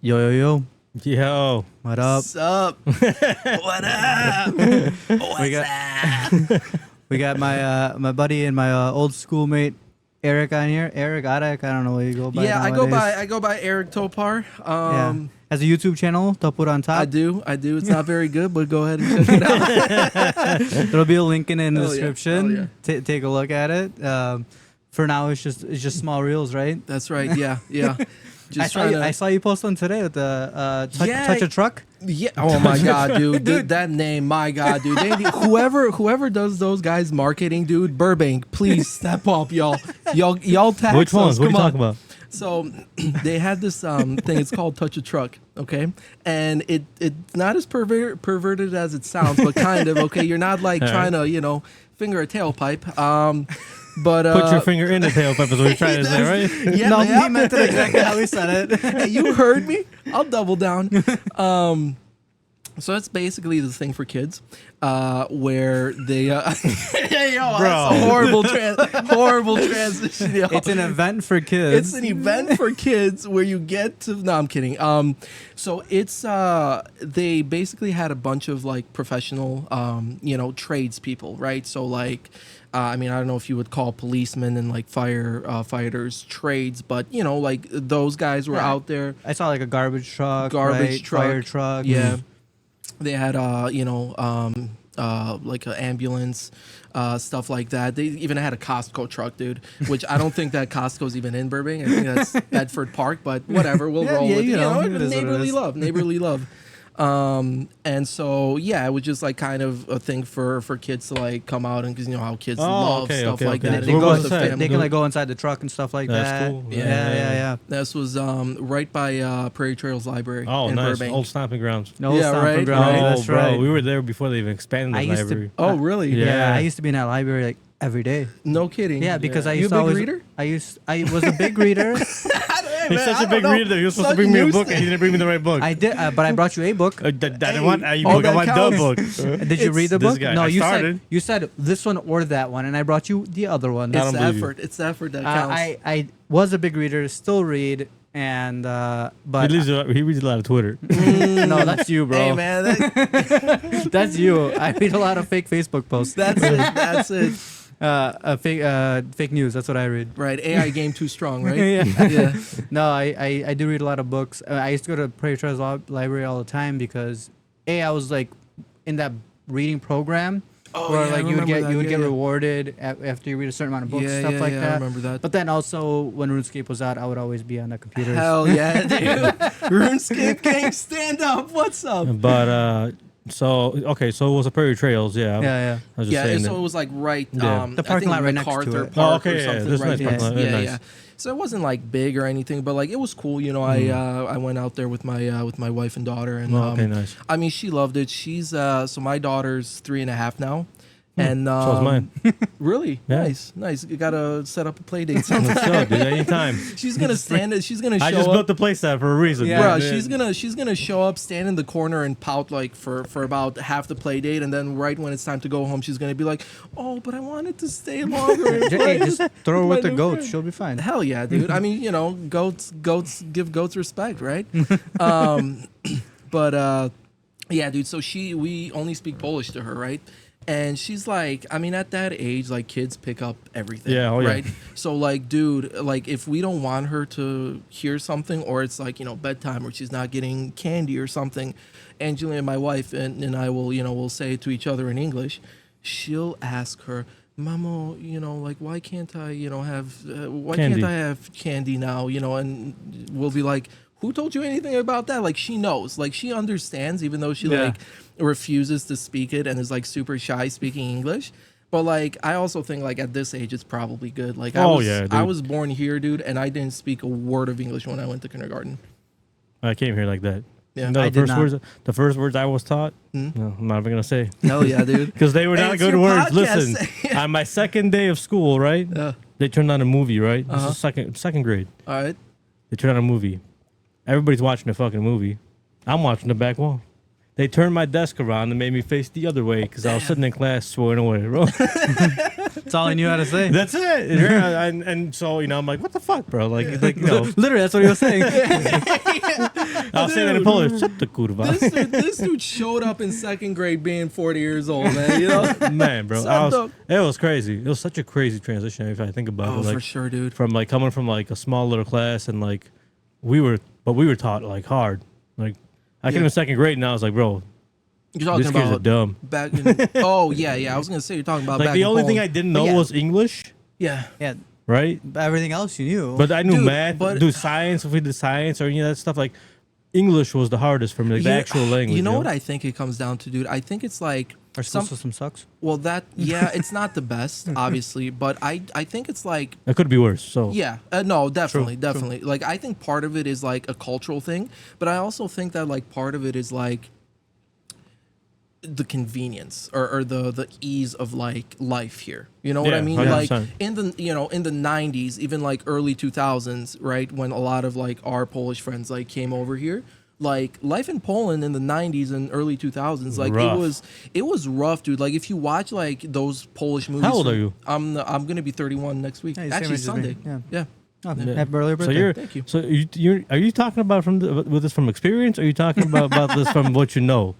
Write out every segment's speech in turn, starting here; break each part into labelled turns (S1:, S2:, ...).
S1: Yo, yo, yo.
S2: Yo.
S1: What up?
S3: What's up? What up? What's up?
S1: We got my buddy and my old schoolmate Erik on here. Erik, I don't know what you go by.
S3: Yeah,
S1: nowadays.
S3: I go by Erik Topor.
S1: Yeah. Has a YouTube channel, Topor On top.
S3: I do. It's not very good, but go ahead and check it out.
S1: There'll be a link in the
S3: Oh, yeah.
S1: description.
S3: Oh, yeah.
S1: Take a look at it. For now, it's just small reels, right?
S3: That's right. Yeah.
S1: I saw you post one today with the touch a truck.
S3: Yeah. Oh my God, dude. That name, my God, dude. Whoever does those guys marketing, dude. Burbank, please step up, y'all. Y'all tax
S2: Which ones?
S3: us.
S2: What are you
S3: Come on.
S2: talking about?
S3: So they had this thing. It's called Touch a Truck. Okay, and it's not as perverted as it sounds, but kind of. Okay, you're not like trying to finger a tailpipe. But
S2: Put your finger in the tailpipe is what you're trying to say, right?
S3: Yeah,
S1: No,
S3: yeah.
S1: he meant it exactly how he said it.
S3: Hey, you heard me. I'll double down. So it's basically the thing for kids, where they. Hey, yo,
S2: Bro.
S3: that's a horrible transition. Yo.
S1: It's an event for kids.
S3: It's an event for kids where you get to. No, I'm kidding. So it's they basically had a bunch of like professional, tradespeople, right? So like. I don't know if you would call policemen and like firefighters trades, but like those guys were out there.
S1: I saw like a garbage truck, fire truck.
S3: Yeah, they had like an ambulance, stuff like that. They even had a Costco truck, dude. Which I don't think that Costco's even in Burbank. I think that's Bedford Park, but whatever. We'll roll with it.
S1: it is what it is.
S3: Neighborly love. And so yeah, it was just like kind of a thing for kids to like come out, and because you know how kids love stuff like that.
S1: They,
S2: Where
S1: go,
S2: was that?
S1: they can like go inside the truck and stuff like
S2: That's
S1: that.
S2: cool.
S1: Yeah.
S3: This was right by Prairie Trails Library
S2: Oh,
S3: in
S2: nice.
S3: Burbank.
S2: Old stomping grounds.
S1: No
S3: Yeah,
S1: stomping
S3: right,
S1: grounds.
S3: right.
S1: That's
S2: bro,
S1: right.
S2: we were there before they even expanded
S1: I
S2: the
S1: used to-
S2: library.
S3: Oh, really?
S2: Yeah.
S1: I used to be in that library like every day.
S3: No kidding.
S1: Yeah, because I
S3: You
S1: used
S3: a
S1: to
S3: big
S1: always.
S3: reader?
S1: I was a big reader.
S2: He's such a big reader. He was supposed to bring me a book, and he didn't bring me the right book.
S1: I did, but I brought you a book.
S2: I didn't want a
S3: all
S2: book. I
S3: that
S2: want the
S3: counts.
S2: book.
S1: Did you read the
S2: this
S1: book?
S2: guy.
S1: No,
S2: I
S1: you
S2: started.
S1: said this one or that one, and I brought you the other one.
S2: I
S3: It's
S2: don't
S3: the
S2: believe you.
S3: effort. It's the effort that counts.
S1: I was a big reader, still read, and but
S2: He reads a lot of Twitter.
S1: no, that's you, bro.
S3: Hey man,
S1: That's you. I read a lot of fake Facebook posts.
S3: that's it. That's it.
S1: Fake news. That's what I read.
S3: Right. AI game too strong, right?
S1: Yeah. No, I do read a lot of books. I used to go to Prairie Trails Library all the time because I was like in that reading program where like you would get rewarded after you read a certain amount of books, stuff like that.
S3: I remember that.
S1: But then also when RuneScape was out, I would always be on the computers.
S3: Hell yeah, dude. RuneScape gang, stand up. What's up?
S2: But so it was a Prairie Trails. Yeah.
S1: Yeah.
S2: I was just
S3: Yeah,
S2: saying
S3: so
S2: that.
S3: it was like right.
S2: Yeah.
S1: The parking lot right next to
S3: MacArthur
S1: it.
S3: Park
S2: okay,
S3: or
S2: yeah,
S3: something.
S2: this
S3: right
S2: nice parking lot,
S3: yeah,
S2: very
S3: yeah.
S2: nice.
S3: So it wasn't like big or anything, but like it was cool. I went out there with my wife and daughter, and
S2: Okay, nice.
S3: I mean, she loved it. She's so my daughter's 3.5 now. And
S2: So is mine.
S3: Really?
S2: Yeah.
S3: Nice. You gotta set up a play date sometime.
S2: Let's go, dude. Anytime.
S3: She's gonna stand it. She's gonna show
S2: I just
S3: up.
S2: built the place set for a reason.
S1: Yeah.
S3: Bro,
S2: dude.
S3: she's gonna show up, stand in the corner, and pout like for about half the play date, and then right when it's time to go home, she's gonna be like, "Oh, but I wanted to stay longer." and play."
S1: Just throw her with the
S3: My
S1: goats.
S3: friend.
S1: She'll be fine.
S3: Hell yeah, dude. I mean, goats give goats respect, right? But yeah, dude. So we only speak Polish to her, right? And she's like, I mean, at that age, like kids pick up everything,
S2: Yeah, oh, yeah.
S3: right? So like, dude, like if we don't want her to hear something, or it's like bedtime, or she's not getting candy or something, Angelina, my wife, and I will we'll say it to each other in English. She'll ask her, Mamo, like why can't I have
S2: Candy.
S3: can't I have candy now? And we'll be like, who told you anything about that? Like she knows, like she understands, even though she like refuses to speak it and is like super shy speaking English. But like I also think like at this age it's probably good. Like I was born here, dude, and I didn't speak a word of English when I went to kindergarten.
S2: I came here like that.
S3: Yeah.
S2: No,
S1: I did not.
S2: the first words I was taught. No, I'm not even gonna say
S3: Hell yeah, dude.
S2: because they were
S3: Hey,
S2: not
S3: it's
S2: good
S3: your
S2: words.
S3: podcast.
S2: Listen, on my second day of school, right? They turned on a movie, right? This is second grade.
S3: All right.
S2: They turned on a movie. Everybody's watching the fucking movie. I'm watching the back wall. they turned my desk around and made me face the other way because I was sitting in class swearing away, bro.
S1: That's all I knew how to say.
S2: That's it. And so, I'm like, what the fuck, bro? Like
S1: Literally, that's what he was saying.
S2: I'll say that in Polish. Shut the kurwa.
S3: This dude showed up in second grade being 40 years old, man.
S2: Man, bro. It was crazy. It was such a crazy transition if I think about it.
S3: Oh, for sure, dude.
S2: From like coming from like a small little class and like we were taught like hard. Like I came in second grade and I was like, bro,
S3: you're talking
S2: these kids are
S3: about
S2: dumb.
S3: back in, oh yeah. I was gonna say you're talking about
S2: Like
S3: back
S2: the
S3: in
S2: only thing
S3: Poland.
S2: I didn't know was English,
S3: Yeah.
S2: right?
S1: Everything else you knew.
S2: But I knew
S3: Dude,
S2: math, do science if we did science or any of that stuff. Like English was the hardest for me, like the actual language.
S3: You know what I think it comes down to, dude? I think it's like
S1: our school system sucks.
S3: Well, it's not the best, obviously, but I think it's like
S2: It could be worse. So
S3: yeah, no, definitely. Like I think part of it is like a cultural thing, but I also think that like part of it is like the convenience or the ease of like life here. You know what I mean?
S2: 100%.
S3: Like in the 90s, even like early 2000s, right, when a lot of like our Polish friends like came over here. Like life in Poland in the 90s and early 2000s, like it was rough, dude. Like if you watch like those Polish movies.
S2: How old are you?
S3: I'm gonna be 31 next week.
S1: Yeah,
S3: Actually, Sunday. Yeah.
S1: Oh, happy early birthday.
S3: Thank you.
S2: So are you talking about with this from experience? Or are you talking about this from what you know?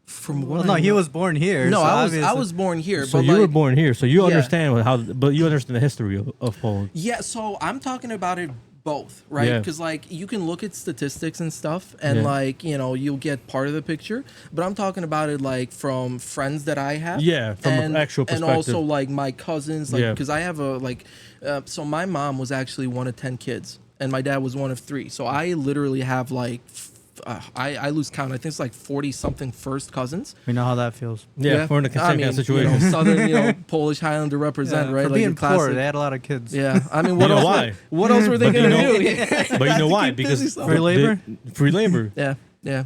S3: From
S1: Well, no, he was born here.
S3: No,
S1: so
S3: I was born here.
S2: So
S3: but
S2: you were
S3: like,
S2: born here, so you understand but you understand the history of Poland.
S3: Yeah, so I'm talking about it both, right?
S2: Yeah.
S3: Because like you can look at statistics and stuff, and like you'll get part of the picture. But I'm talking about it like from friends that I have.
S2: Yeah, from an actual perspective.
S3: and also like my cousins, like because I have a like, so my mom was actually one of 10 kids, and my dad was one of 3. So I literally have like. I lose count. I think it's like 40 something first cousins.
S1: We know how that feels.
S2: Yeah, we're in the same kind of situation.
S3: Southern, Polish Highlander represent, right?
S1: For
S3: like
S1: being
S3: classic.
S1: poor, they had a lot of kids.
S3: Yeah, I mean, what
S2: You know
S3: else?
S2: why?
S3: What else were they
S2: But
S3: gonna
S2: you
S3: do?
S2: But you know why?
S3: keep busy
S2: Because
S3: somewhere.
S1: Free labor?
S2: Free labor.
S3: Yeah.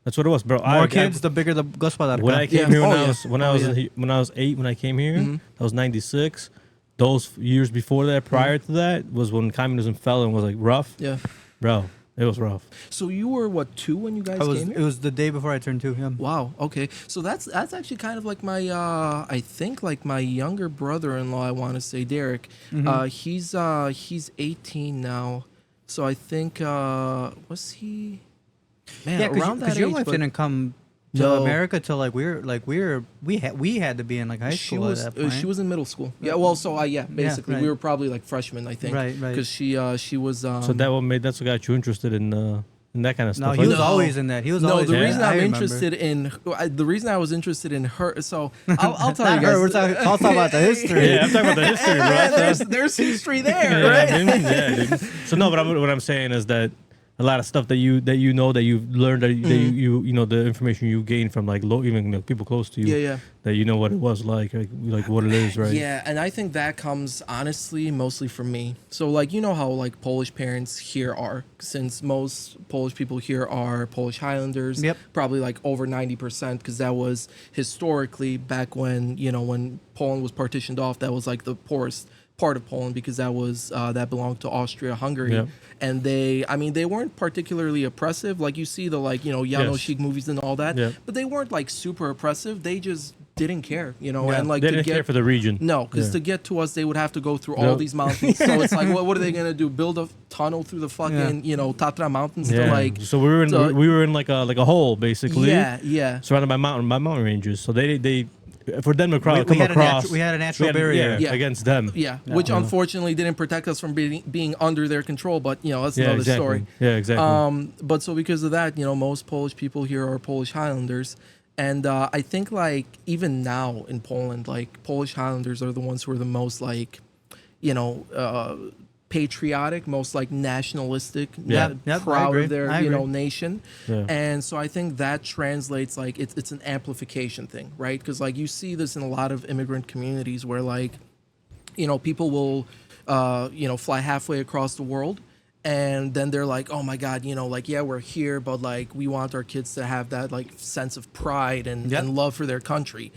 S2: That's what it was, bro.
S1: More kids, the bigger the gospodarka.
S2: When I came here, when I was 8, when I came here,
S3: Mm-hmm.
S2: that was 96. Those years before that, prior to that, was when communism fell and was like rough.
S3: Yeah.
S2: Bro, it was rough.
S3: So you were what, 2 when you guys came here?
S1: It was the day before I turned 2. Yeah.
S3: Wow. Okay. So that's actually kind of like my I think like my younger brother-in-law. I want to say Derek. He's 18 now. So I think was he? Man,
S1: Yeah,
S3: around that
S1: because your
S3: age,
S1: wife
S3: but
S1: didn't come to
S3: No.
S1: America till we had to be in like high
S3: she
S1: school
S3: was
S1: at that point.
S3: she was in middle school. Yeah. Well, so basically
S1: right.
S3: we were probably like freshmen, I think.
S1: Right.
S3: Because she was.
S2: So that's what got you interested in that kind of
S1: No,
S2: stuff.
S1: he was
S3: No.
S1: always in that. He was
S3: No,
S1: always
S3: the
S1: in that.
S3: reason
S1: I
S3: I'm
S1: remember.
S3: interested in the reason I was interested in her. So I'll tell you
S1: Not her.
S3: guys.
S1: I'll talk about the history.
S2: Yeah, I'm talking about the history, bro.
S3: there's history there,
S2: Yeah,
S3: right?
S2: dude. So no, but what I'm saying is that a lot of stuff that you've learned that you know the information you gain from like even people close to you.
S3: Yeah.
S2: That you know what it was like what it is, right?
S3: Yeah, and I think that comes honestly mostly from me. So like you know how like Polish parents here are, since most Polish people here are Polish Highlanders.
S1: Yep.
S3: Probably like over 90%, because that was historically back when when Poland was partitioned off. That was like the poorest part of Poland, because that was that belonged to Austria-Hungary.
S2: Yep.
S3: And they weren't particularly oppressive. Like you see the Janosik movies and all that.
S2: Yep.
S3: But they weren't like super oppressive. They just didn't care,
S1: Yeah.
S3: and like
S2: They
S3: to
S2: didn't
S3: get
S2: care for the region.
S3: no, because
S2: Yeah.
S3: to get to us, they would have to go through all
S2: Yep.
S3: these mountains. So it's like, what are they gonna do? Build a tunnel through the fucking, Tatra mountains to like.
S2: So we were in like a hole basically.
S3: Yeah.
S2: Surrounded by mountain ranges. So they for them to
S1: We had a natural barrier.
S3: Yeah.
S2: against them.
S3: Yeah, which unfortunately didn't protect us from being under their control. But that's another
S2: exactly.
S3: story.
S2: Yeah, exactly.
S3: But so because of that, most Polish people here are Polish Highlanders. And I think like even now in Poland, like Polish Highlanders are the ones who are the most like, patriotic, most like nationalistic, proud of their nation.
S2: Yeah.
S3: And so I think that translates like it's an amplification thing, right? Because like you see this in a lot of immigrant communities where like, people will, fly halfway across the world. And then they're like, oh my God, we're here, but like we want our kids to have that like sense of pride and love for their country.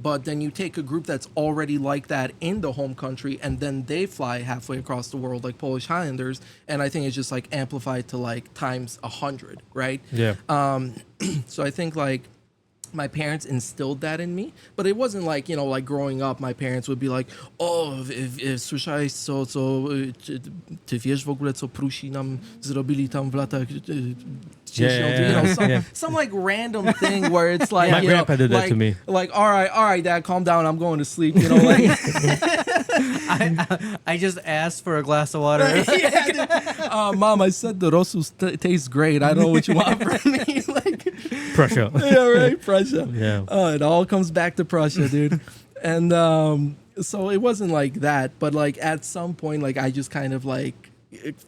S3: But then you take a group that's already like that in the home country, and then they fly halfway across the world, like Polish Highlanders, and I think it's just like amplified to like times 100, right?
S2: Yeah.
S3: So I think like my parents instilled that in me, but it wasn't like, you know, like growing up, my parents would be like, oh, słyszałeś ty wiesz w ogóle, co Prusi nam zrobili tam w latach 60, you know, some like random thing where it's like,
S2: My
S3: you
S2: grandpa
S3: know,
S2: did that
S3: like,
S2: to me.
S3: like, all right, Dad, calm down, I'm going to sleep, you know, like.
S1: I just asked for a glass of water.
S3: Mom, I said the rosus tastes great. I don't know what you want from me. Like,
S2: Prussia.
S3: yeah, right, Prussia.
S2: Yeah.
S3: It all comes back to Prussia, dude. And so it wasn't like that, but like at some point, like I just kind of like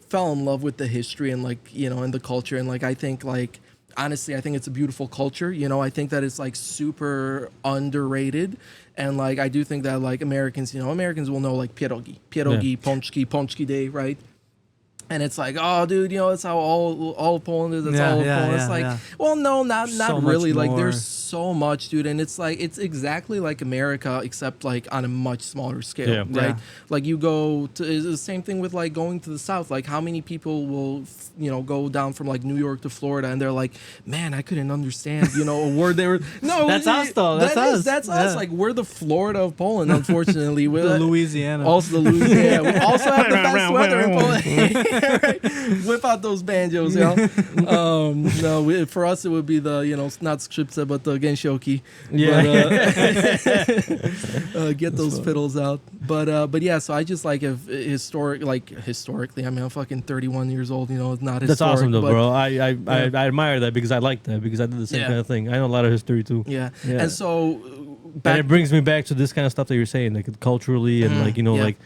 S3: fell in love with the history and like, you know, and the culture. And like I think like honestly, I think it's a beautiful culture. You know, I think that it's like super underrated. And like I do think that like Americans, you know, Americans will know like pierogi, pączki day, right? And it's like, oh, dude, you know, that's how all Poland is. That's all of Poland. It's like, well, no, not
S1: so
S3: really. Like,
S1: more.
S3: there's so much, dude. And it's like, it's exactly like America, except like on a much smaller scale, right? Like, you go to, it's the same thing with like going to the South. Like, how many people will, you know, go down from like New York to Florida and they're like, man, I couldn't understand, you know, a word they were. No,
S1: that's us, though. That's us.
S3: That's us. Like, we're the Florida of Poland, unfortunately. We're
S1: the Louisiana.
S3: Also the Louisiana. We also have the best weather in Poland. Right? Whip out those banjos, yo. No, for us it would be the, you know, not skrzypce, but the genshoki.
S2: Yeah.
S3: But, get those fiddles out. But yeah, so I just like historically. I mean, I'm fucking 31 years old. You know, it's not historic.
S2: That's awesome, though,
S3: but,
S2: bro. I admire that because I like that because I did the same kind of thing. I know a lot of history too.
S3: Yeah. And so.
S2: And it brings me back to this kind of stuff that you're saying, like culturally and like, you know, you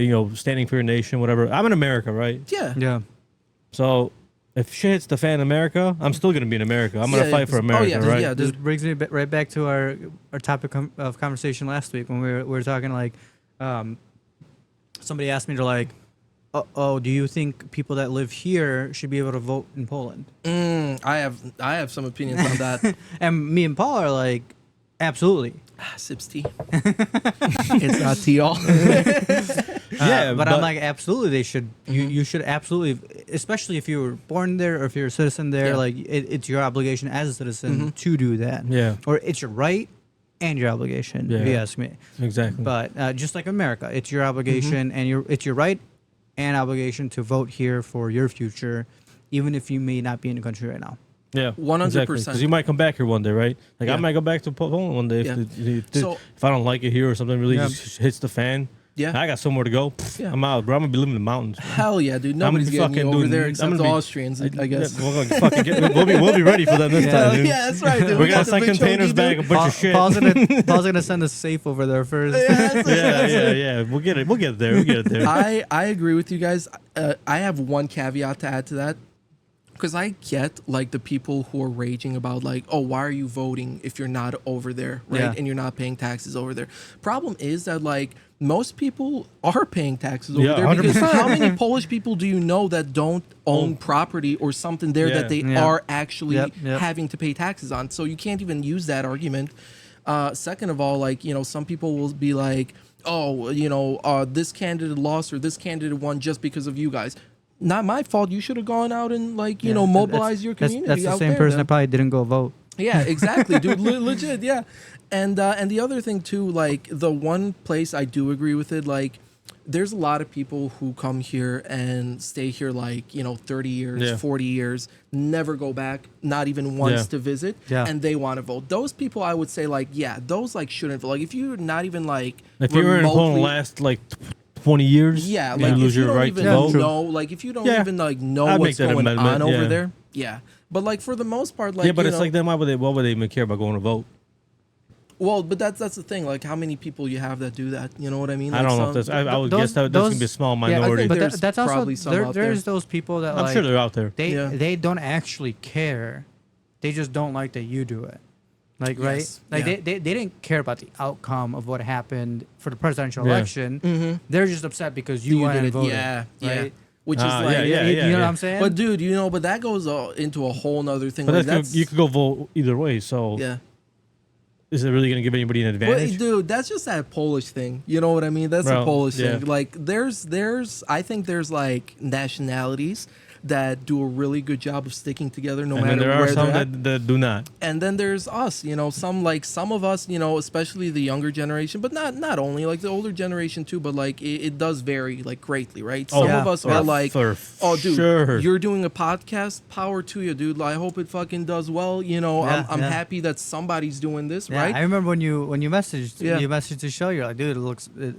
S2: know, standing for your nation, whatever. I'm in America, right?
S1: Yeah.
S2: So if shit hits the fan in America, I'm still gonna be in America. I'm gonna fight for America, right?
S3: Yeah,
S1: this brings me right back to our topic of conversation last week when we were talking like, somebody asked me to like, oh, do you think people that live here should be able to vote in Poland?
S3: I have some opinions on that.
S1: And me and Paul are like, absolutely.
S3: Sips tea. It's not tea all.
S1: But I'm like, absolutely, they should. You should absolutely, especially if you were born there or if you're a citizen there. Like, it's your obligation as a citizen to do that.
S2: Yeah.
S1: Or it's your right and your obligation. If you ask me.
S2: Exactly.
S1: But just like America, it's your obligation and it's your right and obligation to vote here for your future, even if you may not be in the country right now.
S2: Yeah,
S3: 100%.
S2: Because you might come back here one day, right? Like I might go back to Poland one day if I don't like it here or something really just hits the fan.
S3: Yeah,
S2: I got somewhere to go. I'm out, bro. I'm gonna be living in the mountains.
S3: Hell yeah, dude. Nobody's getting you over there except the Austrians, I guess.
S2: We'll be ready for them this time. Dude.
S3: Yeah, that's right, dude.
S2: We're gonna send containers back, a bunch of shit.
S1: Paul's gonna send a safe over there first.
S2: Yeah. We'll get there.
S3: I agree with you guys. I have one caveat to add to that. Because I get like the people who are raging about like, oh, why are you voting if you're not over there, right?
S1: Yeah.
S3: And you're not paying taxes over there. Problem is that like most people are paying taxes over there
S2: 100%.
S3: because how many Polish people do you know that don't own property or something there that they are actually having to pay taxes on? So you can't even use that argument. Second of all, like, you know, some people will be like, oh, you know, this candidate lost or this candidate won just because of you guys. Not my fault. You should have gone out and like, you know, mobilize your community.
S1: That's the same person that probably didn't go vote.
S3: Yeah, exactly, dude. Legit, yeah. And the other thing too, like the one place I do agree with it, like there's a lot of people who come here and stay here like, you know, 30 years, 40 years, never go back, not even once to visit, and they want to vote. Those people, I would say, like, those like shouldn't vote. Like if you're not even like
S2: if you were in Poland last like 20 years,
S3: like
S2: you lose your right to vote.
S3: Know, like if you don't even like know what's going on over there, But like for the most part, like
S2: but it's like then why would they even care about going to vote?
S3: Well, but that's the thing. Like how many people you have that do that? You know what I mean? Like
S2: I don't know if that's. I would guess that's gonna be a small minority.
S1: But that's also there's those people that
S2: I'm sure they're out there.
S1: They don't actually care. They just don't like that you do it. Like, right? Like, they didn't care about the outcome of what happened for the presidential election. They're just upset because you went and voted. Right?
S3: Which is like,
S1: you know what I'm saying?
S3: But, dude, you know, but that goes into a whole nother thing.
S2: But
S3: like
S2: you could go vote either way, so.
S3: Yeah.
S2: is it really gonna give anybody an
S3: Well,
S2: advantage?
S3: dude, that's just that Polish thing. You know what I mean? That's a
S2: Bro,
S3: Polish
S2: yeah.
S3: thing. Like, I think there's like nationalities that do a really good job of sticking together no
S2: And
S3: matter
S2: then there are
S3: where
S2: some
S3: they're at.
S2: that do not.
S3: And then there's us, some of us, especially the younger generation, but not only like the older generation too, but like it does vary like greatly, right? Some
S1: yeah.
S3: of us are like,
S2: For
S3: oh, dude,
S2: sure.
S3: you're doing a podcast, power to you, dude. I hope it fucking does well. I'm
S1: yeah.
S3: happy that somebody's doing this,
S1: Yeah,
S3: right?
S1: I remember when you messaged
S3: Yeah.
S1: you messaged the show. You're like, dude,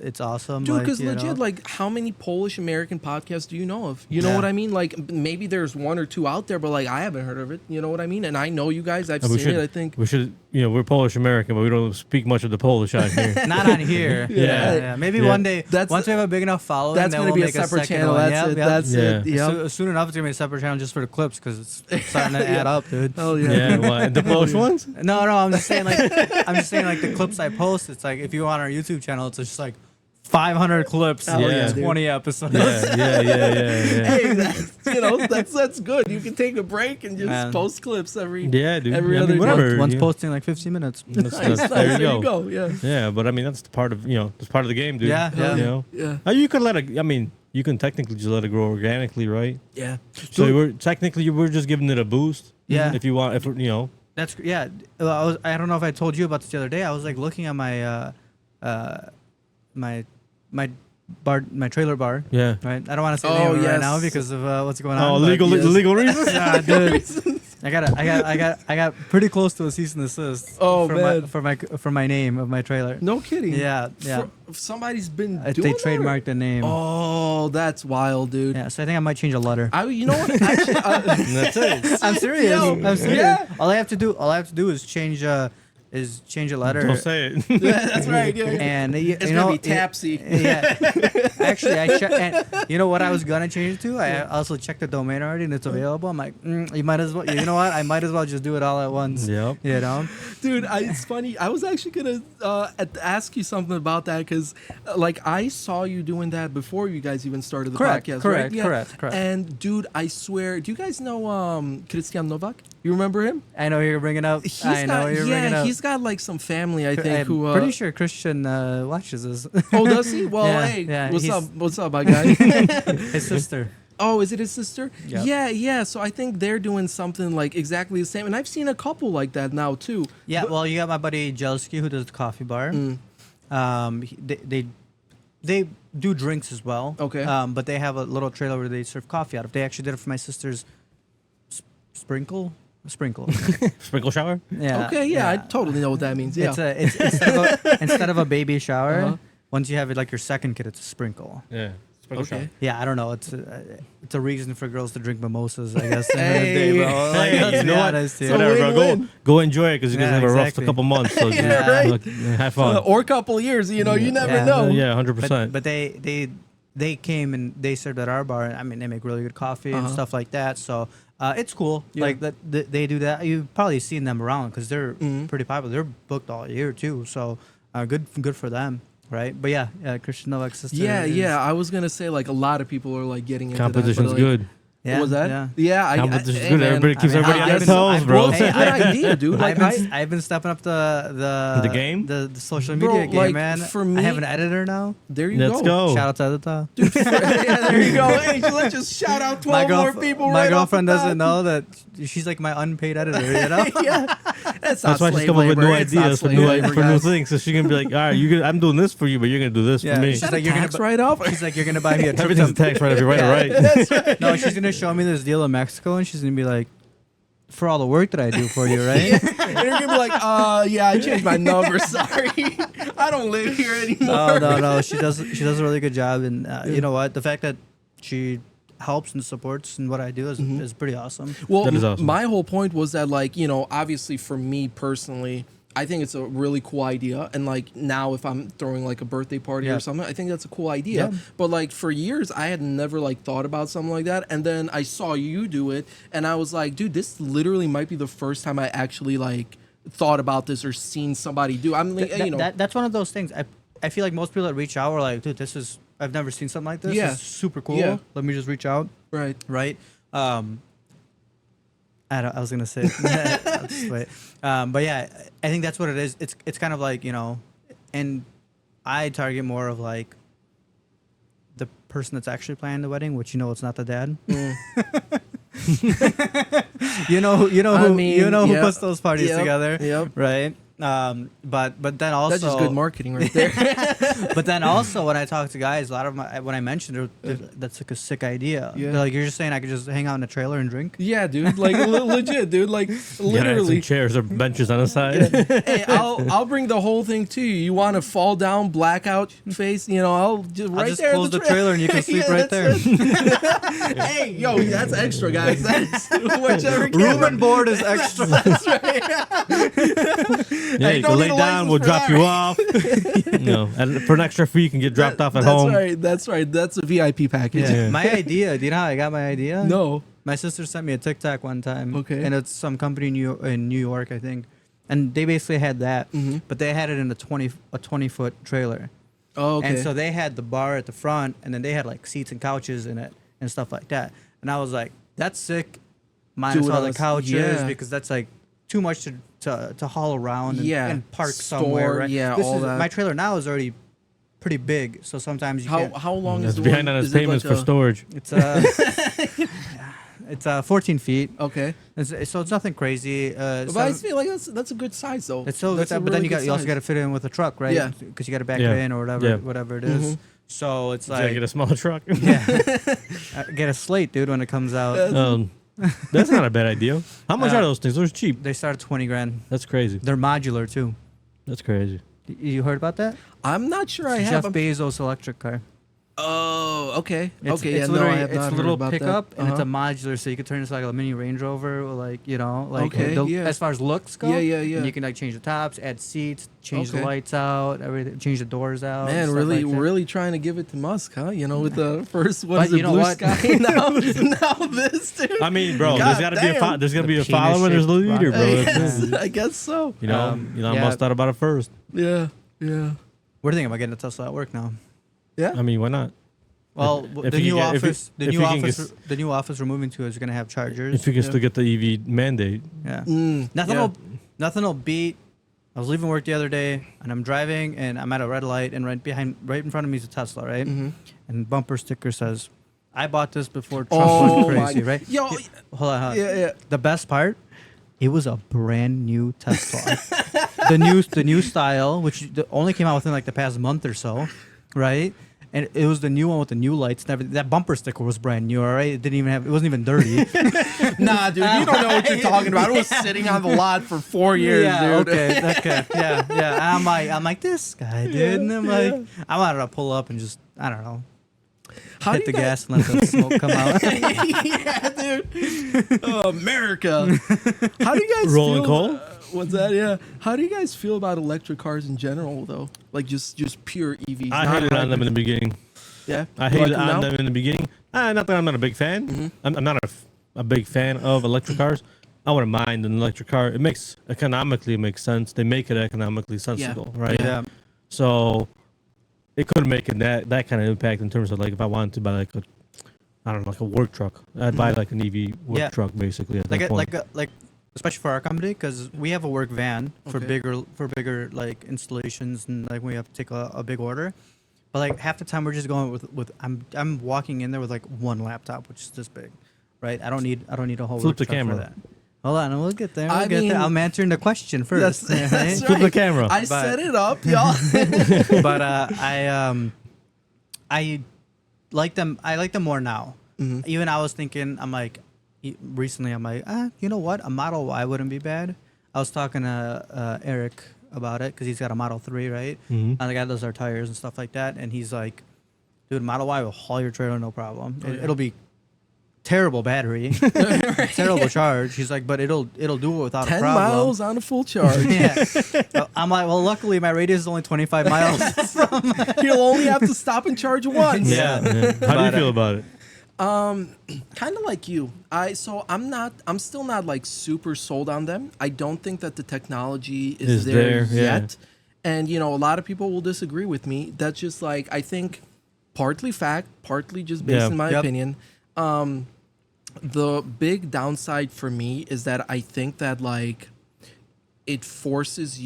S1: it's awesome,
S3: Dude,
S1: like,
S3: because
S1: you know.
S3: legit, like, how many Polish American podcasts do you know of? You know
S1: Yeah.
S3: what I mean? Like, maybe there's one or two out there, but like, I haven't heard of it. You know what I mean? And I know you guys. I've
S2: And
S3: seen it. I think.
S2: we should. We're Polish American, but we don't speak much of the Polish out here.
S1: Not on here.
S2: Yeah.
S1: Maybe
S2: Yeah.
S1: one day.
S3: That's-
S1: once we have a big enough following,
S3: That's
S1: then
S3: going to
S1: we'll
S3: be a
S1: make
S3: separate
S1: second
S3: channel.
S1: one.
S3: That's
S1: Yep,
S3: it.
S1: yep.
S3: That's it.
S2: Yeah.
S3: Yep.
S1: Soon enough, it's gonna be a separate channel just for the clips because it's starting to add up, dude.
S3: Oh yeah.
S2: Yeah, what, the Polish ones?
S1: No, I'm just saying like the clips I post. It's like if you go on our YouTube channel, it's just like 500 clips,
S3: Hell
S1: like
S2: yeah,
S3: dude.
S1: 20 episodes.
S2: Yeah.
S3: Hey, that's good. You can take a break and just
S1: Man.
S3: post clips every.
S2: Yeah, dude.
S3: Every
S2: I mean,
S3: other day.
S2: whatever.
S1: One's
S2: yeah.
S1: posting like 15 minutes.
S2: That's-
S3: Nice,
S2: that's-
S3: nice.
S2: there you go.
S3: Yeah.
S2: Yeah, but I mean that's the part of that's part of the game, dude.
S1: Yeah, yeah.
S2: You know,
S3: Yeah.
S2: You can let it. I mean, you can technically just let it grow organically, right?
S3: Yeah.
S2: So we're just giving it a boost.
S1: Yeah.
S2: If you want, if you know.
S1: That's yeah. Well, I don't know if I told you about this the other day. I was like looking at my my trailer bar.
S2: Yeah.
S1: Right. I don't want to say
S3: Oh,
S1: the name of it right
S3: yes.
S1: now because of what's going on.
S2: Oh,
S1: but-
S2: legal reasons.
S1: Yeah, dude. I got pretty close to a cease and desist.
S3: Oh, man.
S1: For my name of my trailer.
S3: No kidding.
S1: Yeah.
S3: Somebody's been
S1: They
S3: doing that, or-
S1: trademarked the name.
S3: Oh, that's wild, dude.
S1: Yeah. So I think I might change a letter.
S3: You know what? Actually,
S2: That's it.
S1: I'm serious.
S3: Yo,
S1: I'm serious.
S3: yeah.
S1: All I have to do is change a letter.
S2: Don't say it.
S3: yeah, that's right. Yeah.
S1: And
S3: It's
S1: you
S3: gonna
S1: know,
S3: be Tapsy.
S1: Yeah. Actually, and you know what I was gonna change it to? I also checked the domain already, and it's available. I'm like, you might as well. You know what? I might as well just do it all at once.
S2: Yep.
S1: You know?
S3: Dude, it's funny. I was actually gonna ask you something about that because, like, I saw you doing that before you guys even started the podcast, right?
S1: Correct.
S3: And dude, I swear, do you guys know Christian Novak? You remember him?
S1: I know you're bringing up.
S3: He's got like some family, I think.
S1: I'm pretty sure Christian watches this.
S3: Oh, does he? Well,
S1: Yeah,
S3: hey,
S1: yeah,
S3: what's up, my guy?
S1: His sister.
S3: Oh, is it his sister?
S1: Yep.
S3: Yeah. So I think they're doing something like exactly the same, and I've seen a couple like that now too.
S1: Yeah. Well, you got my buddy Jelski who does the coffee bar. They do drinks as well.
S3: Okay.
S1: But they have a little trailer where they serve coffee out of. They actually did it for my sister's sprinkle.
S2: Sprinkle shower.
S1: Yeah.
S3: Okay, yeah, I totally know what that means. Yeah.
S1: It's instead of a baby shower, once you have it like your second kid, it's a sprinkle.
S2: Yeah. Sprinkle
S3: Okay.
S2: shower.
S1: Yeah, I don't know. It's a reason for girls to drink mimosas, I guess.
S3: Hey.
S1: Bro. Like,
S2: Hey,
S1: let's
S2: you
S1: be
S2: know what?
S1: honest here.
S3: So
S2: Whatever, bro.
S3: win-win.
S2: Go enjoy it because you guys
S1: Yeah,
S2: have a rough
S1: exactly.
S2: couple months. So
S3: Yeah,
S2: just,
S3: right.
S2: look, have fun.
S3: Or a couple of years, you never
S1: Yeah.
S3: know.
S2: Yeah, 100%.
S1: But they came and they served at our bar. I mean, they make really good coffee and stuff like that. So it's cool.
S3: Yeah.
S1: Like that they do that. You've probably seen them around because they're pretty popular. They're booked all year too. So good for them, right? But yeah, Christian Novak's sister.
S3: Yeah. I was gonna say like a lot of people are like getting into
S2: Competition's
S3: that, but, like,
S2: good.
S1: Yeah,
S3: What was that?
S1: Yeah.
S3: Yeah,
S2: Competition's
S3: hey,
S2: good.
S3: man,
S2: Everybody keeps everybody on their
S1: I've
S2: toes,
S1: been-
S2: bro.
S3: Well, it's a good idea, dude. Like
S1: I've been stepping up the
S2: game?
S1: the social
S3: Bro,
S1: media game,
S3: like,
S1: man.
S3: for
S1: I
S3: me-
S1: have an editor now.
S3: there you
S2: Let's go.
S1: Shout out to Edita.
S3: yeah, there you go. Hey, let's just shout out 12 more people.
S1: My
S3: right
S1: girlfriend
S3: off the
S1: doesn't
S3: bat.
S1: know that she's like my unpaid editor. You know.
S3: Yeah, that's
S2: That's
S3: not
S2: why she's
S3: slave
S2: coming up with
S3: labor.
S2: new
S3: It's not
S2: ideas for
S3: slave labor,
S2: new
S3: guys.
S2: things. So she can be like, all right, I'm doing this for you, but you're gonna do this
S1: Yeah,
S2: for me.
S1: she's
S3: Is
S1: like,
S3: that
S1: you're
S3: a
S1: gonna
S3: tax
S1: bu-
S3: write-off?
S1: She's like, you're gonna buy me a trip.
S2: Everything's a tax right if you're right or right.
S1: No, she's gonna show me this deal in Mexico, and she's gonna be like, for all the work that I do for you, right?
S3: And you're gonna be like, yeah, I changed my number. Sorry, I don't live here anymore.
S1: No. She does a really good job, and you know what? The fact that she helps and supports in what I do is pretty awesome.
S3: Well,
S2: That is awesome.
S3: my whole point was that, like, obviously for me personally, I think it's a really cool idea. And like now if I'm throwing like a birthday party
S1: Yeah.
S3: or something, I think that's a cool idea.
S1: Yeah.
S3: But like for years, I had never like thought about something like that. And then I saw you do it and I was like, dude, this literally might be the first time I actually like thought about this or seen somebody do. I'm like,
S1: That's one of those things. I feel like most people that reach out are like, dude, I've never seen something like this.
S3: Yeah.
S1: It's super cool.
S3: Yeah.
S1: Let me just reach out.
S3: right.
S1: Right. I was gonna say, I'll just wait. But yeah, I think that's what it is. It's kind of like, and I target more of like the person that's actually planning the wedding, which it's not the dad. Who puts those parties together, right? But then also
S3: that's just good marketing right there.
S1: But then also when I talk to guys, a lot of when I mentioned that's like a sick idea.
S3: Yeah.
S1: They're like, you're just saying I could just hang out in a trailer and drink?
S3: Yeah, dude. Like legit, dude. Like literally.
S2: Some chairs or benches on the side.
S3: Hey, I'll bring the whole thing to you. You want to fall down, blackout face? I'll just
S1: I'll just
S3: there
S1: close the trailer and you can sleep right there.
S3: Hey, yo, that's extra, guys. That's whichever.
S1: Room and board is extra.
S3: That's right.
S2: Yeah, you can lay down. We'll drop you off. And for an extra fee, you can get dropped off at home.
S3: That's right. That's a VIP package.
S1: Yeah. My idea. Do you know how I got my idea?
S3: No.
S1: My sister sent me a TikTok one time.
S3: Okay.
S1: And it's some company in New York, I think. And they basically had that, but they had it in a 20-foot trailer.
S3: Oh, okay.
S1: And so they had the bar at the front, and then they had like seats and couches in it and stuff like that. And I was like, that's sick. Minus all the couches because that's like too much to haul around and park somewhere. Right?
S3: Yeah, that.
S1: My trailer now is already pretty big, so sometimes you can't.
S3: How long is
S2: It's
S3: the
S2: behind
S3: one?
S2: on his
S3: Is it
S2: payments
S3: like
S2: for storage.
S1: It's it's 14 feet.
S3: Okay.
S1: So it's nothing crazy.
S3: But I feel like that's a good size though.
S1: It's so
S3: that's
S1: but then you also got to fit it in with a truck, right?
S3: Yeah.
S1: Because you got to back
S2: Yeah.
S1: it in or whatever it is. So it's
S2: Like,
S1: like
S2: get a smaller truck.
S1: get a slate, dude, when it comes out.
S2: That's not a bad idea. How much are those things? Those are cheap.
S1: They start at 20 grand.
S2: That's crazy.
S1: They're modular too.
S2: That's crazy.
S1: You heard about that?
S3: I'm not sure I
S1: Jeff
S3: have.
S1: Bezos electric car.
S3: Oh, okay.
S1: It's,
S3: okay,
S1: it's
S3: yeah,
S1: literally
S3: no, I have
S1: it's
S3: not
S1: a
S3: heard
S1: little
S3: about
S1: pickup
S3: that.
S1: and it's a modular, so you can turn it into like a mini Range Rover, or like
S3: Okay, yeah.
S1: as far as looks go.
S3: Yeah.
S1: And you can like change the tops, add seats, change the
S3: Okay.
S1: lights out, everything, change the doors out.
S3: Man,
S1: stuff
S3: really,
S1: like that.
S3: really trying to give it to Musk, huh? With the first
S1: But you know
S3: blue
S1: what?
S3: sky. now this, dude.
S2: I mean, bro,
S3: God
S2: there's got to be
S3: damn.
S2: there's got to be
S1: The
S2: a follower. There's a
S1: penis-shaped
S2: leader, bro.
S1: rocket.
S2: That's it.
S3: I guess so.
S2: Elon
S1: yeah.
S2: Musk thought about it first.
S3: Yeah.
S1: We're thinking about getting a Tesla at work now.
S3: Yeah.
S2: I mean, why not?
S1: Well,
S2: If
S1: the
S2: you
S1: new
S2: can get- if
S1: office,
S2: you-
S1: the
S2: if
S1: new
S2: you can
S1: office, the new office we're moving to is going to have chargers.
S2: If you can still get the EV mandate.
S1: Yeah.
S3: Nothing.
S1: Nothing will beat. I was leaving work the other day, and I'm driving, and I'm at a red light, and right in front of me is a Tesla, right? And bumper sticker says, "I bought this before Trump went crazy," right?
S3: Yo.
S1: Hold on.
S3: Yeah.
S1: The best part, it was a brand new Tesla. the new style, which only came out within like the past month or so, right? And it was the new one with the new lights and everything. That bumper sticker was brand new, all right? It wasn't even dirty.
S3: Nah, dude, you don't know what you're talking about. It was sitting on the lot for 4 years,
S1: Yeah,
S3: dude.
S1: okay. Yeah. I'm like, this guy, dude. And I'm like, I wanted to pull up and just, I don't know,
S3: How
S1: hit
S3: do
S1: the
S3: you
S1: gas and let the smoke come out.
S3: yeah, dude. Oh, America. How do you guys
S2: Rolling
S3: feel?
S2: coal?
S3: What's that? Yeah. How do you guys feel about electric cars in general, though? Like just pure EVs.
S2: I
S3: not
S2: hated on them in
S3: hybrid.
S2: the beginning.
S3: Yeah.
S2: I
S3: You
S2: hated
S3: like
S2: on
S3: now?
S2: them in the beginning. Not that I'm not a big fan. I'm not a big fan of electric cars. I wouldn't mind an electric car. It makes sense. They make it economically sensible, right?
S1: Yeah.
S2: So it could make it that kind of impact in terms of like if I wanted to buy like a work truck, I'd buy like an EV work truck basically at that point.
S1: Like especially for our company, because we have a work van for
S3: Okay.
S1: bigger like installations, and like we have to take a big order. But like half the time we're just going with I'm walking in there with like one laptop, which is this big, right? I don't need a whole
S2: Flip
S1: work
S2: the
S1: truck
S2: camera.
S1: for that. Hold on, we'll get there.
S3: I mean-
S1: I'm answering the question first.
S3: That's
S1: right?
S2: Flip the camera.
S3: I set it up, y'all.
S1: But I like them. I like them more now. Even I was thinking, I'm like, recently, I'm like, you know what? A Model Y wouldn't be bad. I was talking to Erik about it because he's got a Model 3, right? And the guy does our tires and stuff like that. And he's like, dude, Model Y will haul your trailer, no problem. It'll be terrible battery, terrible charge. He's like, but it'll do it without a
S3: 10
S1: problem.
S3: miles on a full charge.
S1: Yeah. I'm like, well, luckily my radius is only 25 miles.
S3: You'll only have to stop and charge once.
S2: Yeah. How do you feel about it?
S3: Kind of like you. I'm still not like super sold on them. I don't think that the technology is there yet. And a lot of people will disagree with me. That's just like, I think partly fact, partly just based in my opinion. The big downside for me is that I think that like it forces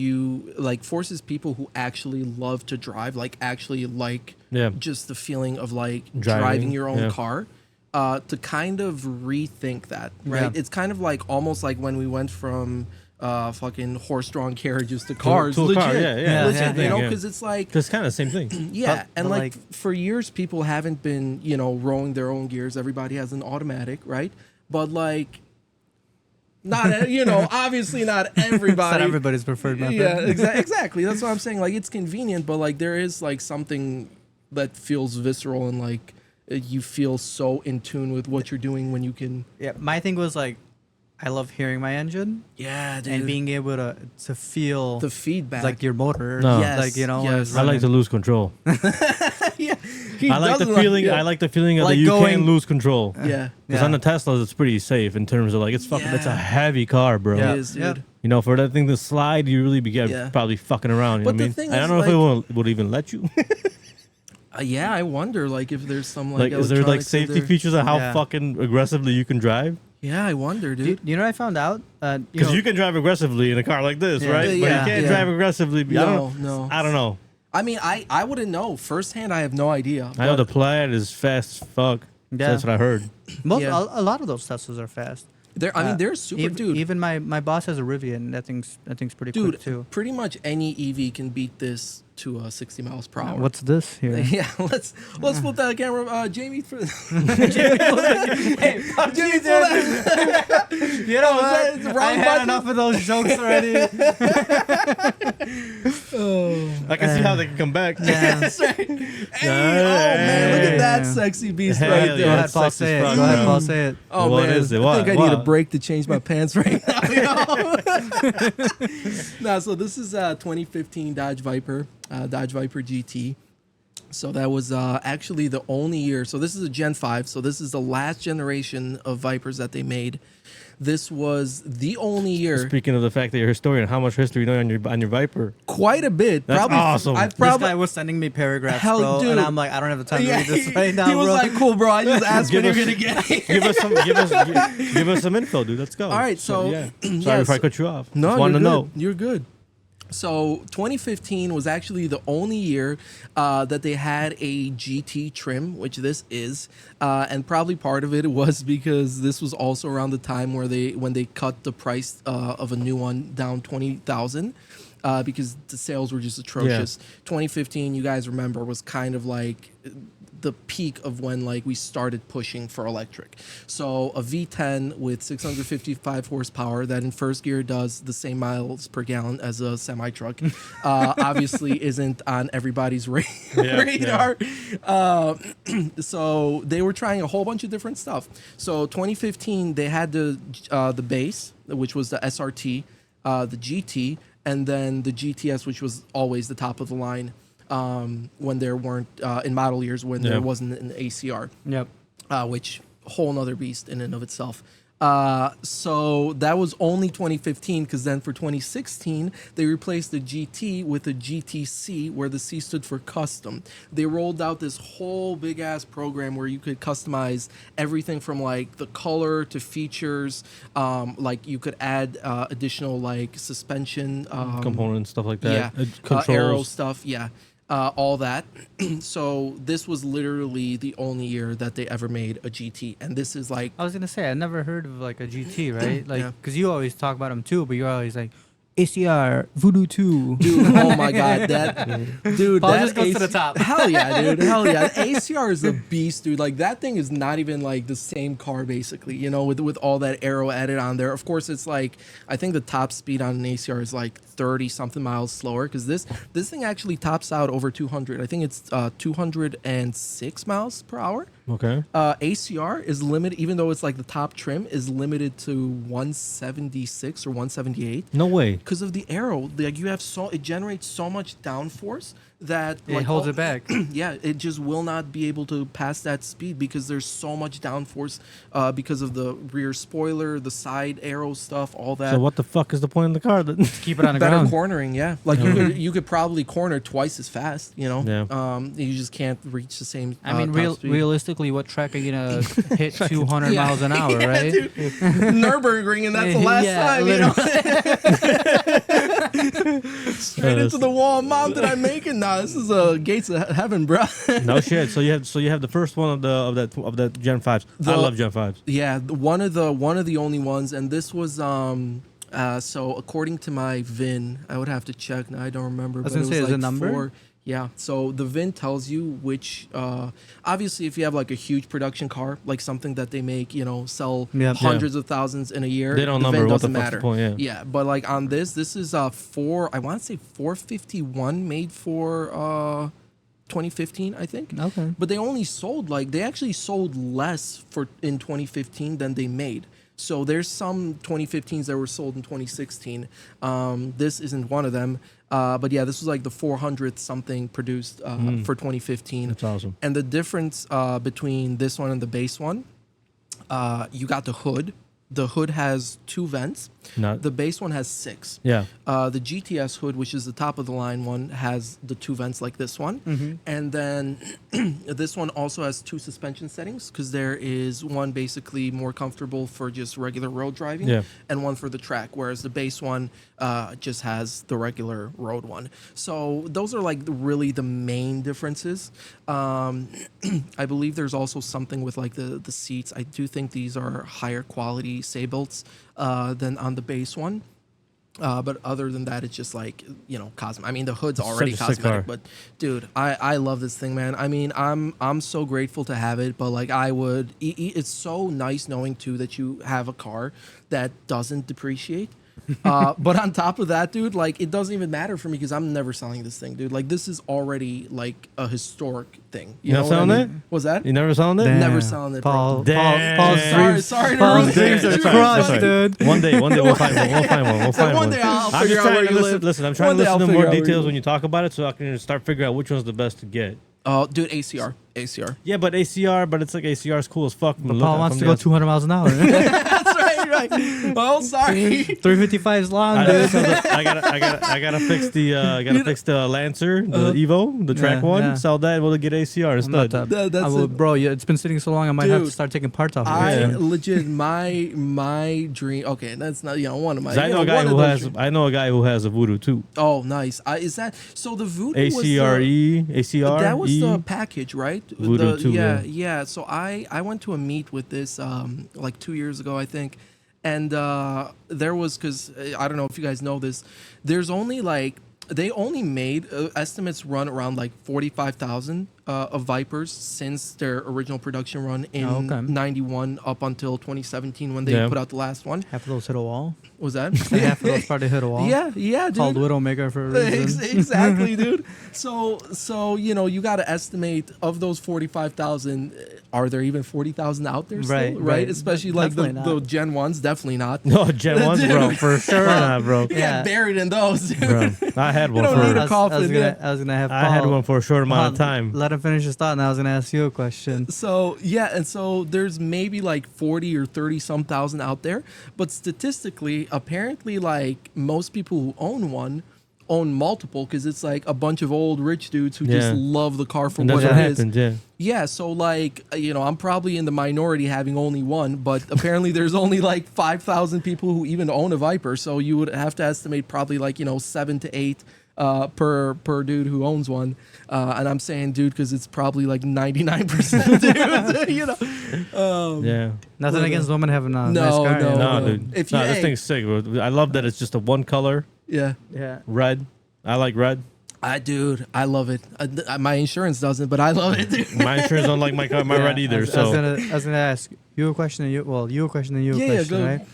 S3: people who actually love to drive, like actually like just the feeling of like driving your own car, to kind of rethink that, right?
S1: Yeah.
S3: It's kind of like almost like when we went from fucking horse-drawn carriages to cars,
S2: to a
S3: legit,
S2: car,
S3: legit,
S1: yeah,
S3: you know,
S2: yeah.
S3: because it's like
S2: It's kind of the same thing.
S3: yeah, and
S1: but
S3: like for years, people haven't been, you know, rolling their own gears. Everybody has an automatic, right? But like, not you know, obviously not
S1: It's
S3: everybody.
S1: not everybody's preferred method.
S3: Yeah, exactly. That's what I'm saying. Like, it's convenient, but like, there is like something that feels visceral and like you feel so in tune with what you're doing when you can.
S1: Yeah, my thing was like, I love hearing my engine
S3: Yeah, dude.
S1: and being able to feel
S3: the feedback,
S1: like your motor.
S2: No.
S3: Yes,
S1: Like, you know, when
S3: yes.
S1: it's
S2: I like to
S1: running.
S2: lose control.
S3: yeah, he
S2: I like the
S3: doesn't
S2: feeling.
S3: yeah.
S2: I like the feeling of
S1: Like
S2: that you
S1: going-
S2: can't lose control.
S3: Yeah,
S2: Because
S1: Yeah.
S2: on the Teslas, it's pretty safe in terms of like it's fucking. It's a
S3: Yeah.
S2: heavy car, bro.
S1: Yeah.
S3: it is, dude.
S1: Yeah.
S2: You know, for that thing to slide, you really be
S3: Yeah.
S2: probably fucking around. You
S3: But
S2: know
S3: the
S2: what I mean?
S3: thing
S2: I
S3: is,
S2: don't know if
S3: like-
S2: it would even let you.
S3: Yeah, I wonder like if there's some
S2: Like, is there like
S3: electronics in
S2: safety
S3: there.
S2: features on how
S1: Yeah.
S2: fucking aggressively you can drive?
S3: Yeah, I wonder,
S1: Do
S3: dude.
S1: you know what I found out?
S2: Because you can drive aggressively in a car like this,
S1: Yeah.
S2: right? But
S3: Yeah,
S2: you can't
S3: yeah.
S2: drive aggressively.
S3: No, no.
S2: I don't know.
S3: I mean, I wouldn't know firsthand. I have no idea.
S2: I know
S3: but-
S2: the Plaid is fast as fuck.
S1: Yeah.
S2: That's what I heard.
S3: Yeah.
S1: a lot of those Teslas are fast.
S3: I mean, they're super, dude.
S1: Even my boss has a Rivian. That thing's pretty
S3: Dude,
S1: quick too.
S3: pretty much any EV can beat this to 60 miles per hour.
S1: What's this here?
S3: Yeah, let's flip that camera, Jamie. Jamie, flip that. Jamie, flip that.
S1: You know
S3: what? It's the wrong
S1: I had
S3: button.
S1: enough of those jokes already.
S2: I can see how they can come back.
S1: Yeah.
S3: That's right. Hey, oh man, look at that sexy beast
S2: Hell
S3: right
S2: yeah.
S1: Go
S3: there.
S1: ahead,
S2: That's
S1: Paul.
S2: sexy
S1: Say it.
S2: as fuck,
S1: Go ahead,
S2: bro.
S1: Paul. Say it.
S3: Oh
S2: What
S3: man,
S2: is it?
S3: I think I
S2: What?
S3: need a break to change my pants right now. You know? Nah, so this is 2015 Dodge Viper GT. So that was actually the only year. So this is a Gen 5. So this is the last generation of Vipers that they made. This was the only year.
S2: Speaking of the fact that you're a historian, how much history you know on your Viper?
S3: Quite a bit.
S2: That's awesome.
S3: I've
S1: This
S3: probably.
S1: guy was sending me paragraphs,
S3: Hell,
S1: bro,
S3: dude.
S1: and I'm like, I don't have the time to read this right now,
S3: he was
S1: bro.
S3: like, "Cool, bro. I just asked when
S2: Give
S3: you're
S2: us-
S3: gonna get it."
S2: give us some info, dude. Let's go.
S3: All right, so-
S2: yeah.
S3: yeah,
S2: Sorry if I
S3: so-
S2: cut you off.
S3: No,
S2: Just wanted
S3: you're
S2: to
S3: good.
S2: know.
S3: You're good. So 2015 was actually the only year that they had a GT trim, which this is, and probably part of it was because this was also around the time where when they cut the price of a new one down 20,000. Because the sales were just atrocious. 2015, you guys remember, was kind of like the peak of when like we started pushing for electric. So a V10 with 655 horsepower that in first gear does the same miles per gallon as a semi truck, obviously isn't on everybody's radar. So they were trying a whole bunch of different stuff. So 2015, they had the base, which was the SRT, the GT, and then the GTS, which was always the top of the line when there weren't in model years when there wasn't an ACR,
S1: Yep.
S3: which whole nother beast in and of itself. So that was only 2015, because then for 2016 they replaced the GT with a GTC, where the C stood for custom. They rolled out this whole big ass program where you could customize everything from like the color to features. Like you could add additional like suspension
S2: Components, stuff like that.
S3: yeah,
S2: Controls.
S3: aero stuff, yeah, all that. So this was literally the only year that they ever made a GT, and this is like,
S1: I was gonna say I never heard of like a GT, right? Like,
S3: Yeah.
S1: because you always talk about them too, but you're always like ACR Voodoo 2.
S3: dude, oh my god, that dude,
S1: Paul
S3: that
S1: just goes to the top.
S3: Hell yeah, dude, hell yeah. ACR is a beast, dude. Like that thing is not even like the same car, basically. You know, with all that aero added on there. Of course, it's like I think the top speed on an ACR is like 30 something miles slower, because this thing actually tops out over 200. I think it's 206 miles per hour.
S2: Okay.
S3: ACR is limited, even though it's like the top trim is limited to 176 or 178
S2: No way.
S3: because of the aero. Like you have it generates so much downforce that
S1: It
S3: like,
S1: holds it back.
S3: yeah, it just will not be able to pass that speed because there's so much downforce because of the rear spoiler, the side aero stuff, all that.
S2: So what the fuck is the point of the car then?
S1: Keep it on the
S3: Better
S1: ground.
S3: cornering, yeah. Like you could probably corner twice as fast, you know.
S2: Yeah.
S3: You just can't reach the same.
S1: I mean,
S3: top speed.
S1: realistically, realistically, what track are you gonna hit 200 miles an hour, right?
S3: Dude. Nürburgring, and that's the last time. Straight into the wall. Mom, did I make it? Nah, this is gates of heaven, bro.
S2: No shit. So you have the first one of that Gen 5s. I love Gen 5s.
S3: Yeah, one of the only ones, and this was so according to my VIN, I would have to check. Now I don't remember.
S1: I was gonna say, is it a number?
S3: Yeah, so the VIN tells you which. Obviously, if you have like a huge production car, like something that they make, sell hundreds of thousands in a year,
S2: they don't
S3: the
S2: number.
S3: VIN
S2: What the
S3: doesn't
S2: fuck's
S3: matter.
S2: the point?
S3: Yeah, but like on this is I want to say 451 made for 2015, I think.
S1: Okay.
S3: But they actually sold less in 2015 than they made. So there's some 2015s that were sold in 2016. This isn't one of them. But yeah, this was like the 400th something produced for 2015.
S2: That's awesome.
S3: And the difference between this one and the base one, you got the hood. The hood has 2 vents. The base one has 6.
S2: Yeah.
S3: The GTS hood, which is the top of the line one, has the 2 vents like this one.
S1: Mm-hmm.
S3: And then this one also has 2 suspension settings, because there is one basically more comfortable for just regular road driving and one for the track, whereas the base one just has the regular road one. So those are like really the main differences. I believe there's also something with like the seats. I do think these are higher quality Sabilts than on the base one. But other than that, it's just like, cosmetic. I mean, the hood's already cosmetic, but dude, I love this thing, man. I mean, I'm so grateful to have it, but like it's so nice knowing too that you have a car that doesn't depreciate. But on top of that, dude, like it doesn't even matter for me because I'm never selling this thing, dude. Like this is already like a historic thing.
S2: You not selling it?
S3: What's that?
S2: You never selling it?
S1: Damn.
S3: Never selling it, bro.
S1: Paul's
S3: Sorry to
S1: Paul's
S3: ruin
S1: dreams
S3: it.
S1: are crushed, dude.
S2: One day we'll find one.
S3: One day I'll
S2: I'm
S3: figure
S2: just
S3: out where
S2: trying
S3: you
S2: to
S3: live.
S2: listen. I'm trying
S3: One
S2: to
S3: day
S2: listen
S3: I'll
S2: to more
S3: figure out where you
S2: details
S3: live.
S2: when you talk about it, so I can start figuring out which one's the best to get.
S3: Oh, dude, ACR.
S2: Yeah, but ACR, but it's like ACR is cool as fuck.
S1: But Paul wants to go 200 miles an hour.
S3: That's right. Oh, sorry.
S1: 355 is long, dude.
S2: I gotta fix the Lancer, the Evo, the track one.
S1: yeah.
S2: Sell that. We'll get ACR instead.
S3: That's it.
S1: Bro, it's been sitting so long. I might have to
S3: Dude,
S1: start taking parts off. of it.
S3: Legit my dream. Okay, that's not one of my.
S2: I know a guy who has a Voodoo too.
S3: Oh, nice. Is that so? The Voodoo
S2: ACR.
S3: That was the package, right?
S2: Voodoo too,
S3: yeah. So I went to a meet with this like 2 years ago, I think, and there was, because I don't know if you guys know this, there's only like they only made estimates run around like 45,000 of Vipers since their original production run in 91 up until 2017 when they put out the last one.
S1: Half of those hit a wall.
S3: Was that?
S1: Half of those probably hit a wall.
S3: Yeah, dude.
S1: Called Widowmaker for a reason.
S3: Exactly, dude. So you got to estimate of those 45,000. Are there even 40,000 out there still? Right. Especially like the Gen 1s, definitely not.
S2: No, Gen 1s, bro, for sure not, bro.
S3: You get buried in those, dude.
S2: Bro, I had one
S3: don't need a coffin.
S1: I was gonna have Paul,
S2: I had one for a short amount of time.
S1: Let him finish his thought, and I was gonna ask you a question.
S3: So yeah, and so there's maybe like 40 or 30 some thousand out there, but statistically, apparently, like most people who own one own multiple, because it's like a bunch of old rich dudes who just love the car for
S2: and
S3: what
S2: that's
S3: it
S2: what
S3: is.
S2: happened,
S3: Yeah, so like, I'm probably in the minority having only one, but apparently there's only like 5,000 people who even own a Viper. So you would have to estimate probably like, 7 to 8 per dude who owns one. And I'm saying dude because it's probably like 99% dude,
S2: yeah.
S1: Nothing against women having a nice car.
S2: No, dude. This thing's sick. I love that it's just a one color.
S1: Yeah.
S2: Red. I like red.
S3: I love it. My insurance doesn't, but I love it. Dude.
S2: My insurance don't like my car, my red either.
S1: I was gonna ask you a question, and you a question, and you a question,
S3: go.
S1: right?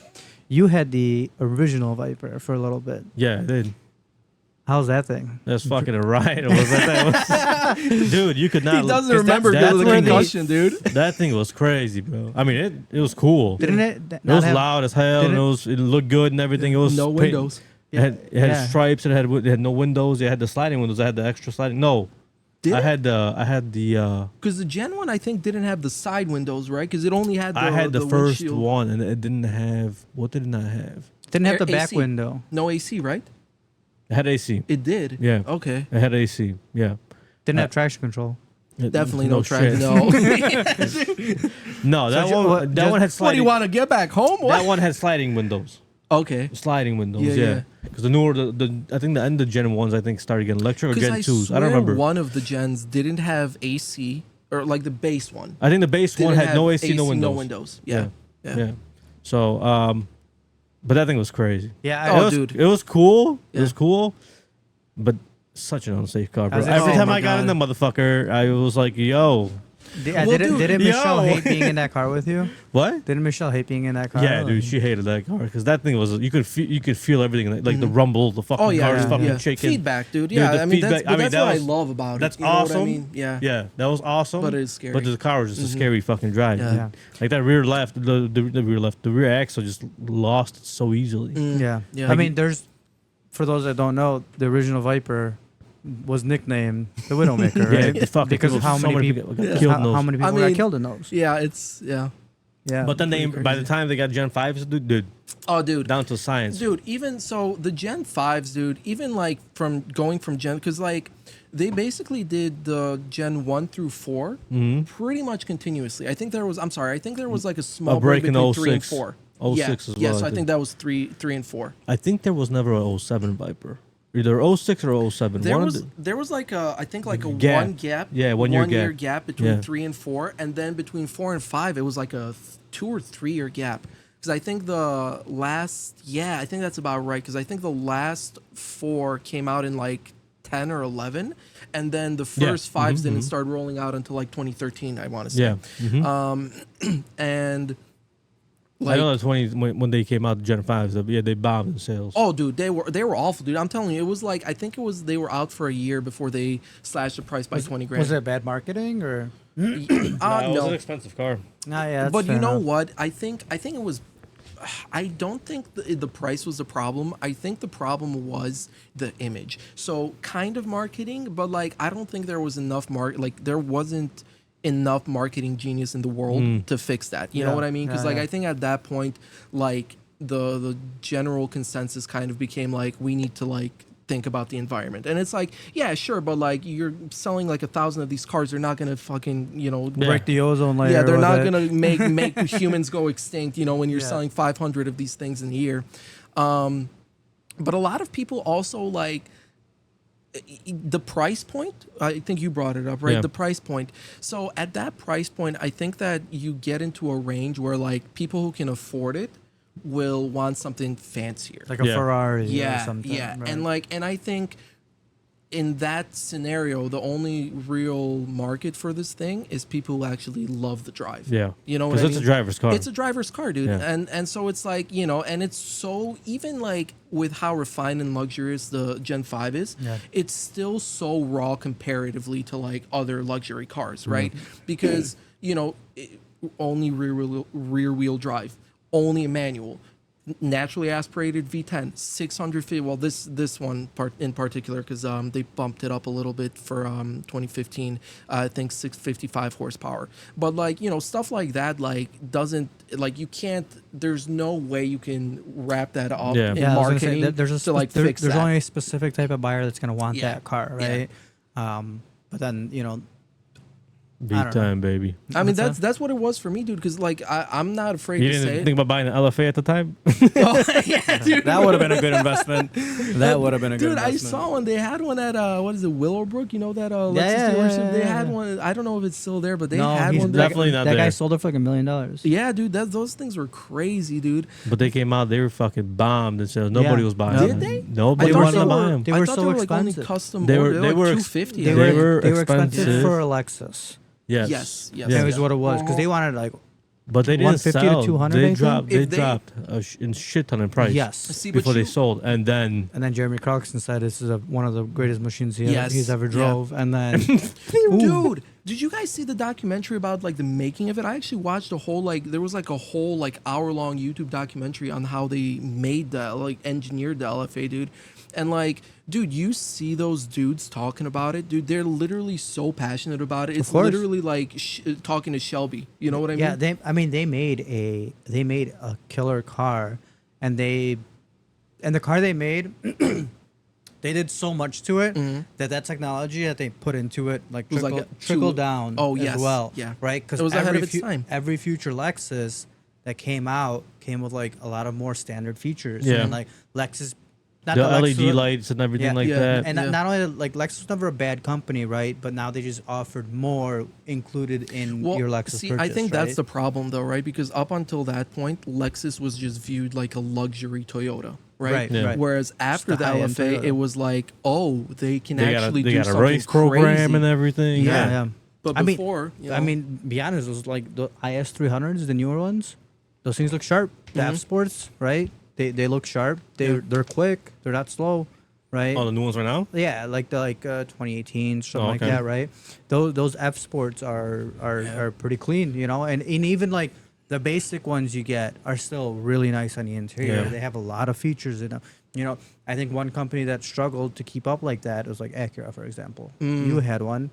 S1: You had the original Viper for a little bit.
S2: Yeah, I did.
S1: How's that thing?
S2: That's fucking a ride. Dude, you could not.
S3: He doesn't remember the concussion, dude.
S2: That thing was crazy, bro. I mean, it was cool.
S1: Didn't it?
S2: It was loud as hell, and it looked good and everything. It was
S3: no windows.
S2: It had stripes. It had no windows. It had the sliding windows. I had the extra sliding. No, I had the.
S3: Because the Gen 1, I think, didn't have the side windows, right? Because it only had.
S2: I had the first
S3: windshield.
S2: one, and it didn't have. What did it not have?
S1: Didn't have the
S3: AC.
S1: back window.
S3: No AC, right?
S2: It had AC.
S3: It did.
S2: Yeah.
S3: Okay.
S2: It had AC. Yeah.
S1: Didn't have traction control.
S3: Definitely no track.
S2: shit.
S3: No.
S2: No, that one had sliding.
S3: What do you want to get back home? What?
S2: That one had sliding windows.
S3: Okay.
S2: Sliding windows,
S3: Yeah, yeah.
S2: Because the newer, I think the end of Gen 1s, I think, started getting electric, or Gen 2s. I don't remember.
S3: One of the gens didn't have AC, or like the base one.
S2: I think the base one
S3: Didn't
S2: had no
S3: have
S2: AC, no windows.
S3: No windows. Yeah.
S2: So, but that thing was crazy.
S1: Yeah,
S3: dude.
S2: It was cool.
S3: Yeah.
S2: It was cool, but such an unsafe car, bro.
S1: As in-
S2: Every
S1: oh
S2: time
S1: my
S2: I got in
S1: God.
S2: the motherfucker, I was like, yo.
S1: Didn't Michelle
S2: yo.
S1: hate being in that car with you?
S2: What?
S1: Didn't Michelle hate being in that car?
S2: Yeah, dude, she hated that car because that thing was you could feel everything like the rumble, the fucking cars fucking shaking.
S3: Feedback, dude.
S2: Dude,
S3: Yeah,
S2: the
S3: I mean
S2: feedback-
S3: that's
S2: that
S3: what
S2: was-
S3: I love about it.
S2: That's
S3: You know
S2: awesome.
S3: What I mean? Yeah.
S2: that was awesome.
S3: But it's scary.
S2: But the car was just a scary fucking drive.
S3: Yeah.
S2: dude.
S1: Yeah.
S2: Like that rear left, the rear axle just lost it so easily.
S1: Yeah.
S3: Yeah.
S1: I mean, for those that don't know, the original Viper was nicknamed the Widowmaker, right? Because
S2: people,
S1: how
S2: so
S1: many
S2: people
S1: people
S2: got killed in those.
S1: how many people got killed in those?
S3: Yeah, it's yeah.
S1: Yeah.
S2: But then
S1: pretty
S2: by the
S1: crazy.
S2: time they got Gen 5s, dude,
S3: Oh, dude.
S2: down to science.
S3: Dude, even so, the Gen 5s, dude, even like from going from Gen, because like they basically did the Gen 1 through 4 pretty much continuously. I think there was like a small
S2: break in
S3: between 3 and
S2: 06.
S3: 4.
S2: 06
S3: yeah,
S2: as well,
S3: yeah, so
S2: I
S3: I
S2: think.
S3: think that was 3 and 4.
S2: I think there was never a 07 Viper. Either 06 or 07.
S3: There was like a, I think like a
S2: Gap.
S3: one gap.
S2: Yeah, 1 year
S3: year
S2: gap.
S3: gap between
S2: Yeah.
S3: 3 and 4. And then between 4 and 5, it was like a 2 or 3 year gap. Because I think the last, I think that's about right. Because I think the last 4 came out in like 10 or 11. And then the first 5s didn't start rolling out until like 2013, I want to say.
S2: Yeah.
S3: And
S2: I know that's when they came out, the Gen 5s, they bombed in sales.
S3: oh, dude, they were awful, dude. I'm telling you, it was like, I think it was, they were out for a year before they slashed the price by 20 grand.
S1: Was it bad marketing or?
S2: it was
S3: no.
S2: an expensive car.
S1: Nah, yeah.
S3: But you know what? I think it was. I don't think the price was the problem. I think the problem was the image. So kind of marketing, but like I don't think there was enough there wasn't enough marketing genius in the world to fix that. You know what I mean? Because I think at that point, like the general consensus kind of became like we need to like think about the environment. And it's like, yeah, sure, but like you're selling like 1,000 of these cars, they're not gonna fucking,
S1: break the ozone layer.
S3: yeah, they're
S1: with
S3: not
S1: it.
S3: gonna make humans go extinct, when you're selling 500 of these things in a year. But a lot of people also like the price point. I think you brought it up, right?
S2: Yeah.
S3: The price point. So at that price point, I think that you get into a range where like people who can afford it will want something fancier.
S1: like a Ferrari or something.
S3: Yeah,
S1: right.
S3: and I think in that scenario, the only real market for this thing is people who actually love the drive.
S2: Yeah.
S3: You know what I
S2: Because
S3: mean?
S2: it's a driver's car.
S3: It's a driver's car, dude.
S2: Yeah.
S3: And so it's like, and it's so, even like with how refined and luxurious the Gen 5 is, it's still so raw comparatively to like other luxury cars, right? Because, only rear wheel drive, only a manual, naturally aspirated V10, 650. Well, this one part in particular, because they bumped it up a little bit for 2015. I think 655 horsepower. But like stuff like that, like doesn't like you can't. There's no way you can wrap that up in
S1: I was gonna say,
S3: marketing
S1: there's
S3: to like fix
S1: there's
S3: that.
S1: only a specific type of buyer that's gonna want
S3: Yeah.
S1: that car, right? But then
S2: Big
S1: I don't
S2: time, baby.
S3: I mean,
S1: What's
S3: that's what it was for me, dude. Because like I'm not afraid
S2: You
S3: to
S2: didn't
S3: say
S2: think
S3: it.
S2: about buying an LFA at the time?
S3: Yeah, dude.
S1: that would have been a good investment. That would have been a good
S3: Dude, I
S1: investment.
S3: saw one. They had one at what is it, Willowbrook? You know that Lexus
S1: yeah,
S3: dealership. They
S1: yeah,
S3: had
S1: yeah.
S3: one. I don't know if it's still there, but they
S1: No,
S3: had
S1: he's
S3: one. There.
S2: definitely not
S1: that guy
S2: there.
S1: sold it for like $1 million.
S3: Yeah, dude. Those things were crazy, dude.
S2: But they came out, they were fucking bombed and sales. Nobody
S1: Yeah.
S2: was buying
S3: Did
S2: them.
S3: they?
S2: Nobody
S3: I thought
S2: wanted to
S3: they
S2: buy
S3: were-
S2: them.
S1: They
S3: I
S1: were
S3: thought
S1: so
S3: they were like only
S1: expensive.
S3: custom.
S2: They were-
S3: ordered.
S2: they
S3: Like
S2: were ex-
S3: 250.
S1: They
S3: I
S2: They
S3: think.
S2: were
S1: were expensive
S2: expensive.
S1: for a Lexus.
S2: Yes.
S3: Yes.
S2: Yeah.
S1: That was what it was because they wanted like
S2: But they didn't
S1: 150 to
S2: sell.
S1: 200, I
S2: They
S1: think?
S2: dropped. They
S3: If they-
S2: dropped in shit ton in price.
S1: yes.
S3: See, but
S2: Before they
S3: you-
S2: sold, and then
S1: And then Jeremy Clarkson said this is one of the greatest machines
S3: Yes.
S1: he's ever
S3: Yeah.
S1: drove. And then
S3: Dude, did you guys see the documentary about like the making of it? I actually watched a whole there was like a whole like hour-long YouTube documentary on how they made the engineered the LFA, dude. And like, dude, you see those dudes talking about it, dude. They're literally so passionate about it. It's
S1: course.
S3: literally like talking to Shelby. You know what I mean?
S1: yeah, they made a killer car, and the car they made they did so much to it that technology that they put into it
S3: was
S1: trickle down as well.
S3: Yeah.
S1: Right? Because
S3: it was ahead of its time.
S1: Every future Lexus that came with like a lot of more standard features.
S2: Yeah.
S1: And like Lexus, not
S2: The
S1: that Lexus,
S2: LED lights and everything like that.
S1: and not only like Lexus was never a bad company, right? But now they just offered more included in your Lexus purchase.
S3: I think
S1: right?
S3: that's the problem though, right? Because up until that point, Lexus was just viewed like a luxury Toyota, right?
S1: Right,
S2: Yeah.
S1: right.
S3: Whereas after the
S1: high-end
S3: LFA,
S1: Toyota.
S3: it was like, oh, they can
S2: They
S3: actually
S2: got
S3: do
S2: a
S3: something
S2: race program
S3: crazy.
S2: and everything.
S1: yeah.
S3: But
S1: I mean,
S3: before,
S1: be honest, it was like the IS 300s, the newer ones. Those things look sharp. The F Sports, right? They look sharp. They're quick. They're not slow, right?
S2: Oh, the new ones right now?
S1: Yeah, like the 2018 something like
S2: okay.
S1: that, right? Those F Sports are pretty clean, you know, and even like the basic ones you get are still really nice on the interior.
S2: Yeah.
S1: They have a lot of features in them. You know, I think one company that struggled to keep up like that was like Acura, for example. You had one.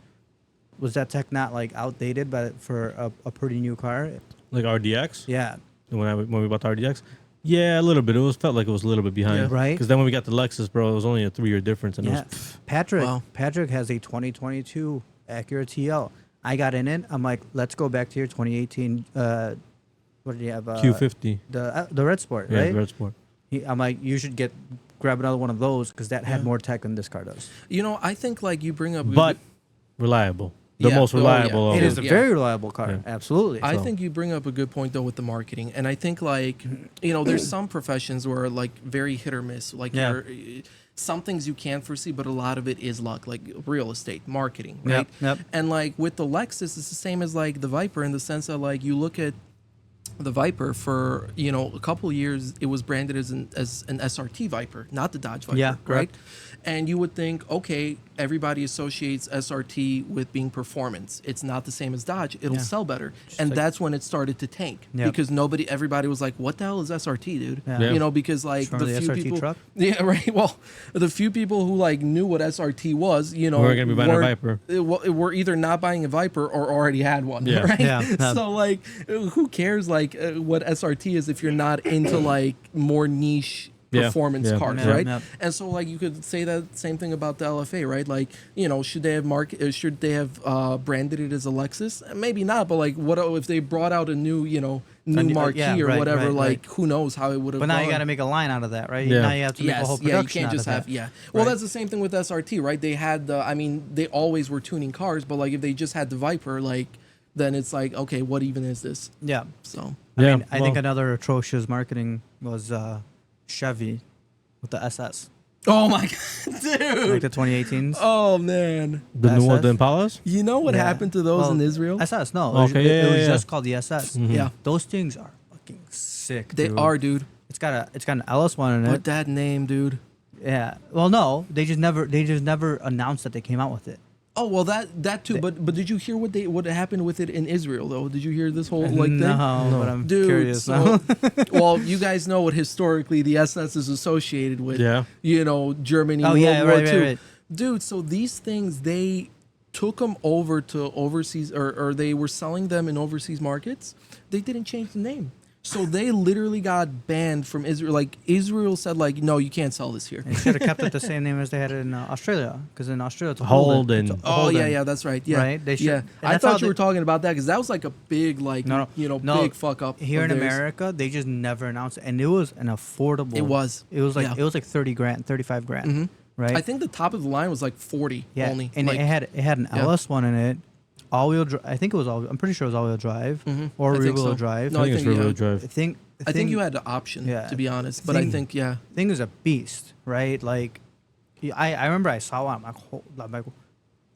S1: Was that tech not like outdated, but for a pretty new car?
S2: Like RDX?
S1: Yeah.
S2: When we bought the RDX? Yeah, a little bit. Felt like it was a little bit behind.
S3: Yeah.
S1: Right.
S2: Because then when we got the Lexus, bro, it was only a 3-year difference. And
S1: Yeah.
S2: it was,
S1: Patrick has a 2022 Acura TL. I got in it. I'm like, let's go back to your 2018. What did you have?
S2: Q50.
S1: The Red Sport,
S2: Yeah,
S1: right?
S2: the Red Sport.
S1: I'm like, you should grab another one of those because that had more tech than this car does.
S3: You know, I think like you bring up,
S2: But reliable. The
S3: Yeah.
S2: most
S3: Oh, yeah.
S2: reliable.
S1: It
S2: of
S1: is a
S2: it.
S1: very reliable car.
S2: Yeah.
S1: Absolutely.
S3: I
S2: So-
S3: think you bring up a good point though with the marketing, and I think like there's some professions where like very hit or miss. Like
S1: Yeah.
S3: some things you can foresee, but a lot of it is luck, like real estate, marketing,
S1: Yep,
S3: right?
S1: yep.
S3: And like with the Lexus, it's the same as like the Viper in the sense that like you look at the Viper for a couple of years, it was branded as an SRT Viper, not the Dodge Viper,
S1: Yeah,
S3: right?
S1: correct.
S3: And you would think, okay, everybody associates SRT with being performance. It's not the same as Dodge. It'll
S1: Yeah.
S3: sell better, and
S1: like-
S3: that's when it started to tank
S1: Yep.
S3: because everybody was like, "What the hell is SRT, dude?"
S1: Yeah. Yeah.
S3: You know, because like
S1: Remember
S3: the
S1: the
S3: few
S1: SRT
S3: people,
S1: truck?
S3: yeah, right. Well, the few people who like knew what SRT was,
S2: We're gonna be buying a
S3: weren't-
S2: Viper.
S3: Were either not buying a Viper or already had one,
S2: Yeah.
S3: right?
S1: Yeah.
S3: So like, who cares like what SRT is if you're not into like more niche
S2: Yeah.
S3: performance
S2: Yeah.
S3: cars,
S1: Yeah.
S3: right?
S1: Yeah.
S3: And so like you could say that same thing about the LFA, right? Like should they have branded it as a Lexus? Maybe not, but like what if they brought out a new marquee
S1: yeah,
S3: or
S1: right,
S3: whatever?
S1: right,
S3: like
S1: right.
S3: who knows how it would have.
S1: But now
S3: gone.
S1: you got to make a line out of that, right?
S2: Yeah.
S1: Now you have to make a whole
S3: Yeah, you
S1: production
S3: can't
S1: out
S3: just
S1: of
S3: have
S1: that.
S3: Well,
S1: Right.
S3: that's the same thing with SRT, right? They had they always were tuning cars, but like if they just had the Viper, like then it's like, okay, what even is this?
S1: Yeah.
S3: So
S2: Yeah,
S1: I think
S2: well-
S1: another atrocious marketing was Chevy with the SS,
S3: oh my god, dude.
S1: like the 2018s.
S3: Oh man.
S2: The new one,
S1: SS?
S2: the Impalas?
S3: You know what
S1: Yeah.
S3: happened to those
S1: Well,
S3: in Israel?
S1: SS, no.
S2: Okay,
S1: it was
S2: yeah.
S1: just called the SS.
S3: Yeah.
S1: Those things are fucking sick.
S3: They
S1: dude.
S3: are, dude.
S1: It's got an LS one in
S3: But
S1: it.
S3: that name, dude.
S1: Yeah. Well, no, they just never announced that they came out with it.
S3: Oh well, that too. But did you hear what happened with it in Israel though? Did you hear this whole like thing?
S1: No, but I'm
S3: Dude,
S1: curious
S3: so,
S1: now.
S3: well, you guys know what historically the SS is associated with.
S2: Yeah.
S3: Germany,
S1: Oh,
S3: World
S1: yeah,
S3: War
S1: right,
S3: II.
S1: right.
S3: Dude, so these things, they took them over to overseas, or they were selling them in overseas markets. They didn't change the name. So they literally got banned from Israel. Like, Israel said, like, no, you can't sell this here.
S1: They should have kept it the same name as they had it in Australia, because in Australia it's
S2: Holden.
S1: It's a
S3: Oh,
S1: Holden.
S3: yeah, that's right. Yeah.
S1: Right? They should-
S3: Yeah.
S1: and
S3: I
S1: that's how
S3: thought you
S1: they-
S3: were talking about that because that was like a big, like,
S1: No,
S3: big fuck up.
S1: Here
S3: of
S1: in
S3: theirs.
S1: America, they just never announced it, and it was an affordable.
S3: It was.
S1: It was like
S3: Yeah.
S1: it was like 30 grand, 35 grand, right?
S3: I think the top of the line was like 40
S1: yeah,
S3: only.
S1: and
S3: like,
S1: it had an
S3: yeah.
S1: LS one in it, all wheel. I think it was all. I'm pretty sure it was all wheel drive or
S3: I
S1: rear
S3: think
S1: wheel
S3: so.
S1: drive.
S3: No,
S2: I
S3: I
S2: think it's
S3: think,
S2: rear wheel
S3: yeah.
S2: drive.
S3: I think you had the option,
S1: Yeah.
S3: to be honest. But I
S1: Thing-
S3: think, yeah.
S1: Thing is a beast, right? Like, I remember I saw one. I'm like,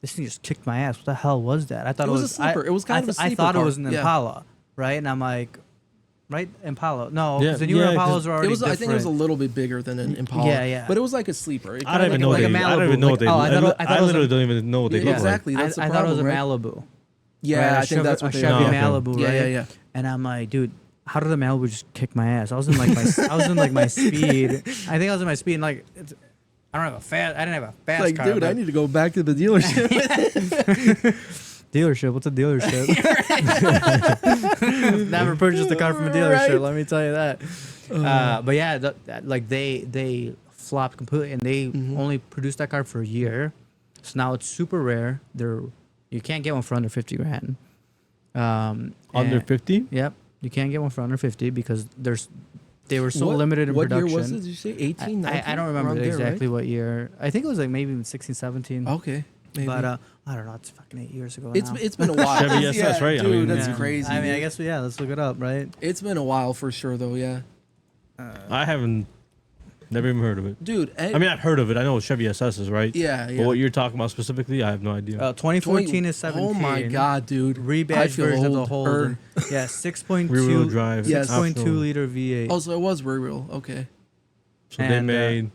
S1: this thing just kicked my ass. What the hell was that? I thought
S3: It was a sleeper. It was kind of a
S1: I
S3: sleeper
S1: thought
S3: car.
S1: it was an
S3: Yeah.
S1: Impala, right? And I'm like, right, Impala. No,
S2: Yeah,
S1: because the newer
S2: yeah, 'cause
S1: Impalas are already
S3: It was.
S1: different.
S3: I think it was a little bit bigger than an Impala.
S1: Yeah, yeah.
S3: But it was like a sleeper. It
S2: I don't
S3: kinda
S2: even know
S3: like
S2: what
S1: like
S2: they.
S1: a
S2: I don't even know what they.
S1: Malibu. Like, oh, I thought
S2: I
S1: it was
S2: literally
S1: a-
S2: don't even know what they
S3: Yeah,
S2: look
S3: exactly.
S2: like.
S3: That's the
S1: I thought it was a
S3: problem, right?
S1: Malibu.
S3: Yeah,
S1: right?
S3: I think that's what
S1: a
S3: they
S1: Chevy
S2: are.
S1: Malibu,
S3: Yeah,
S1: right?
S3: yeah, yeah.
S1: And I'm like, dude, how did the Malibu just kick my ass? I was in like my speed. I think I was in my speed. And like, I didn't have a fast
S3: Like,
S1: car.
S3: dude, I
S1: but-
S3: need to go back to the dealership.
S1: Dealership? What's a dealership? Never purchased a car from a dealership.
S3: Right.
S1: Let me tell you that. But yeah, like they flopped completely, and they only produced that car for a year. So now it's super rare. You can't get one for under 50 grand.
S2: Under 50?
S1: Yep, you can't get one for under 50 because they were so limited in production.
S3: What year was it? Did you say 18, 19?
S1: I don't remember
S3: Around
S1: exactly
S3: there, right?
S1: what year. I think it was like maybe 16, 17.
S3: Okay. Maybe.
S1: But I don't know. It's fucking 8 years ago.
S3: It's been a while.
S2: Chevy SS, right?
S3: Dude,
S2: I mean,
S3: that's
S1: Yeah.
S3: crazy.
S1: I mean,
S3: dude.
S1: I guess let's look it up, right?
S3: It's been a while for sure, though. Yeah,
S2: I haven't, never even heard of it.
S3: dude.
S2: I mean, I've heard of it. I know what Chevy SS is, right?
S3: yeah.
S2: But what you're talking about specifically, I have no idea.
S1: 2014 is 17.
S3: Oh my god, dude. I
S1: Rebadged
S3: feel
S1: version of the
S3: old.
S1: whole. Yeah, 6.2
S2: Rear-wheel drive.
S3: Yes.
S1: 6.2
S2: optional.
S1: liter V8.
S3: Oh, so it was real. Okay.
S2: So they
S1: and,
S2: made.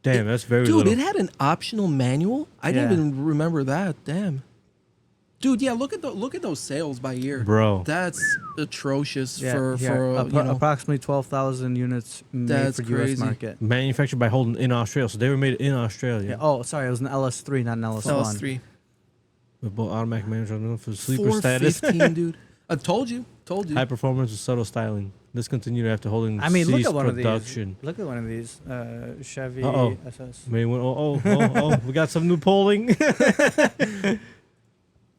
S2: Damn, that's very
S3: Dude,
S2: little.
S3: it had an optional manual. I didn't
S1: Yeah.
S3: even remember that. Damn. Dude, yeah. Look at those sales by year,
S2: Bro.
S3: That's atrocious
S1: Yeah,
S3: for
S1: yeah.
S3: you know.
S1: Approximately 12,000 units made
S3: That's
S1: for U.S.
S3: crazy.
S1: market.
S2: Manufactured by Holden in Australia. So they were made in Australia.
S1: Yeah. Oh, sorry, it was an LS3, not an LS1.
S3: LS3.
S2: With both automatic manual for sleeper status.
S3: 415, dude. I told you.
S2: High performance with subtle styling. Discontinued after holding
S1: I mean, look
S2: ceased
S1: at one
S2: production.
S1: of these. Look at one of these. Chevy
S2: Uh-oh.
S1: SS.
S2: We got some new polling.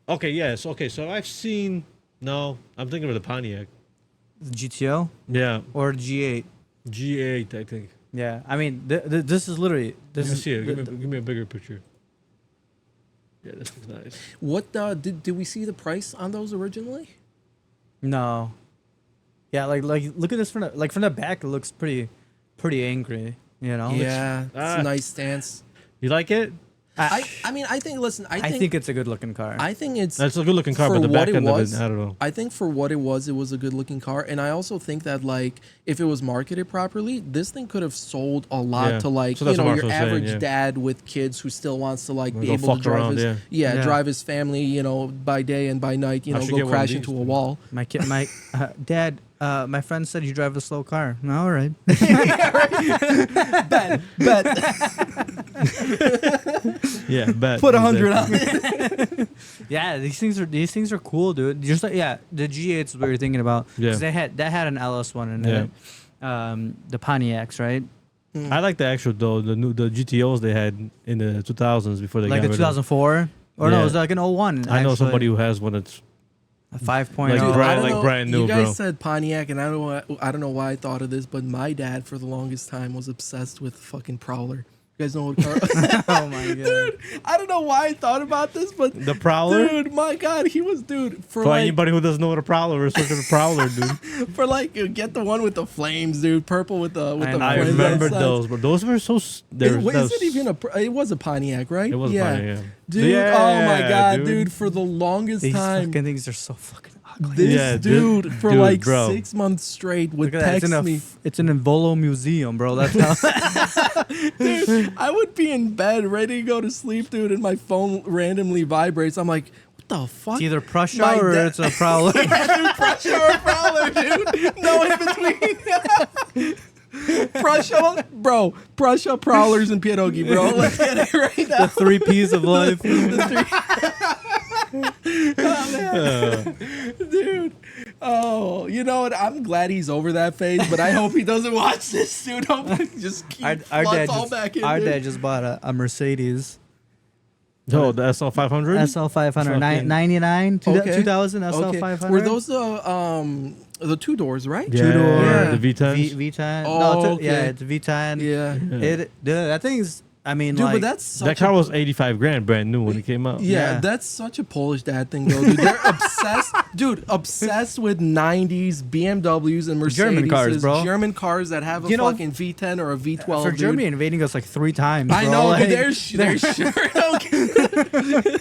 S2: Okay, yes. Okay, so I've seen. No, I'm thinking of the Pontiac.
S1: GTO
S2: Yeah,
S1: or G8.
S2: G8, I think.
S1: Yeah, I mean, this is literally.
S2: Let
S1: This
S2: me
S1: is
S2: see it. Give me a bigger picture. Yeah, this looks nice.
S3: What did we see the price on those originally?
S1: No. Yeah, like look at this from the back. It looks pretty angry. You know.
S3: Yeah, it's
S2: Ah.
S3: a nice stance.
S2: You like it?
S3: I mean, I think. Listen,
S1: I think it's a good looking car.
S3: I think it's.
S2: That's a good looking car,
S3: For
S2: but the
S3: what
S2: back
S3: it
S2: end
S3: was,
S2: of it, I don't know.
S3: I think for what it was a good looking car, and I also think that like if it was marketed properly, this thing could have sold a lot
S2: Yeah.
S3: to like
S2: So that's what
S3: your
S2: Marcel was saying,
S3: average
S2: yeah.
S3: dad with kids who still wants to like be
S2: Go
S3: able to
S2: fuck
S3: drive
S2: around,
S3: his
S2: yeah.
S1: Yeah.
S3: drive his family, by day and by night,
S2: I should
S3: go
S2: get one of
S3: crash
S2: these
S3: into a
S2: things.
S3: wall.
S1: My kid, dad. My friend said you drive a slow car. No, all right.
S3: Bet.
S2: Yeah, bet.
S3: Put 100 on it.
S1: Yeah, these things are cool, dude. Just like the G8 is what you're thinking about.
S2: Yeah.
S1: 'Cause that had an LS1 in it. The Pontiacs, right?
S2: I like the actual though the GTOs they had in the 2000s before they
S1: Like
S2: got
S1: the
S2: rid of.
S1: 2004, or no,
S2: Yeah.
S1: it was like an 01.
S2: I know
S1: actually.
S2: somebody who has one that's
S1: A 5.0.
S2: Like
S3: Dude,
S2: brand-
S3: I don't know,
S2: brand new,
S3: you guys
S2: bro.
S3: said Pontiac, and I don't know why I thought of this, but my dad for the longest time was obsessed with fucking Prowler. You guys know what car?
S1: Oh my god.
S3: Dude, I don't know why I thought about this, but
S2: the Prowler.
S3: dude, my god, he was for
S2: For
S3: like
S2: anybody who doesn't know what a Prowler is, look at a Prowler, dude.
S3: for like get the one with the flames, dude, purple with the
S1: I know.
S2: I
S3: flames
S2: remember
S3: outside.
S2: those, but those were so.
S3: Is it even it was a Pontiac, right?
S2: It was
S3: yeah.
S2: funny, yeah.
S3: Dude,
S2: Yeah,
S3: oh my god,
S2: dude.
S3: dude, for the longest
S1: These
S3: time.
S1: fucking things are so fucking ugly.
S3: This
S2: Yeah,
S3: dude, for
S2: dude,
S3: like
S2: bro.
S3: 6 months straight would
S1: Look at that.
S3: text me.
S1: It's in a Volo museum, bro. That's how.
S3: Dude, I would be in bed ready to go to sleep, dude, and my phone randomly vibrates. I'm like, what the fuck?
S1: It's either Prussia
S3: My
S1: or
S3: dad-
S1: it's a Prowler.
S3: Dude, Prussia or Prowler, dude. No in between. Prussia, bro. Prussia, Prowlers, and Pierogi, bro. Let's get it right now.
S1: The 3 P's of life.
S3: Dude. Oh, you know what? I'm glad he's over that phase, but I hope he doesn't watch this, dude. Hope he just keep
S1: Our
S3: floods all back in.
S1: our
S3: dude.
S1: dad just bought a Mercedes
S2: Oh, the SL500.
S1: SL 500
S2: Fucking-
S1: 99
S3: Okay.
S1: 2000 SL
S3: Okay.
S1: 500.
S3: Were those the 2 doors, right?
S2: Yeah,
S1: two-door.
S2: the V10s.
S1: V10.
S3: Oh,
S1: no,
S3: okay.
S1: yeah, it's a V10.
S3: Yeah.
S1: Dude, that thing's. I mean,
S3: Dude,
S1: like,
S3: but that's such
S2: That car was 85 grand brand new when it came out.
S3: yeah,
S1: Yeah.
S3: that's such a Polish dad thing, though. Dude, they're obsessed with 90s BMWs and Mercedes.
S1: German cars, bro.
S3: German cars that have a
S1: You know,
S3: fucking V10 or a V12.
S1: for
S3: dude.
S1: Germany invading us like 3 times.
S3: I
S1: bro.
S3: know,
S1: like,
S3: dude. They're sure. Okay.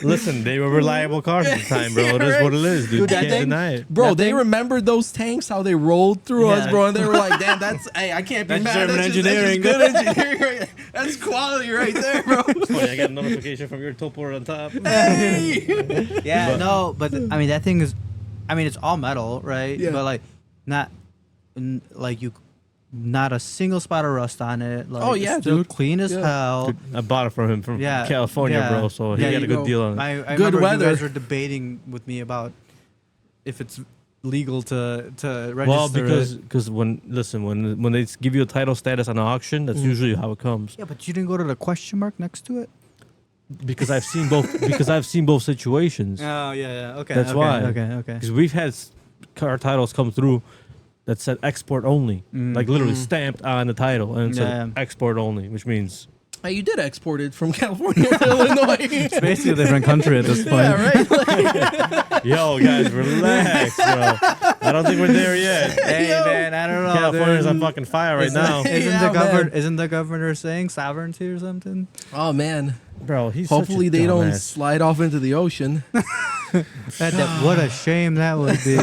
S2: Listen, they were reliable cars at the time, bro. It is what it is, dude.
S1: Dude,
S2: You
S1: that
S2: can't
S1: thing-
S2: deny it.
S3: Bro,
S1: That
S3: they
S1: thing-
S3: remembered those tanks, how they rolled through us,
S1: Yeah.
S3: bro, and they were like, "Damn, hey, I can't be
S1: That's
S3: mad.
S1: German
S3: That's
S1: engineering."
S3: good engineering. Right. That's quality right there, bro."
S2: Funny, I got a notification from your Topor on top.
S3: Hey.
S1: Yeah,
S2: But-
S1: no, but I mean that thing is, I mean it's all metal, right?
S3: Yeah.
S1: But like, not not a single spot of rust on it. Like,
S3: Oh, yeah,
S1: it's still
S3: dude.
S1: clean as
S3: Yeah.
S1: hell.
S2: Dude, I bought it from him from
S1: Yeah,
S2: California,
S1: yeah.
S2: bro. So he
S1: Yeah,
S2: got a
S1: you
S2: good
S3: go.
S2: deal on it.
S1: I
S3: Good
S1: remember
S3: weather.
S1: you guys were debating with me about if it's legal to register.
S2: Well,
S1: it.
S2: because when they give you a title status on an auction, that's usually how it comes.
S1: Yeah, but you didn't go to the question mark next to it.
S2: Because I've seen both. Because I've seen both situations.
S1: Oh yeah. Okay.
S2: That's
S1: okay,
S2: why.
S1: Okay.
S2: Because we've had car titles come through that said export only, like literally stamped on the title, and it said export only, which means.
S3: Hey, you did export it from California to Illinois.
S1: It's basically a different country at this point.
S3: Yeah, right.
S2: Yo, guys, relax, bro. I don't think we're there yet.
S1: Hey man, I don't know.
S2: California's on fucking fire right now.
S1: Isn't the governor saying sovereignty or something?
S3: Oh man,
S2: Bro, he's
S3: hopefully
S2: such a
S3: they don't
S2: dumbass.
S3: slide off into the ocean.
S1: What a shame that would be.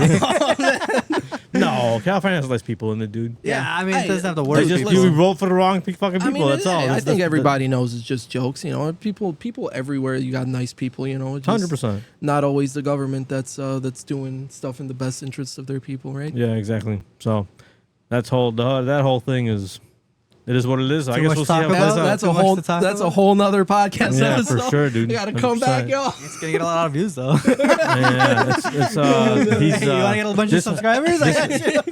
S2: No, California has less people in it, dude.
S1: Yeah, I mean, it
S3: Hey,
S1: doesn't have the
S2: They
S1: worst
S2: just
S1: people.
S2: you vote for the wrong fucking people.
S3: I mean,
S2: that's all.
S3: I think everybody knows it's just jokes. You know, people everywhere. You got nice people. You know,
S2: 100%.
S3: Not always the government that's doing stuff in the best interests of their people, right?
S2: Yeah, exactly. So that whole thing is. It is what it is. I guess we'll see how it plays out.
S3: That's
S1: Too
S3: a
S1: much
S3: whole
S1: to talk
S3: that's a
S1: about?
S3: whole nother podcast
S2: Yeah,
S3: episode.
S2: for sure, dude.
S3: You gotta come back,
S2: 100%.
S3: yo.
S1: It's gonna get a lot of views though.
S2: Yeah, he's
S1: You want to get a bunch of subscribers?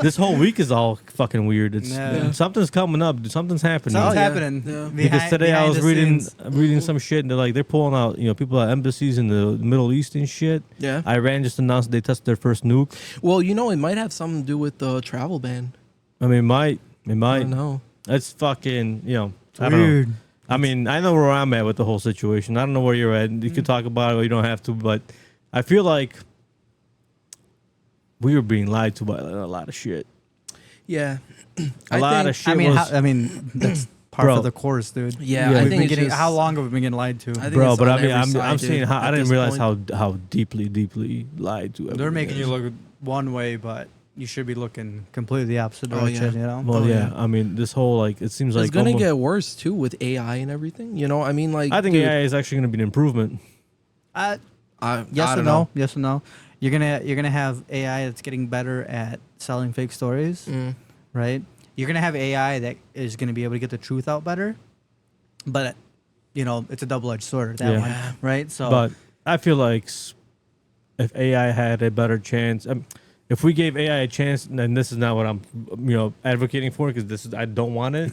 S2: this whole week is all fucking weird. It's
S1: Yeah.
S2: something's coming up. Something's happening.
S1: Something's
S3: yeah.
S1: happening.
S3: Yeah.
S2: Because today I
S1: behind
S2: was
S1: the
S2: reading
S1: scenes.
S2: some shit and they're pulling out people at embassies in the Middle East and shit.
S3: Yeah.
S2: Iran just announced they tested their first nuke.
S3: Well, it might have something to do with the travel ban.
S2: I mean, it
S3: I
S2: might.
S3: don't know.
S2: It's fucking I don't know.
S1: Weird.
S2: I mean, I know where I'm at with the whole situation. I don't know where you're at. You could talk about it or you don't have to, but I feel like we were being lied to by a lot of shit.
S3: Yeah.
S2: A lot of shit.
S1: I mean, that's part
S2: Bro.
S1: of the course, dude.
S3: Yeah,
S2: Yeah,
S3: I
S1: We've
S3: think
S1: been
S3: it's
S1: getting.
S3: just,
S1: How long have we been getting lied to?
S3: I think
S2: Bro,
S3: it's
S2: but
S3: on
S2: I mean,
S3: every
S2: I'm
S3: side,
S2: saying
S3: dude,
S2: how I
S3: at
S2: didn't
S3: this
S2: realize
S3: point.
S2: how deeply lied to.
S1: They're
S2: everyone
S1: making
S2: is.
S1: you look one way, but you should be looking completely the opposite
S3: Oh,
S1: direction.
S3: yeah.
S1: You know.
S2: Well,
S3: Oh,
S2: yeah.
S3: yeah.
S2: I mean, this whole it seems like
S3: It's gonna
S2: almost-
S3: get worse too with AI and everything. I mean, like
S2: I think
S3: dude,
S2: AI is actually going to be an improvement.
S3: I
S1: Yes
S3: don't
S1: or
S3: know.
S1: no? Yes or no? You're gonna have AI that's getting better at selling fake stories, right? You're gonna have AI that is gonna be able to get the truth out better, but it's a double-edged sword. That
S2: Yeah.
S1: one, right? So,
S2: But I feel like if AI had a better chance, if we gave AI a chance, and this is not what I'm advocating for because I don't want it,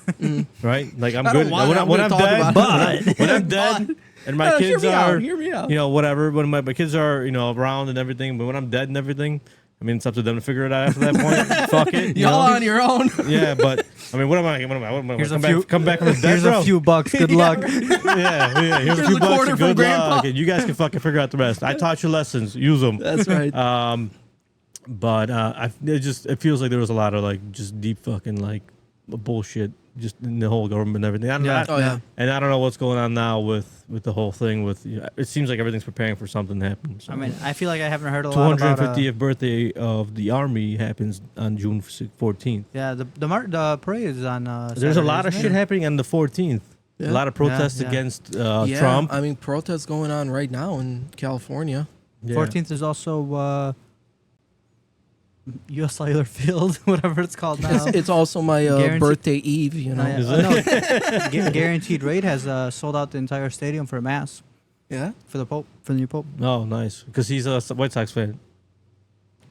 S2: right? Like I'm
S3: I don't
S2: good
S3: want it. I'm
S2: when
S3: gonna
S2: I'm
S3: talk
S2: dead,
S3: about it.
S2: when I'm dead. And my
S3: No,
S2: kids
S3: hear me out.
S2: whatever. When my kids are, around and everything. But when I'm dead and everything, I mean, it's up to them to figure it out after that point. Fuck it.
S3: Y'all on your own.
S2: Yeah, but I mean, what am I?
S1: Here's
S2: Come back from the dead,
S1: here's
S2: bro.
S1: a few bucks. Good luck.
S2: Yeah. Here's a
S3: Here's
S2: few
S3: a
S2: bucks.
S3: quarter
S2: And
S3: from
S2: good
S3: Grandpa.
S2: luck. And you guys can fucking figure out the rest. I taught you lessons. Use them.
S3: That's right.
S2: But it feels like there was a lot of just deep fucking bullshit just in the whole government and everything.
S3: Oh, yeah.
S2: And I don't know what's going on now with the whole thing. It seems like everything's preparing for something to happen. So.
S1: I mean, I feel like I haven't heard a lot about.
S2: 250th birthday of the Army happens on June 14th.
S1: Yeah, the parade is on.
S2: There's a
S1: Saturday,
S2: lot of
S1: isn't
S2: shit
S1: it?
S2: happening on the 14th.
S3: Yeah.
S2: A lot of protests
S1: Yeah.
S2: against
S3: Yeah,
S2: Trump.
S3: I mean, protests going on right now in California.
S2: Yeah.
S1: 14th is also U.S. Cellular Field, whatever it's called now.
S3: It's also my
S1: Guaranteed-
S3: birthday eve. You know.
S1: Oh, yeah.
S2: Is
S1: Oh, no. Guaranteed Rate has sold out the entire stadium for a mass
S3: Yeah.
S1: for the new Pope.
S2: Oh, nice. Because he's a White Sox fan.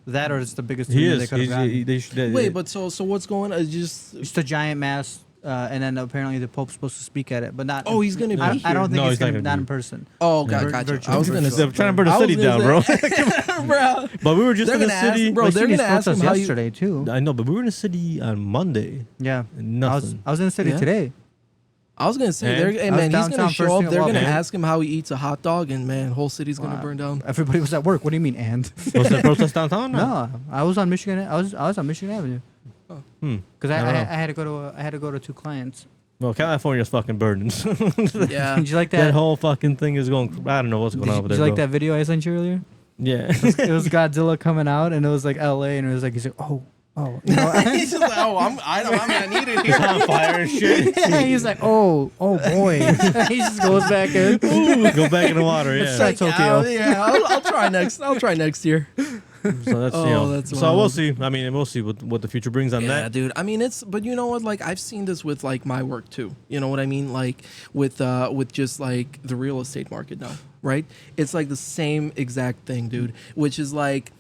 S1: That or it's the biggest
S2: He
S1: tournament
S2: is.
S1: they could have gotten.
S3: Wait, but so what's going on? Just
S1: Just a giant mass, and then apparently the Pope's supposed to speak at it, but not.
S3: Oh, he's gonna be
S1: I
S3: here.
S1: don't think
S2: No,
S1: it's
S2: he's not
S1: gonna be
S2: gonna
S1: not
S2: be.
S1: in person.
S3: oh,
S1: Yeah.
S3: gotcha.
S1: Virtual.
S3: I was gonna
S2: They're
S3: say,
S2: trying to burn the
S3: I was
S2: city
S3: gonna
S2: down, bro.
S3: say- bro.
S2: But we were just
S3: They're
S2: in the
S3: gonna ask-
S2: city.
S3: bro,
S1: We've
S3: they're
S1: seen these
S3: gonna ask him
S1: protests
S3: how you.
S1: yesterday too.
S2: I know, but we were in the city on Monday.
S1: Yeah,
S2: And
S1: I was
S2: nothing.
S1: in the city
S3: Yeah.
S1: today.
S3: I was gonna say,
S2: And?
S3: hey
S1: I was
S3: man, he's
S1: downtown
S3: gonna
S1: first
S3: show
S1: thing
S3: up.
S1: I
S3: They're
S1: walked
S3: gonna
S2: in.
S3: ask him how he eats a hot dog, and man, whole city's gonna
S1: Wow.
S3: burn down.
S1: Everybody was at work. What do you mean, and?
S2: Was there protest downtown?
S1: No, I was on Michigan. I was on Michigan Avenue because I
S2: I don't know.
S1: had to go to two clients.
S2: Well, California's fucking burning.
S3: Yeah.
S1: Did you like
S2: that
S1: that?
S2: whole fucking thing is going. I don't know what's going on over
S1: Did
S2: there.
S1: you like
S2: bro.
S1: that video I sent you earlier?
S2: Yeah.
S1: It was Godzilla coming out, and it was like L.A. and it was like he's like, oh. You know?
S3: He's just like, oh, I'm not needed
S2: It's
S3: here.
S2: on fire and shit.
S1: He's like, oh boy. He just goes back in.
S2: Go back in the water. Yeah.
S1: That's Tokyo.
S3: I'll try next. I'll try next year.
S2: So that's
S3: that's
S2: so we'll
S3: wild.
S2: see. I mean, we'll see what the future brings on
S3: Yeah,
S2: that.
S3: dude. I mean, but you know what? Like, I've seen this with like my work too. You know what I mean? Like with just like the real estate market now, right? It's like the same exact thing, dude. Which is like,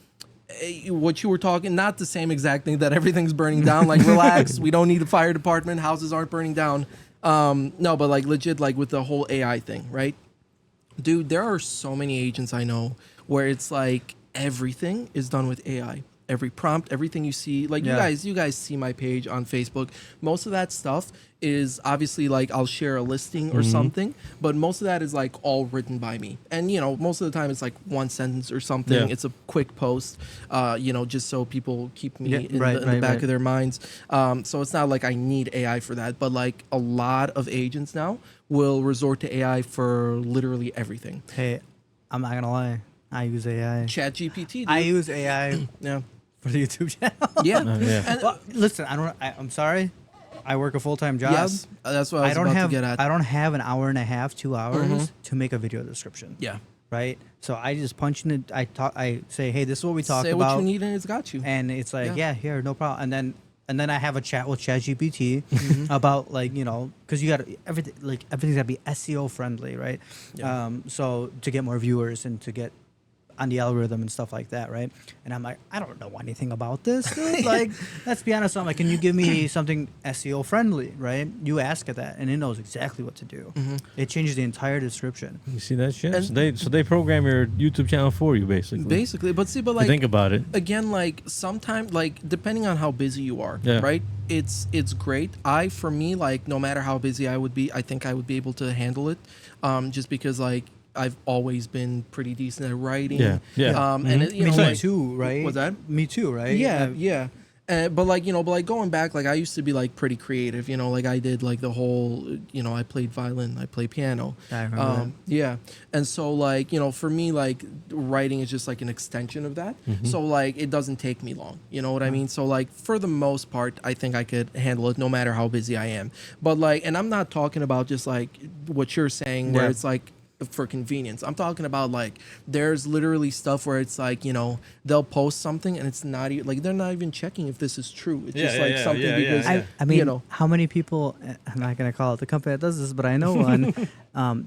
S3: what you were talking, not the same exact thing that everything's burning down. Like, relax, we don't need a fire department. Houses aren't burning down. No, but like legit, like with the whole AI thing, right? Dude, there are so many agents I know where it's like everything is done with AI. Every prompt, everything you see, like you guys see my page on Facebook. Most of that stuff is obviously like I'll share a listing or something, but most of that is like all written by me. And you know, most of the time it's like one sentence or something.
S2: Yeah.
S3: It's a quick post, you know, just so people keep me in
S1: right,
S3: the back
S1: right.
S3: of their minds. So it's not like I need AI for that, but like a lot of agents now will resort to AI for literally everything.
S1: Hey, I'm not gonna lie. I use AI.
S3: Chat GPT, dude.
S1: I use AI
S3: Yeah.
S1: for the YouTube channel.
S3: Yeah.
S2: Yeah.
S3: And,
S1: Well, listen, I'm sorry. I work a full-time job.
S3: yes, that's what I was about to get at.
S1: I don't have an hour and a half, 2 hours to make a video description.
S3: Yeah.
S1: Right. So I just punch in it. I say, hey, this is what we talked
S3: Say
S1: about.
S3: what you need and it's got you.
S1: And it's like,
S3: Yeah.
S1: yeah, here, no problem. And then I have a chat with ChatGPT about like, you know, because you got everything's gotta be SEO friendly, right?
S3: Yeah.
S1: So to get more viewers and to get on the algorithm and stuff like that, right? And I'm like, I don't know anything about this, dude. Like, let's be honest. I'm like, can you give me something SEO friendly, right? You ask it that, and it knows exactly what to do. It changes the entire description.
S2: You see that shit?
S3: And-
S2: So they program your YouTube channel for you, basically.
S3: Basically, but see, but
S2: If you
S3: like
S2: think about it.
S3: again, like sometimes, like depending on how busy you are,
S2: Yeah.
S3: right? It's great. For me, like no matter how busy I would be, I think I would be able to handle it, just because like I've always been pretty decent at writing.
S2: Yeah, yeah.
S3: And it, you
S1: Me
S3: know, like,
S1: too, right?
S3: what's that?
S1: Me too, right?
S3: Yeah, yeah. But like, you know, but like going back, like I used to be like pretty creative, you know, like I did like the whole, you know, I played violin, I play piano.
S1: I remember that.
S3: Yeah. And so like, you know, for me, like writing is just like an extension of that. So like it doesn't take me long, you know what I mean? So like for the most part, I think I could handle it no matter how busy I am. But like, and I'm not talking about just like what you're saying where
S1: Yeah.
S3: it's like, for convenience. I'm talking about like there's literally stuff where it's like, you know, they'll post something and it's not even like they're not even checking if this is true. It's just like something because
S1: I mean,
S3: you know,
S1: how many people? I'm not gonna call it the company that does this, but I know one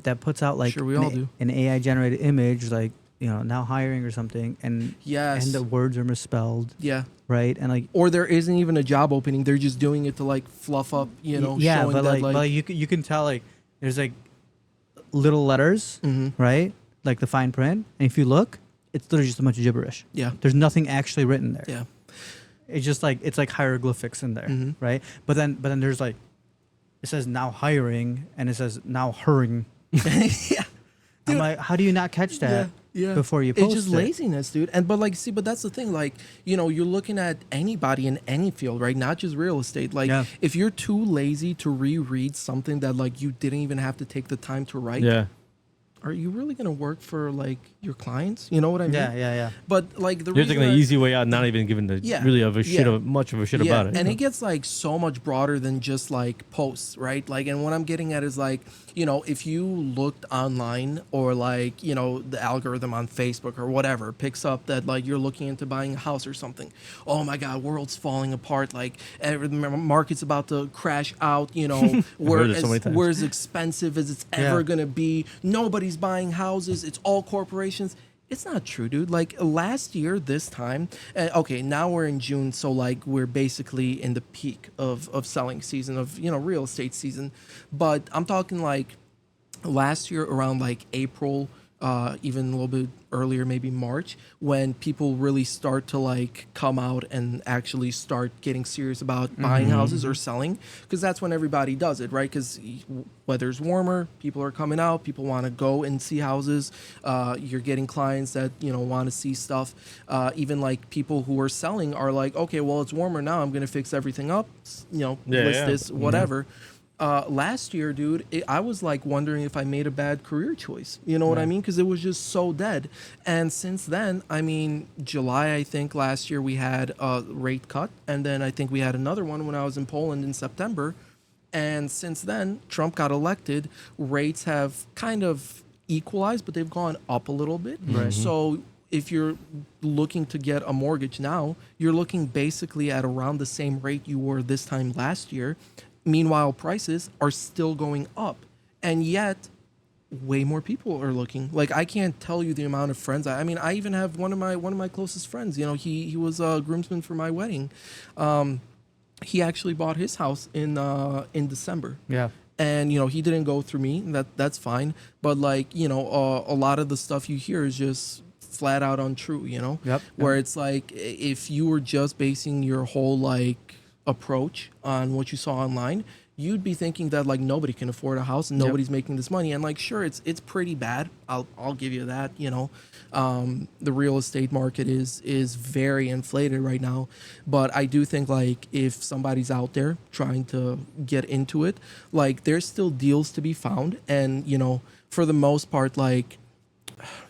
S1: that puts out like
S3: Sure, we all do.
S1: an AI generated image, like, you know, now hiring or something, and
S3: yes,
S1: and the words are misspelled,
S3: yeah.
S1: right? And like,
S3: Or there isn't even a job opening. They're just doing it to like fluff up, you know,
S1: yeah,
S3: showing
S1: but
S3: that
S1: like you can tell like there's like little letters, right? Like the fine print, and if you look, it's literally just a bunch of gibberish.
S3: yeah,
S1: There's nothing actually written there.
S3: yeah,
S1: It's just like it's like hieroglyphics in there,
S3: Mhm.
S1: right? But then there's like it says now hiring and it says now hurrying.
S3: yeah.
S1: I'm
S3: Dude,
S1: like, how do you not catch that
S3: yeah.
S1: before you post
S3: It's just
S1: it?
S3: laziness, dude. And but like, see, but that's the thing. Like, you know, you're looking at anybody in any field, right? Not just real estate. Like,
S1: Yeah.
S3: if you're too lazy to reread something that like you didn't even have to take the time to write,
S2: Yeah.
S3: are you really gonna work for like your clients? You know what I mean?
S1: Yeah.
S3: But like the
S2: You're
S3: reason
S2: taking the
S3: I-
S2: easy way out, not even giving the
S3: Yeah,
S2: really of a shit
S3: yeah.
S2: of much of a shit
S3: yeah,
S2: about it.
S3: and it gets like so much broader than just like posts, right? Like, and what I'm getting at is like, you know, if you looked online or like, you know, the algorithm on Facebook or whatever picks up that like you're looking into buying a house or something. Oh my God, world's falling apart. Like, the market's about to crash out. You know,
S2: heard it so many times.
S3: we're as expensive as it's ever gonna be. Nobody's buying houses. It's all corporations. It's not true, dude. Like last year, this time, okay, now we're in June, so like we're basically in the peak of selling season of, you know, real estate season. But I'm talking like last year around like April, even a little bit earlier, maybe March, when people really start to like come out and actually start getting serious about buying houses or selling, because that's when everybody does it, right? Because weather's warmer, people are coming out, people want to go and see houses. You're getting clients that, you know, want to see stuff. Even like people who are selling are like, okay, well, it's warmer now, I'm gonna fix everything up, you know, list this, whatever. Last year, dude, I was like wondering if I made a bad career choice. You know what I mean? Because it was just so dead. And since then, I mean, July, I think last year we had a rate cut. And then I think we had another one when I was in Poland in September. And since then, Trump got elected. Rates have kind of equalized, but they've gone up a little bit.
S1: Right.
S3: So if you're looking to get a mortgage now, you're looking basically at around the same rate you were this time last year. Meanwhile, prices are still going up. And yet, way more people are looking. Like, I can't tell you the amount of friends. I mean, I even have one of my closest friends. You know, he was a groomsman for my wedding. He actually bought his house in December.
S1: Yeah.
S3: And you know, he didn't go through me. That's fine. But like, you know, a lot of the stuff you hear is just flat out untrue. You know,
S1: Yep.
S3: where it's like, if you were just basing your whole like approach on what you saw online, you'd be thinking that like nobody can afford a house and nobody's making this money. And like, sure, it's pretty bad. I'll give you that. You know, the real estate market is very inflated right now. But I do think like if somebody's out there trying to get into it, like there's still deals to be found. And you know, for the most part, like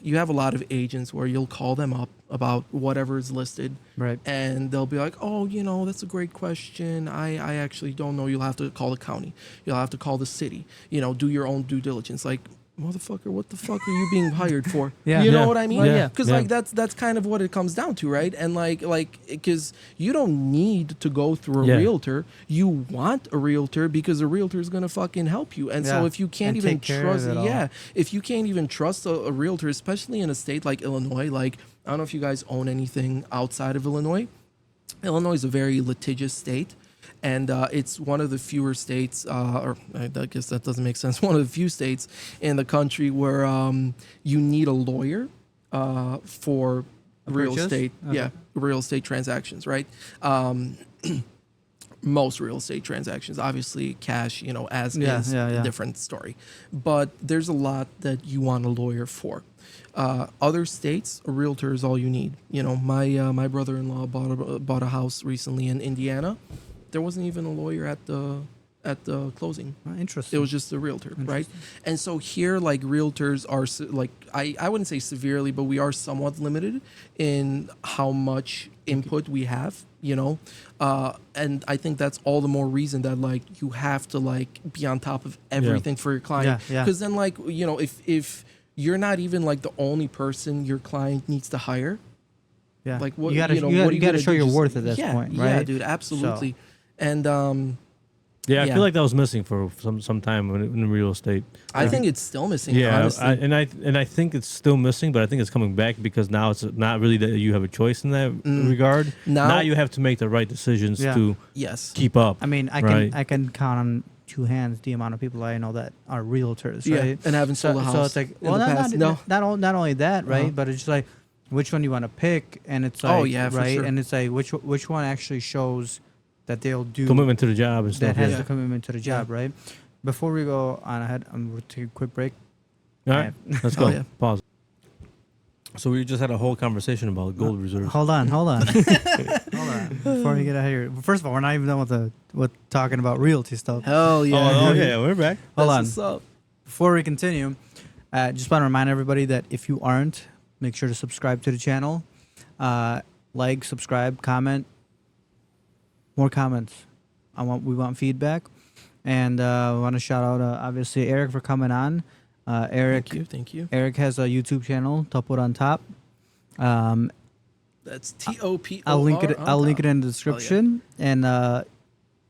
S3: you have a lot of agents where you'll call them up about whatever is listed,
S1: Right.
S3: and they'll be like, oh, you know, that's a great question. I actually don't know. You'll have to call the county. You'll have to call the city. You know, do your own due diligence. Like, motherfucker, what the fuck are you being hired for?
S1: Yeah.
S3: You know
S2: Yeah.
S3: what I mean?
S1: Well, yeah.
S3: Because like that's kind of what it comes down to, right? And like because you don't need to go through a
S2: Yeah.
S3: realtor. You want a realtor because a realtor is gonna fucking help you. And so
S1: Yeah.
S3: if you can't
S1: And
S3: even
S1: take care of
S3: trust,
S1: it all.
S3: if you can't even trust a realtor, especially in a state like Illinois, like I don't know if you guys own anything outside of Illinois. Illinois is a very litigious state, and it's one of the fewer states, or I guess that doesn't make sense, one of the few states in the country where you need a lawyer for real
S1: purchase?
S3: estate.
S1: Okay.
S3: Yeah, real estate transactions, right? Most real estate transactions, obviously cash, you know, as is a different story. But there's a lot that you want a lawyer for. Other states, a realtor is all you need. You know, my brother-in-law bought a house recently in Indiana. There wasn't even a lawyer at the closing.
S1: Interesting.
S3: It was just a realtor, right? And so here, like realtors are like I wouldn't say severely, but we are somewhat limited in how much input we have, you know. And I think that's all the more reason that like you have to like be on top of everything for your client.
S1: Yeah, yeah.
S3: Because then like, you know, if you're not even like the only person your client needs to hire,
S1: Yeah.
S3: like what
S1: you gotta,
S3: you know,
S1: you
S3: what
S1: gotta,
S3: are
S1: you gotta
S3: gonna
S1: show
S3: do?
S1: your
S3: Just-
S1: worth at this
S3: yeah,
S1: point, right?
S3: Yeah, dude, absolutely. And
S2: Yeah, I
S3: Yeah.
S2: feel like that was missing for some time in real estate.
S3: I think it's still missing.
S2: Yeah,
S3: honestly.
S2: I think it's still missing, but I think it's coming back because now it's not really that you have a choice in that regard. Now you have to make the right decisions
S1: Yeah.
S2: to
S3: Yes.
S2: keep up.
S1: I mean,
S2: Right.
S1: I can count on two hands the amount of people I know that are realtors,
S3: Yeah,
S1: right?
S3: and haven't sold a house.
S1: So it's like,
S3: in
S1: well,
S3: the
S1: not,
S3: past.
S1: not only that, right?
S3: Uh-huh.
S1: But it's just like, which one you want to pick, and it's like,
S3: Oh, yeah, for
S1: right?
S3: sure.
S1: And it's like, which one actually shows that they'll do
S2: Commitment to the job and
S1: that
S2: stuff.
S1: has
S2: Yeah.
S1: the commitment to the job, right? Before we go on ahead, I'm going to take a quick break.
S2: All right, let's go.
S3: Oh, yeah.
S2: Pause. So we just had a whole conversation about gold reserves.
S1: Hold on. Hold on. Before we get out of here, first of all, we're not even done with talking about realty stuff.
S3: Hell yeah.
S2: Oh yeah, we're back.
S1: Hold on.
S3: What's up?
S1: Before we continue, just want to remind everybody that if you aren't, make sure to subscribe to the channel. Like, subscribe, comment. More comments. We want feedback. And I want to shout out, obviously, Erik for coming on. Erik,
S3: Thank you.
S1: Erik has a YouTube channel, Topor On Top.
S3: That's Topor.
S1: I'll link it. I'll link it in the
S3: Oh, yeah.
S1: description. And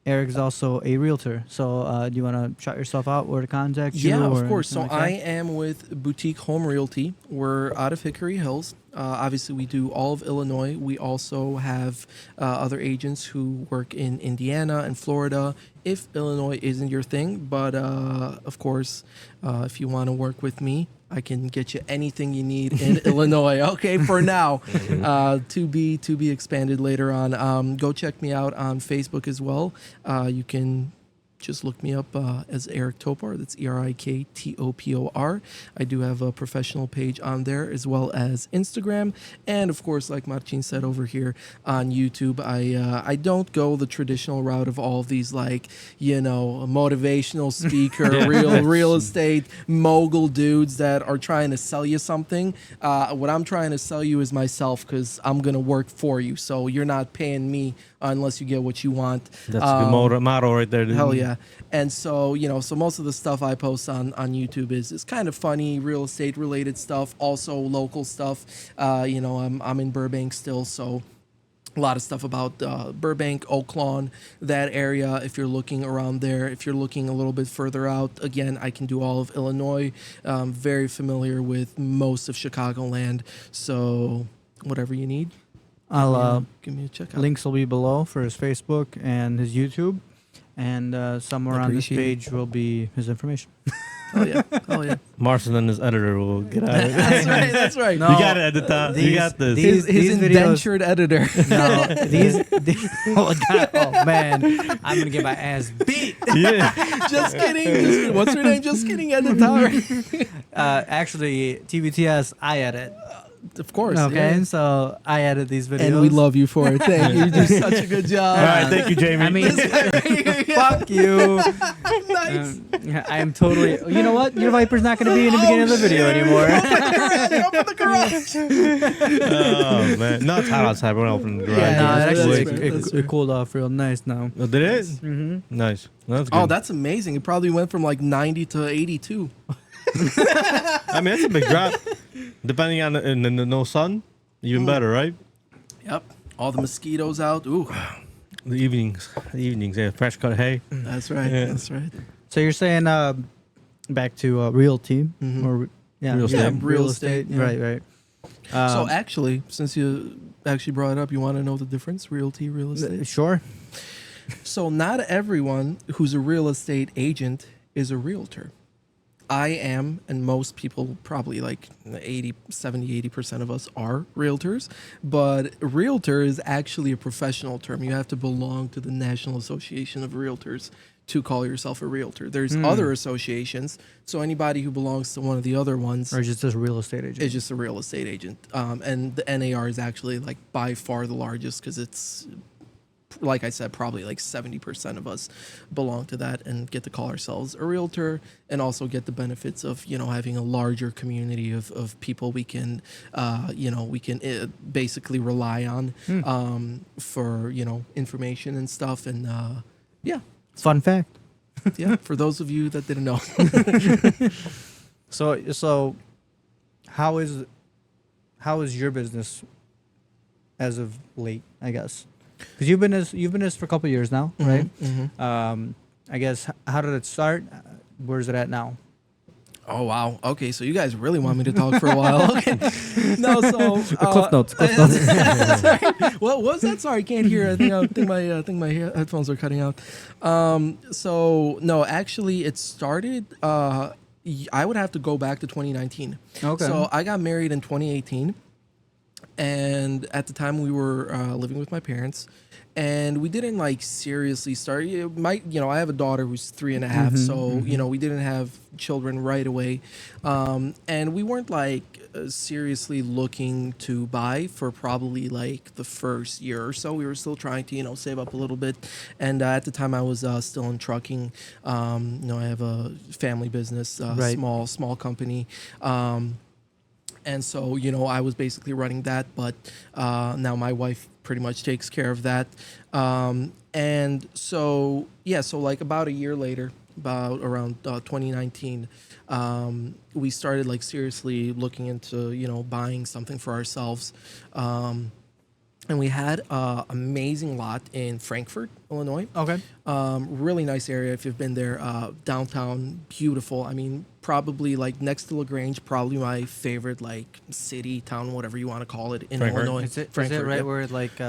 S1: Erik is also a realtor. So do you want to shout yourself out or to contact you?
S3: Yeah,
S1: or
S3: of course. So
S1: anything like
S3: I
S1: that?
S3: am with Boutique Home Realty. We're out of Hickory Hills. Obviously, we do all of Illinois. We also have other agents who work in Indiana and Florida, if Illinois isn't your thing. But of course, if you want to work with me, I can get you anything you need in Illinois. Okay, for now, to be expanded later on. Go check me out on Facebook as well. You can just look me up as Erik Topor. That's ErikTopor. I do have a professional page on there as well as Instagram, and of course, like Marcin said over here on YouTube, I don't go the traditional route of all of these like motivational speaker, real estate mogul dudes that are trying to sell you something. What I'm trying to sell you is myself because I'm gonna work for you. So you're not paying me unless you get what you want.
S2: That's a good motto right there. Dude.
S3: Hell yeah. And so, so most of the stuff I post on YouTube is kind of funny, real estate related stuff, also local stuff. I'm in Burbank still, so a lot of stuff about Burbank, Oak Lawn, that area. If you're looking around there, if you're looking a little bit further out, again, I can do all of Illinois. Very familiar with most of Chicagoland. So whatever you need,
S1: I'll
S3: give me a check out.
S1: links will be below for his Facebook and his YouTube, and somewhere on this
S3: Appreciate it.
S1: page will be his information.
S3: Oh yeah, oh yeah.
S2: Marcin and his editor will get out of it.
S3: That's right. That's right.
S1: No,
S2: You got to edit that. You got this.
S3: His
S1: these videos-
S3: indentured editor.
S1: No, oh god, oh man, I'm gonna get my ass beat.
S2: Yeah.
S3: Just kidding. What's her name? Just kidding. Editor.
S1: Actually, TBTS, I edit.
S3: Of course.
S1: Okay,
S3: yeah.
S1: so I edit these videos,
S3: And we love you for it. Thank you. You do such a good job.
S2: All right. Thank you, Jamie.
S1: I mean, fuck you.
S3: Nice.
S1: I am totally. You know what? Your Viper's not going to be in the beginning of the video anymore.
S3: Open the garage.
S2: Oh man, no, it's hot outside. We're not opening the garage.
S3: Yeah,
S1: No,
S3: yeah,
S1: it
S3: that's
S1: actually
S3: fair, that's fair.
S1: it cooled off real nice now.
S2: Oh, did it?
S1: Mm-hmm.
S2: Nice. That's good.
S3: Oh, that's amazing. It probably went from like 90 to 82.
S2: I mean, that's a big drop. Depending on the no sun, even better, right?
S3: Yep. All the mosquitoes out. Ooh,
S2: The evenings, yeah, fresh cut hay.
S3: that's right.
S2: Yeah.
S3: That's right.
S1: So you're saying back to realty
S3: Mhm.
S1: or yeah,
S2: Real estate.
S3: Yeah, real estate, yeah.
S1: Right, right.
S3: So actually, since you actually brought it up, you want to know the difference? Realty, real estate?
S1: Sure.
S3: So not everyone who's a real estate agent is a realtor. I am, and most people, probably like 80% of us are realtors, but realtor is actually a professional term. You have to belong to the National Association of Realtors to call yourself a realtor. There's other associations, so anybody who belongs to one of the other ones
S1: Or just a real estate agent.
S3: is just a real estate agent. And the NAR is actually like by far the largest because it's, like I said, probably like 70% of us belong to that and get to call ourselves a realtor and also get the benefits of, having a larger community of people we can, basically rely on for, information and stuff. And yeah,
S1: Fun fact.
S3: yeah, for those of you that didn't know.
S1: So how is your business as of late, I guess? Because you've been this for a couple of years now, right?
S3: Mhm.
S1: I guess how did it start? Where's it at now?
S3: Oh wow. Okay, so you guys really want me to talk for a while. Okay. No, so
S1: Cliff notes.
S3: Sorry. What was that? Sorry, I can't hear. I think my headphones are cutting out. So no, actually, it started. I would have to go back to 2019.
S1: Okay.
S3: So I got married in 2018, and at the time we were living with my parents. And we didn't like seriously start. I have a daughter who's 3.5, so we didn't have children right away, and we weren't like seriously looking to buy for probably like the first year or so. We were still trying to save up a little bit, and at the time I was still in trucking. I have a family business,
S1: Right.
S3: small company. And so, I was basically running that, but now my wife pretty much takes care of that. And so, so like about a year later, about around 2019, we started like seriously looking into, buying something for ourselves. And we had an amazing lot in Frankfort, Illinois.
S1: Okay.
S3: Really nice area if you've been there. Downtown, beautiful. I mean, probably like next to LaGrange, probably my favorite like city, town, whatever you want to call it in
S2: Frankfurt.
S3: Illinois.
S1: Is it
S3: Frankfurt,
S1: right
S3: yep.
S1: where like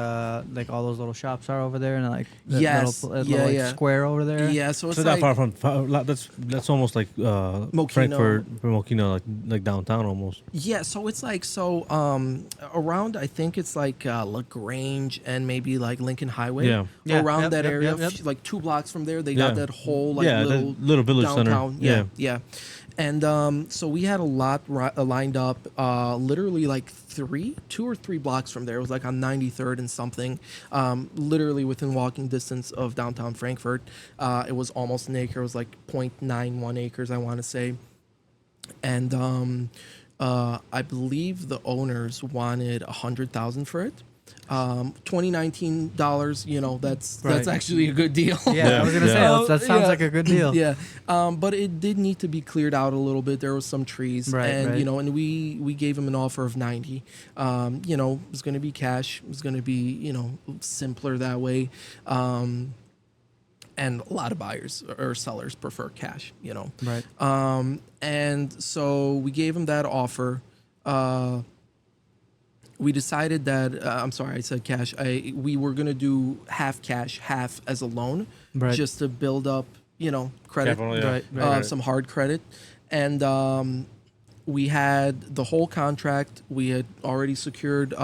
S1: all those little shops are over there and like that
S3: Yes.
S1: little like,
S3: Yeah.
S1: square over there?
S3: Yeah, so it's
S2: So
S3: like
S2: not far from that's almost like Frankfurt, Mokino, like downtown almost.
S3: yeah, so it's like around I think it's like LaGrange and maybe like Lincoln Highway.
S2: Yeah.
S1: Yeah,
S3: Around
S1: yep,
S3: that
S1: yep,
S3: area,
S1: yep.
S3: like 2 blocks from there, they
S2: Yeah.
S3: got that whole like
S2: Yeah,
S3: little
S2: that little village
S3: downtown.
S2: center.
S3: Yeah. And so we had a lot lined up, literally like 2 or 3 blocks from there. It was like on 93rd and something, literally within walking distance of downtown Frankfurt. It was almost an acre. It was like 0.91 acres, I want to say. And I believe the owners wanted $100,000 for it. $2019, that's
S1: Right.
S3: actually a good deal.
S1: Yeah, I was gonna say that sounds like a good deal.
S3: Yeah, but it did need to be cleared out a little bit. There was some trees,
S1: Right,
S3: and
S1: right.
S3: and we gave him an offer of 90. It was going to be cash. It was going to be simpler that way. And a lot of buyers or sellers prefer cash.
S1: Right.
S3: And so we gave him that offer. We decided that I'm sorry, I said cash. We were gonna do half cash, half as a loan,
S1: Right.
S3: just to build up, credit,
S2: Capital, yeah.
S1: Right.
S3: some hard credit, and we had the whole contract. We had already secured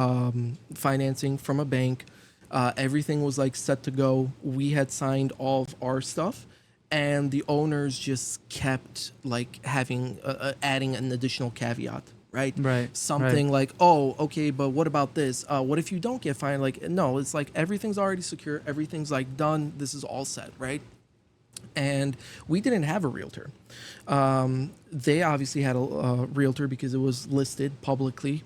S3: financing from a bank. Everything was like set to go. We had signed all of our stuff, and the owners just kept like having adding an additional caveat. Right. Something like, oh, okay, but what about this? What if you don't get fined? Like, no, it's like everything's already secure. Everything's like done. This is all set, right? And we didn't have a realtor. They obviously had a realtor because it was listed publicly.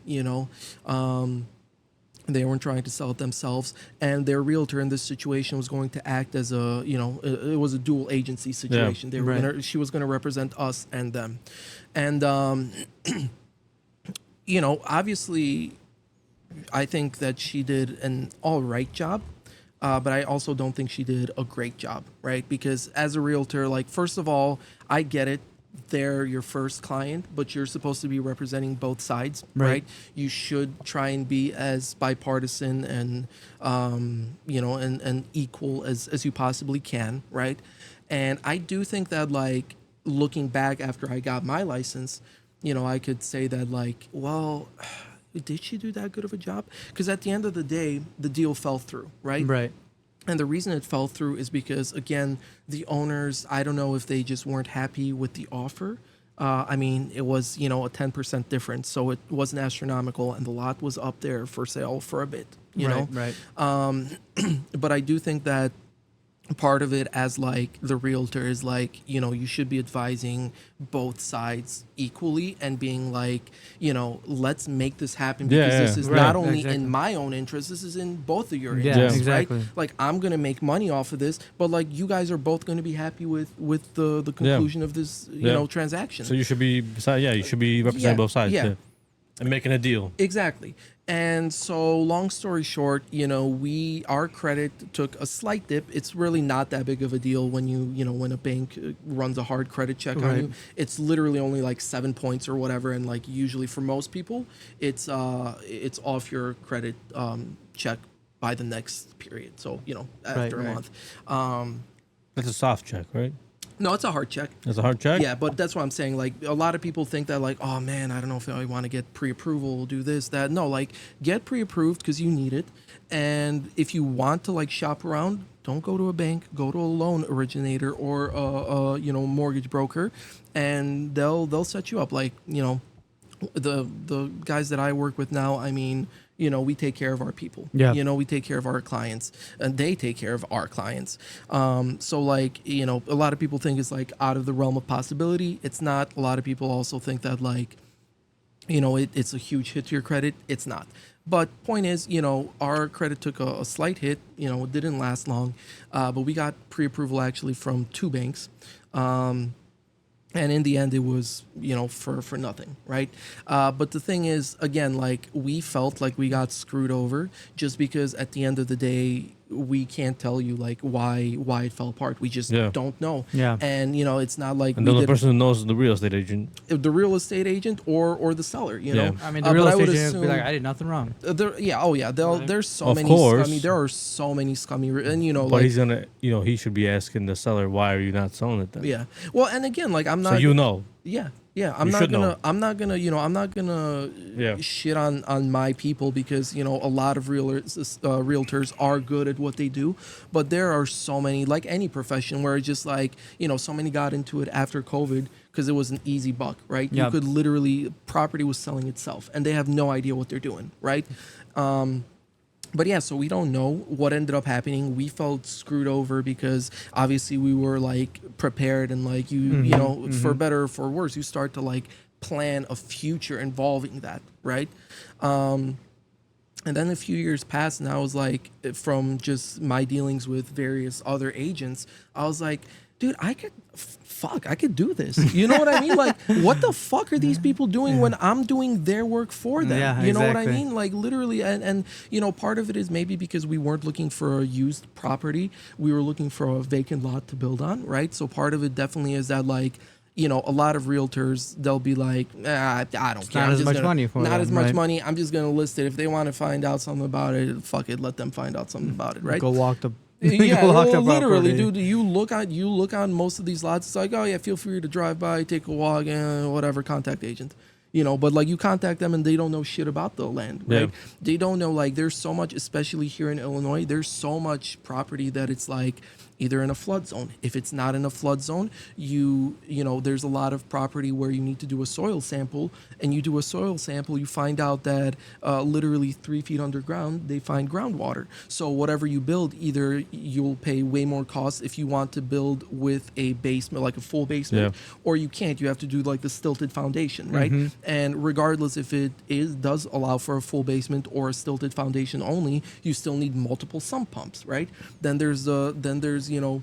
S3: They weren't trying to sell it themselves, and their realtor in this situation was going to act as it was a dual agency situation. They were she was going to represent us and them, and obviously, I think that she did an all right job, but I also don't think she did a great job, right? Because as a realtor, like, first of all, I get it. They're your first client, but you're supposed to be representing both sides, right? You should try and be as bipartisan and, and equal as you possibly can, right? And I do think that, like, looking back after I got my license, I could say that, like, well, did she do that good of a job? Because at the end of the day, the deal fell through, right?
S1: Right.
S3: And the reason it fell through is because, again, the owners, I don't know if they just weren't happy with the offer. It was, a 10% difference, so it wasn't astronomical, and the lot was up there for sale for a bit, you know?
S1: Right.
S3: But I do think that part of it as like the realtor is like, you should be advising both sides equally and being like, let's make this happen because this is not only in my own interest, this is in both of your interests,
S1: exactly.
S3: right? Like, I'm going to make money off of this, but like you guys are both going to be happy with the conclusion of this, transaction.
S2: So you should be representing both sides.
S3: Yeah.
S2: And making a deal.
S3: Exactly. And so, long story short, our credit took a slight dip. It's really not that big of a deal when when a bank runs a hard credit check on you. It's literally only like 7 points or whatever, and like usually for most people, it's off your credit check by the next period. So after a month.
S2: That's a soft check, right?
S3: No, it's a hard check.
S2: That's a hard check?
S3: Yeah, but that's what I'm saying. Like, a lot of people think that, like, oh, man, I don't know if I want to get pre-approval, do this, that. No, like, get pre-approved because you need it. And if you want to, like, shop around, don't go to a bank. Go to a loan originator or a mortgage broker, and they'll set you up. Like, the guys that I work with now, we take care of our people.
S1: Yeah.
S3: We take care of our clients, and they take care of our clients. So, like, a lot of people think it's like out of the realm of possibility. It's not. A lot of people also think that, like, it's a huge hit to your credit. It's not. But point is, our credit took a slight hit. It didn't last long, but we got pre-approval actually from 2 banks. And in the end, it was, for nothing, right? But the thing is, again, like, we felt like we got screwed over just because at the end of the day, we can't tell you, like, why it fell apart. We just don't know.
S1: Yeah.
S3: And, it's not like
S2: and the only person who knows is the real estate agent.
S3: The real estate agent or the seller, know?
S1: I mean, the real estate agent would be like, I did nothing wrong.
S3: There's so
S2: of
S3: many.
S2: course.
S3: There are so many scummy, and
S2: But
S3: like,
S2: he's gonna, he should be asking the seller, why are you not selling it then?
S3: yeah. Well, and again, like, I'm not.
S2: So
S3: Yeah. I'm not gonna shit on my people because a lot of realtors are good at what they do, but there are so many, like any profession, where it's just like so many got into it after COVID because it was an easy buck, right?
S1: Yep.
S3: You could literally, property was selling itself, and they have no idea what they're doing, right? But yeah, so we don't know what ended up happening. We felt screwed over because obviously we were like prepared and like for better or for worse, you start to like plan a future involving that, right? And then a few years passed, and I was like, from just my dealings with various other agents, I was like, dude, I could do this. You know what I mean? Like, what the fuck are these people doing when I'm doing their work for them?
S1: Yeah,
S3: you know what I
S1: exactly.
S3: mean? Like, literally, and you know, part of it is maybe because we weren't looking for a used property. We were looking for a vacant lot to build on, right? So part of it definitely is that, like, you know, a lot of realtors, they'll be like, I don't care.
S1: Not as much money for
S3: Not
S1: them,
S3: as much
S1: right?
S3: money. I'm just going to list it. If they want to find out something about it, fuck it. Let them find out something about it, right?
S1: Go walk the.
S3: Yeah,
S1: go walk the
S3: literally,
S1: property.
S3: dude. You look on most of these lots. It's like, oh yeah, feel free to drive by, take a walk, whatever. Contact agent, you know. But like, you contact them and they don't know shit about the land, right?
S2: Yeah.
S3: They don't know. Like, there's so much, especially here in Illinois. There's so much property that it's like either in a flood zone. If it's not in a flood zone, you know, there's a lot of property where you need to do a soil sample, and you do a soil sample, you find out that literally 3 feet underground, they find groundwater. So whatever you build, either you'll pay way more costs if you want to build with a basement, like a full basement, or you can't. You have to do like the stilted foundation, right? And regardless if it does allow for a full basement or a stilted foundation only, you still need multiple sump pumps, right? Then there's you know,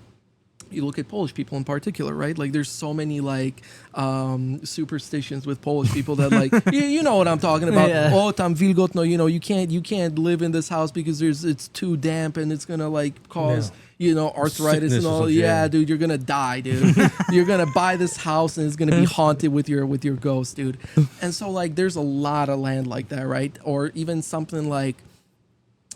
S3: you look at Polish people in particular, right? Like, there's so many like superstitions with Polish people that, like, you know what I'm talking about.
S1: Yeah.
S3: Oh, tam wilgotno, you know, you can't live in this house because it's too damp and it's gonna like cause you know, arthritis
S2: Sickness
S3: and
S2: or
S3: all.
S2: some
S3: Yeah,
S2: shit.
S3: dude, you're gonna die, dude. You're gonna buy this house and it's gonna be haunted with your ghost, dude. And so like, there's a lot of land like that, right? Or even something like,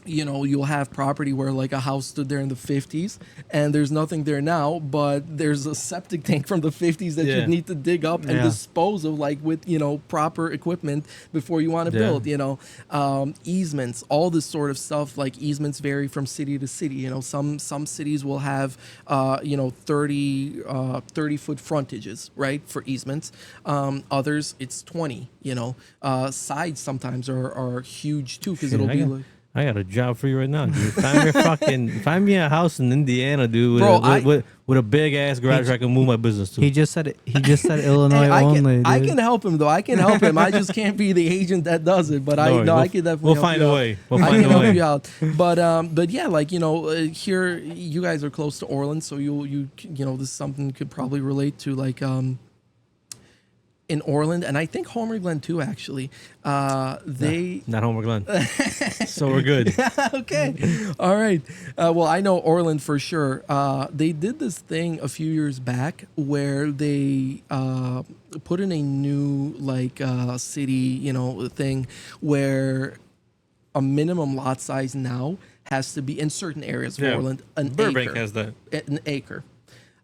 S3: you know, you'll have property where like a house stood there in the 50s and there's nothing there now, but there's a septic tank from the 50s that you need to dig up and dispose of, like, with, you know, proper equipment before you want to build, you know. Easements, all this sort of stuff. Like, easements vary from city to city. You know, some cities will have you know, 30-foot frontages, right, for easements. Others it's 20. You know, sides sometimes are huge too, because it'll be like,
S2: I got a job for you right now, dude. Find me a house in Indiana, dude, with a big ass garage where I can move my business to.
S1: He just said it. He just said Illinois
S3: Hey,
S1: only. Dude.
S3: I can help him though. I can help him. I just can't be the agent that does it. But I can definitely.
S2: We'll
S3: help
S2: find
S3: you
S2: a
S3: out.
S2: way. We'll
S3: I
S2: find
S3: can
S2: a
S3: help
S2: way.
S3: you out. But yeah, like, you know, here you guys are close to Orland, so you know, this is something you could probably relate to, like in Orland, and I think Homer Glen too, actually. They
S2: Not Homer Glen. So we're good.
S3: okay. All right. Well, I know Orland for sure. They did this thing a few years back where they put in a new, like, city, you know, thing where a minimum lot size now has to be in certain areas of Orland an
S2: Burbank
S3: acre.
S2: has that.
S3: An acre.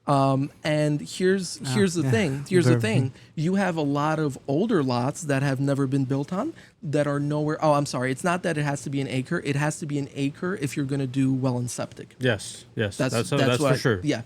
S3: And here's the thing. Here's the thing. You have a lot of older lots that have never been built on that are nowhere. Oh, I'm sorry. It's not that it has to be an acre. It has to be an acre if you're going to do well and septic.
S2: Yes. That's
S3: what
S2: for sure.
S3: Yeah.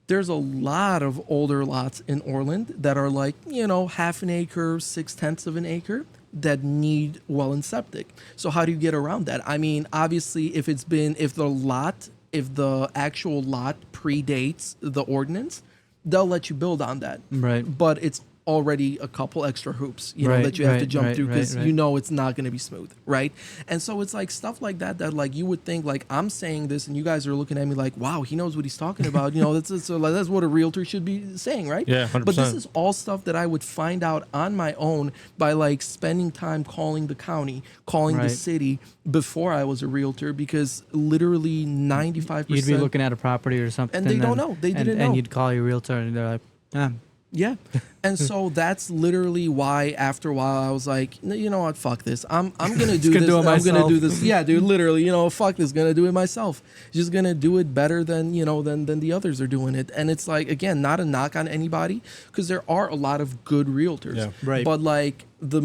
S3: There's a lot of older lots in Orland that are like, you know, half an acre, 6/10 of an acre that need well and septic. So how do you get around that? I mean, obviously, if the actual lot predates the ordinance, they'll let you build on that.
S1: Right.
S3: But it's already a couple extra hoops, you know, that you have to jump through, because you know it's not going to be smooth, right? And so it's like stuff like that like you would think, like, I'm saying this and you guys are looking at me like, wow, he knows what he's talking about. You know, that's what a realtor should be saying, right?
S2: Yeah, 100%.
S3: But this is all stuff that I would find out on my own by, like, spending time calling the county, calling the city before I was a realtor, because literally 95%.
S1: You'd be looking at a property or something,
S3: and they don't know. They didn't know.
S1: And you'd call your realtor, and they're like,
S3: Yeah. And so that's literally why after a while I was like, you know what, fuck this. I'm gonna do this. I'm gonna do this. Yeah, dude, literally, you know, fuck this, gonna do it myself. Just gonna do it better than, you know, than the others are doing it. And it's like, again, not a knock on anybody, because there are a lot of good realtors.
S2: Yeah.
S1: Right.
S3: But like the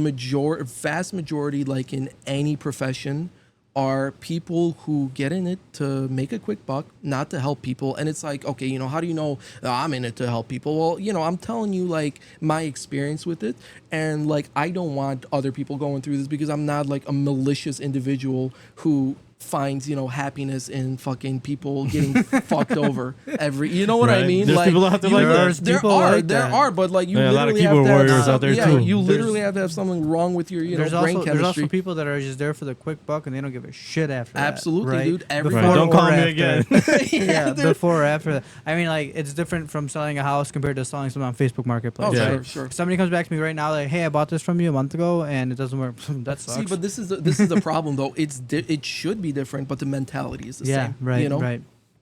S3: vast majority, like in any profession, are people who get in it to make a quick buck, not to help people. And it's like, okay, you know, how do you know I'm in it to help people? Well, you know, I'm telling you, like, my experience with it. And, like, I don't want other people going through this, because I'm not, like, a malicious individual who finds, happiness in fucking people getting fucked over you know what I mean?
S2: There's people out there like that.
S3: There are, but like you
S2: a lot of
S3: literally
S2: keyboard
S3: have to
S2: warriors
S3: have
S2: out there
S3: yeah,
S2: too.
S3: you literally have to have something wrong with your,
S1: there's
S3: brain chemistry.
S1: There's also people that are just there for the quick buck and they don't give a shit after that.
S3: Absolutely,
S1: right?
S3: dude.
S1: Before
S2: Don't
S1: or
S2: call me
S1: after.
S2: again.
S1: Yeah, before or after that. I mean, like, it's different from selling a house compared to selling something on Facebook Marketplace.
S3: Oh,
S1: right?
S3: sure.
S1: Somebody comes back to me right now like, hey, I bought this from you a month ago and it doesn't work. That sucks.
S3: See, but this is the problem though. It should be different, but the mentality is the same.
S1: Right,
S3: You know?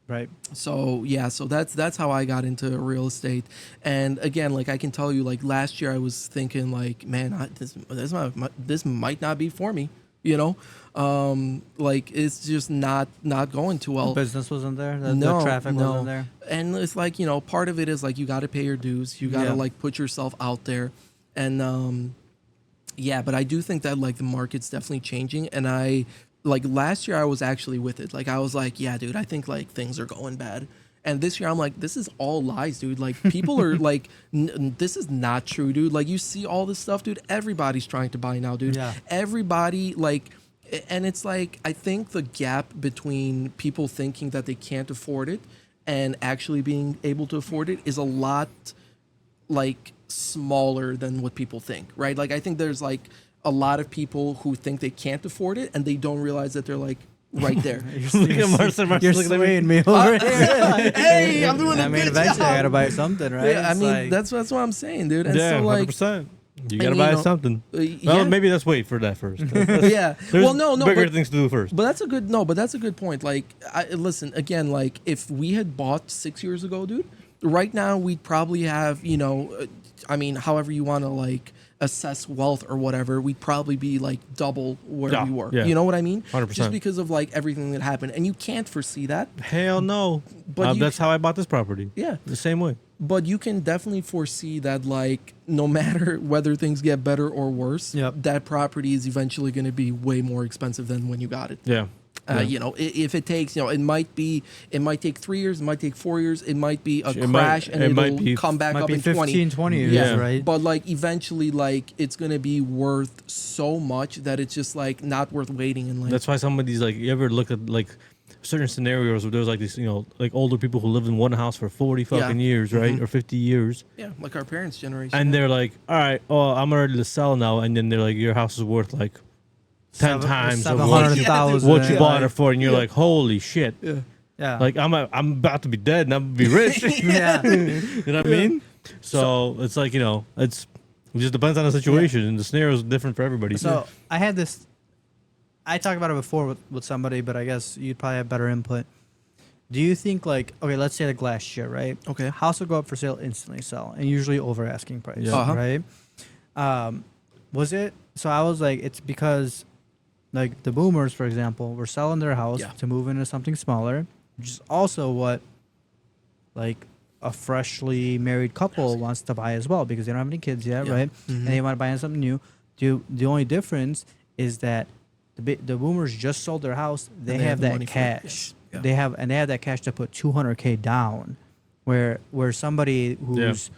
S1: right.
S3: So that's how I got into real estate. And again, like I can tell you, like last year I was thinking like, man, this might not be for me. Like it's just not going too well.
S1: Business wasn't there. The traffic
S3: no.
S1: wasn't there.
S3: And it's like, part of it is like you got to pay your dues. You got to like put yourself out there. And but I do think that like the market's definitely changing. And like last year I was actually with it. Like I was like, yeah, dude, I think like things are going bad. And this year I'm like, this is all lies, dude. Like people are like, this is not true, dude. Like you see all this stuff, dude. Everybody's trying to buy now, dude.
S1: Yeah.
S3: Everybody like, and it's like, I think the gap between people thinking that they can't afford it and actually being able to afford it is a lot like smaller than what people think, right? Like I think there's like a lot of people who think they can't afford it and they don't realize that they're like right there.
S1: You're swaying me over here.
S3: Hey, I'm doing a
S1: I mean,
S3: good
S1: eventually
S3: job.
S1: I gotta buy something, right?
S3: Yeah, I
S1: It's
S3: mean,
S1: like-
S3: that's what I'm saying, dude. And
S2: Yeah,
S3: so like,
S2: 100%. You
S3: and,
S2: gotta
S3: you
S2: buy
S3: know,
S2: something. Well,
S3: yeah.
S2: maybe let's wait for that first.
S3: Yeah.
S2: There's
S3: Well, no,
S2: bigger
S3: but,
S2: things to do first.
S3: but that's a good point. Like, listen again. Like, if we had bought 6 years ago, dude, right now we'd probably have, I mean, however you want to like assess wealth or whatever, we'd probably be like double where we were.
S2: Yeah.
S3: You know what I mean?
S2: 100%.
S3: Just because of like everything that happened, and you can't foresee that.
S2: Hell no.
S3: But
S2: That's how I bought this property.
S3: Yeah.
S2: The same way.
S3: But you can definitely foresee that, like, no matter whether things get better or worse, that property is eventually going to be way more expensive than when you got it.
S2: Yeah.
S3: If it takes, it might take 3 years, it might take 4 years, it might be a crash and it'll come back up in
S1: 20 years,
S3: Yeah.
S1: right?
S3: But like eventually, like it's gonna be worth so much that it's just like not worth waiting. And like
S2: That's why some of these, like, you ever look at like certain scenarios where there's like these, like older people who lived in one house for 40 fucking years, right? Or 50 years.
S3: yeah, like our parents' generation.
S2: And they're like, all right, I'm ready to sell now. And then they're like, your house is worth like 10 times of what you bought it for. And you're like, holy shit.
S1: Yeah.
S2: Like, I'm about to be dead and I'm going to be rich.
S1: yeah.
S2: You know what I mean? So it's like, it just depends on the situation. And the scenario is different for everybody.
S1: So I had this. I talked about it before with somebody, but I guess you'd probably have better input. Do you think, like, okay, let's say like last year, right?
S3: Okay.
S1: House will go up for sale, instantly sell, and usually over asking price,
S2: Yeah.
S1: right? Was it? So I was like, it's because, like, the boomers, for example, were selling their house to move into something smaller, which is also what, like, a freshly married couple wants to buy as well because they don't have any kids yet, right? And they want to buy into something new. The only difference is that the boomers just sold their house. They have
S3: the
S1: that
S3: money for it,
S1: cash.
S3: yes. Yeah.
S1: They have that cash to put $200K down, where somebody who's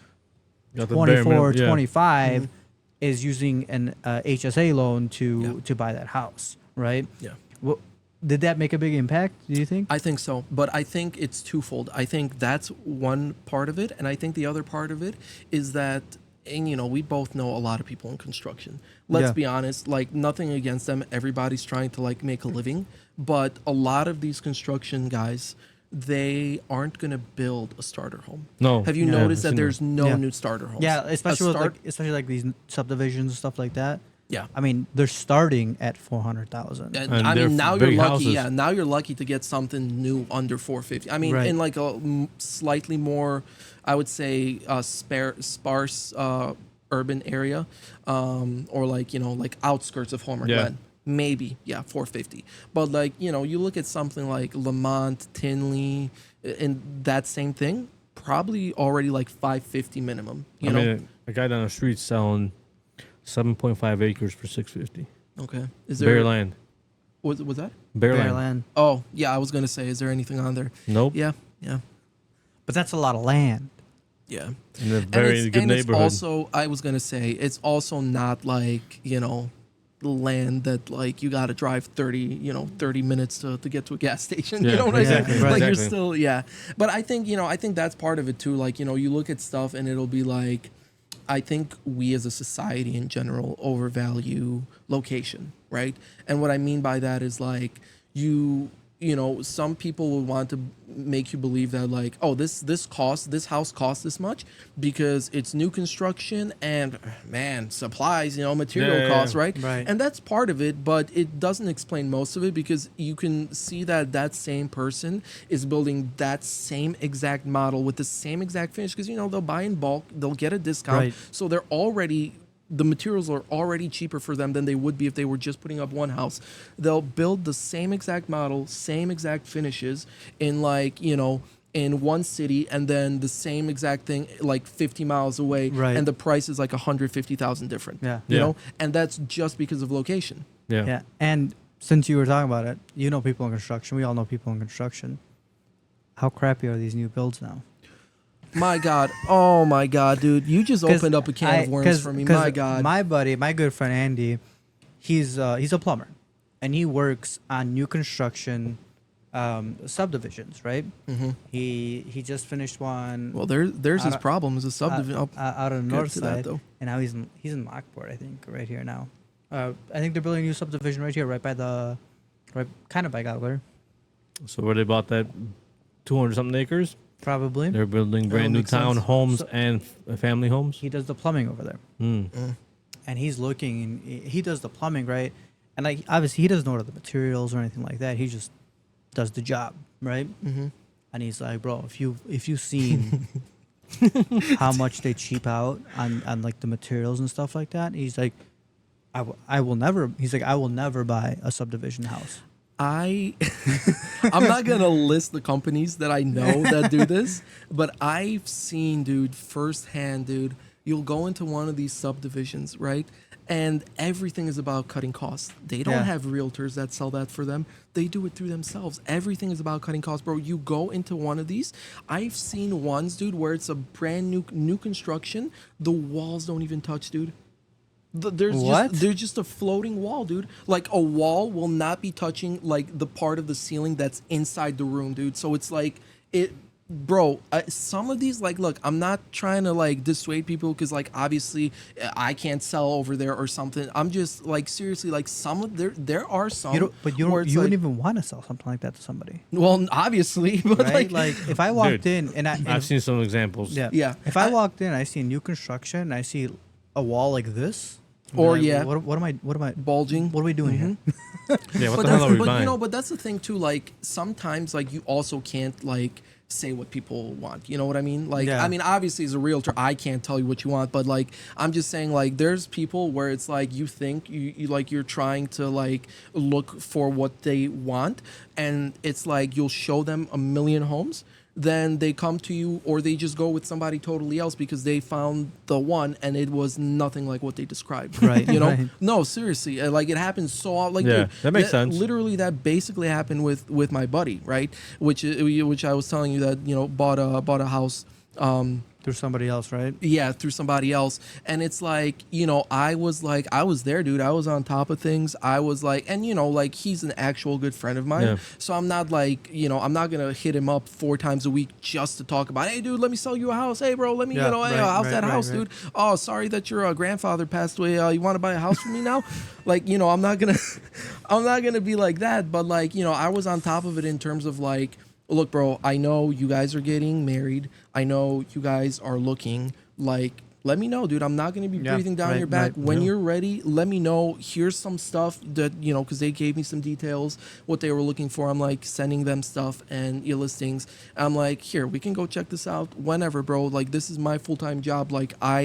S2: Got the bare
S1: 24,
S2: minimum, yeah.
S1: 25 is using an HSA loan to buy that house, right?
S3: Yeah.
S1: Well, did that make a big impact, do you think?
S3: I think so, but I think it's twofold. I think that's one part of it, and I think the other part of it is that, and we both know a lot of people in construction. Let's be honest, like nothing against them. Everybody's trying to like make a living, but a lot of these construction guys, they aren't going to build a starter home.
S2: No.
S3: Have you
S2: Yeah,
S3: noticed
S2: I've
S3: that
S2: seen
S3: there's no new starter homes?
S1: Yeah, especially
S3: A
S1: especially like these subdivisions and stuff like that.
S3: Yeah.
S1: I mean, they're starting at 400,000.
S3: And
S2: And
S3: I
S2: they're
S3: mean, now you're
S2: big
S3: lucky.
S2: houses.
S3: Yeah, now you're lucky to get something new under 450. I mean,
S1: Right.
S3: in like a slightly more, I would say, sparse urban area, or like like outskirts of Homer Glen, maybe 450. But like you look at something like Lamont, Tinley, and that same thing, probably already like 550 minimum. You know.
S2: mean, a guy down the street selling 7.5 acres for 650.
S3: Okay. Is
S2: Bare
S3: there
S2: land.
S3: was that?
S2: Bare land.
S1: land.
S3: Oh yeah, I was gonna say, is there anything on there?
S2: Nope.
S3: Yeah.
S1: But that's a lot of land.
S3: Yeah.
S2: In a very good
S3: and
S2: neighborhood.
S3: It's also, I was gonna say, it's also not like land that like you got to drive 30 minutes to get to a gas station. You
S2: Yeah,
S3: know what I
S2: exactly,
S3: mean?
S2: right.
S3: Like you're
S2: Exactly.
S3: still, yeah. But I think, I think that's part of it too. Like, you look at stuff and it'll be like, I think we as a society in general overvalue location, right? And what I mean by that is like some people will want to make you believe that like, oh, this house costs this much because it's new construction and man, supplies, material costs, right?
S1: Right.
S3: And that's part of it, but it doesn't explain most of it because you can see that same person is building that same exact model with the same exact finish because they'll buy in bulk, they'll get a discount,
S1: Right.
S3: so the materials are already cheaper for them than they would be if they were just putting up one house. They'll build the same exact model, same exact finishes in in one city, and then the same exact thing like 50 miles away,
S1: Right.
S3: and the price is like 150,000 different.
S1: Yeah.
S3: You
S2: Yeah.
S3: know, and that's just because of location.
S2: Yeah.
S1: Yeah. And since you were talking about it, people in construction. We all know people in construction. How crappy are these new builds now?
S3: My God. Oh my God, dude. You just
S1: 'Cause
S3: opened up a can of worms for me. My God.
S1: My buddy, my good friend Andy, he's a plumber, and he works on new construction subdivisions, right?
S3: Mm-hmm.
S1: He just finished one.
S3: Well, there's his
S1: Out-
S3: problem is a subdivision.
S1: out of the
S3: get
S1: north
S3: to that,
S1: side,
S3: though.
S1: and now he's in Lockport, I think, right here now. I think they're building a new subdivision right here, right kind of by Gowler,
S2: So where they bought that 200 something acres,
S1: probably.
S2: they're building
S3: That
S2: brand new
S3: makes sense.
S2: town homes
S1: So-
S2: and family homes.
S1: He does the plumbing over there,
S2: Mm.
S1: and he's looking, and he does the plumbing, right? And like obviously he doesn't order the materials or anything like that. He just does the job, right?
S3: Mm-hmm.
S1: And he's like, bro, if you've seen how much they cheap out on like the materials and stuff like that, he's like, I will never. He's like, I will never buy a subdivision house.
S3: I'm not gonna list the companies that I know that do this, but I've seen, dude, firsthand, dude. You'll go into one of these subdivisions, right? And everything is about cutting costs. They don't
S1: Yeah.
S3: have realtors that sell that for them. They do it through themselves. Everything is about cutting costs, bro. You go into one of these. I've seen ones, dude, where it's a brand new construction. The walls don't even touch, dude. There's just a floating wall, dude. Like a wall will not be touching like the part of the ceiling that's inside the room, dude. So it's like bro. Some of these, like, look, I'm not trying to like dissuade people because like obviously I can't sell over there or something. I'm just like seriously like some of there are some.
S1: You
S3: where it's
S1: wouldn't
S3: like-
S1: even want to sell something like that to somebody,
S3: Well, obviously, but
S1: right?
S3: like
S1: Like if I walked
S2: Dude,
S1: in and
S2: I've seen some examples.
S1: yeah. If I walked in, I see new construction, and I see a wall like this, I'd be
S3: Or
S1: like,
S3: yeah.
S1: what am I
S3: bulging.
S1: what are we doing here?
S2: Yeah, what
S3: But
S2: the hell are we
S3: but
S2: buying?
S3: but that's the thing too. Like sometimes, like you also can't like say what people want. You know what I mean? Like,
S1: Yeah.
S3: I mean, obviously as a realtor, I can't tell you what you want, but like I'm just saying, like there's people where it's like you think you like you're trying to like look for what they want, and it's like you'll show them a million homes. Then they come to you, or they just go with somebody totally else because they found the one and it was nothing like what they described.
S1: Right,
S3: You know?
S1: right.
S3: No, seriously. Like it happens so often. Like,
S2: Yeah,
S3: dude,
S2: that makes sense.
S3: Literally, that basically happened with my buddy, right? Which I was telling you that bought a house.
S1: Through somebody else, right?
S3: Yeah, through somebody else. And it's like, I was there, dude. I was on top of things. I was like, and like he's an actual good friend of mine.
S2: Yeah.
S3: So I'm not like, I'm not going to hit him up 4 times a week just to talk about, hey, dude, let me sell you a house. Hey, bro, let me,
S1: Yeah,
S3: hey,
S1: right,
S3: how's
S1: right,
S3: that
S1: right,
S3: house,
S1: right.
S3: dude? Oh, sorry that your grandfather passed away. You want to buy a house from me now? Like, I'm not going to be like that. But like, I was on top of it in terms of like, look, bro, I know you guys are getting married. I know you guys are looking. Like, let me know, dude. I'm not going to be
S1: Yeah,
S3: breathing down
S1: right,
S3: your back.
S1: right.
S3: When
S2: Yeah.
S3: you're ready, let me know. Here's some stuff that, because they gave me some details, what they were looking for. I'm like sending them stuff and your listings. I'm like, here, we can go check this out whenever, bro. Like, this is my full-time job. Like, I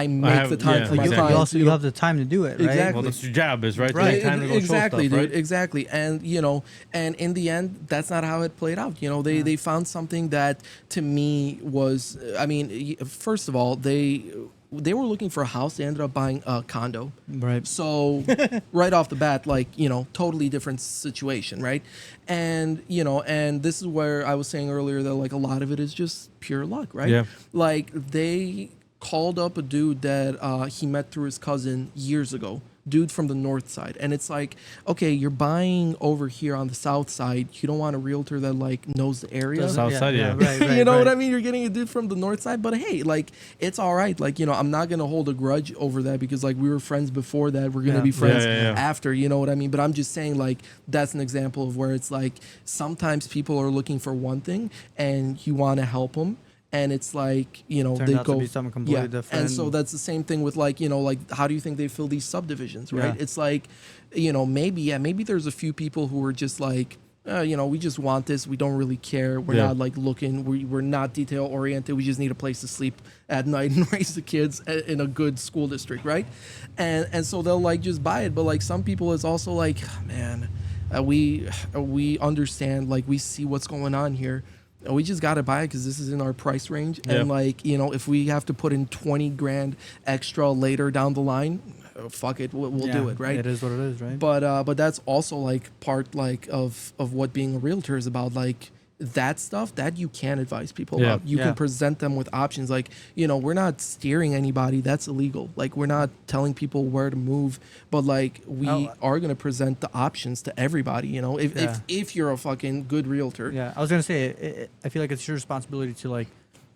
S3: make
S2: have-
S3: the time
S2: yeah,
S3: for my
S2: exactly.
S3: clients.
S1: You have the time to do it, right?
S3: Exactly.
S2: Well, that's your job, is right.
S1: Right.
S2: Take time to go
S3: Exactly,
S2: show stuff,
S3: dude.
S2: right?
S3: Exactly. And and in the end, that's not how it played out. They found something that to me was, I mean, first of all, they were looking for a house. They ended up buying a condo.
S1: Right.
S3: So right off the bat, like, totally different situation, right? And, and this is where I was saying earlier that like a lot of it is just pure luck, right?
S2: Yeah.
S3: Like they called up a dude that he met through his cousin years ago, dude from the north side. And it's like, okay, you're buying over here on the south side. You don't want a realtor that like knows the area.
S2: The south side, yeah.
S1: Right,
S3: You know what I mean? You're getting a dude from the north side, but hey, like it's all right. Like, you know, I'm not gonna hold a grudge over that because like we were friends before that. We're gonna be friends after. You know what I mean? But I'm just saying like that's an example of where it's like sometimes people are looking for one thing and you want to help them. And it's like, you know,
S1: Turned
S3: they
S1: out
S3: go
S1: to be something completely different.
S3: And so that's the same thing with like, you know, like how do you think they fill these subdivisions, right?
S1: Yeah.
S3: It's like, you know, maybe there's a few people who are just like, you know, we just want this. We don't really care. We're not like looking. We're not detail oriented. We just need a place to sleep at night and raise the kids in a good school district, right? And so they'll like just buy it. But like some people, it's also like, man, we understand. Like we see what's going on here. We just got to buy it because this is in our price range. And like, you know, if we have to put in 20 grand extra later down the line, fuck it, we'll do it, right?
S1: It is what it is, right?
S3: But that's also like part like of what being a realtor is about, like that stuff that you can advise people about. You can present them with options. Like, you know, we're not steering anybody. That's illegal. Like we're not telling people where to move, but like we are going to present the options to everybody, you know, if you're a fucking good realtor.
S1: Yeah. I was going to say, I feel like it's your responsibility to like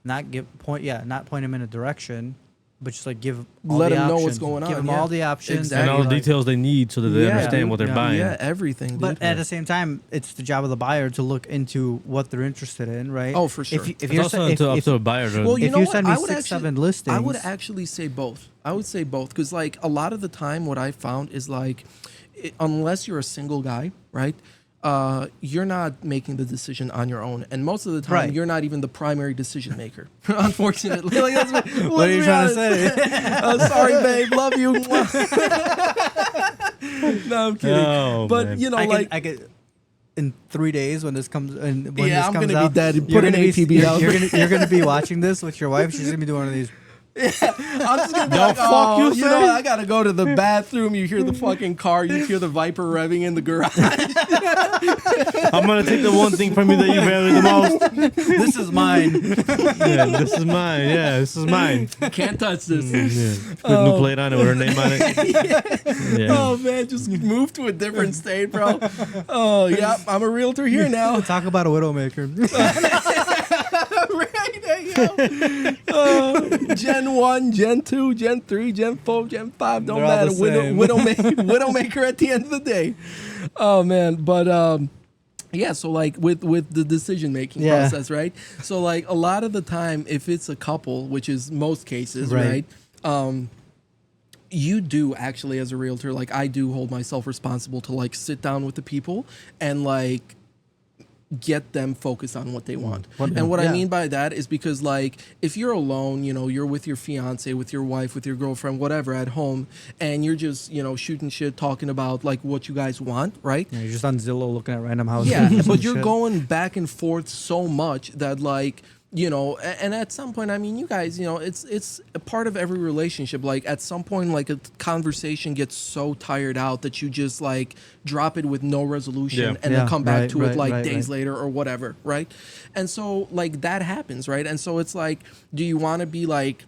S1: not point them in a direction, but just like
S3: let them know what's going on.
S1: Give them all the options.
S3: Exactly.
S2: And all the details they need so that they understand what they're buying.
S3: Yeah, everything. Dude.
S1: But at the same time, it's the job of the buyer to look into what they're interested in, right?
S3: Oh, for sure.
S2: It's also up to a buyer to...
S3: Well, you
S1: if
S3: know
S1: you
S3: what?
S1: send me 6-7 listings...
S3: I would actually say both. I would say both. Because, like, a lot of the time what I found is, like, unless you're a single guy, right, you're not making the decision on your own. And most of the time, you're not even the primary decision maker, unfortunately. Like,
S1: what are you trying to say?
S3: Sorry, babe. Love you. No, I'm kidding.
S2: Oh,
S3: but,
S2: man.
S3: you know,
S1: I could in 3 days when this comes I'm
S3: gonna be dead. Put an APB out.
S1: You're gonna be watching this with your wife. She's gonna be doing one of these.
S3: I'm just gonna be like, oh, you know what? I gotta go to the bathroom. You hear the fucking car. You hear the Viper revving in the garage.
S2: I'm gonna take the one thing from you that you value the most.
S1: This is mine.
S2: Yeah, this is mine. Yeah, this is mine.
S3: Can't touch this.
S2: Put a new plate on it with her name on it. Yeah.
S3: Oh man, just move to a different state, bro. Oh yeah, I'm a realtor here now.
S1: Talk about a widowmaker.
S3: Right, there you go. Gen 1, Gen 2, Gen 3, Gen 4, Gen 5, don't matter. Widowmaker at the end of the day. Oh, man. But, yeah, so, like, with the decision-making process, right? So, like, a lot of the time, if it's a couple, which is most cases, right? You do actually, as a realtor, like, I do hold myself responsible to, like, sit down with the people and, like, get them focused on what they want. And what I mean by that is because, like, if you're alone, you know, you're with your fiance, with your wife, with your girlfriend, whatever, at home, and you're just, you know, shooting shit, talking about, like, what you guys want, right?
S1: Yeah, you're just on Zillow looking at random houses.
S3: Yeah, but you're going back and forth so much that, like, you know, and at some point, I mean, you guys, you know, it's a part of every relationship. Like, at some point, like, a conversation gets so tired out that you just, like, drop it with no resolution and then come back to it, like, days later or whatever, right? And so, like, that happens, right? And so it's like, do you want to be, like,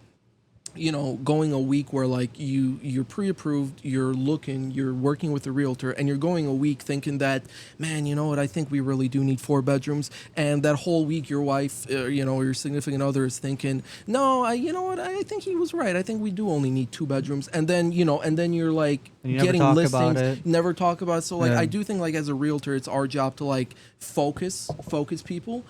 S3: you know, going a week where, like, you're pre-approved, you're working with a realtor, and you're going a week thinking that, man, you know what, I think we really do need 4 bedrooms, and that whole week your wife, you know, or your significant other is thinking, no, you know what, I think he was right, I think we do only need 2 bedrooms, and then, you know, and then you're, like, getting listings, never talk about it. So, like, I do think, like, as a realtor, it's our job to, like, focus people,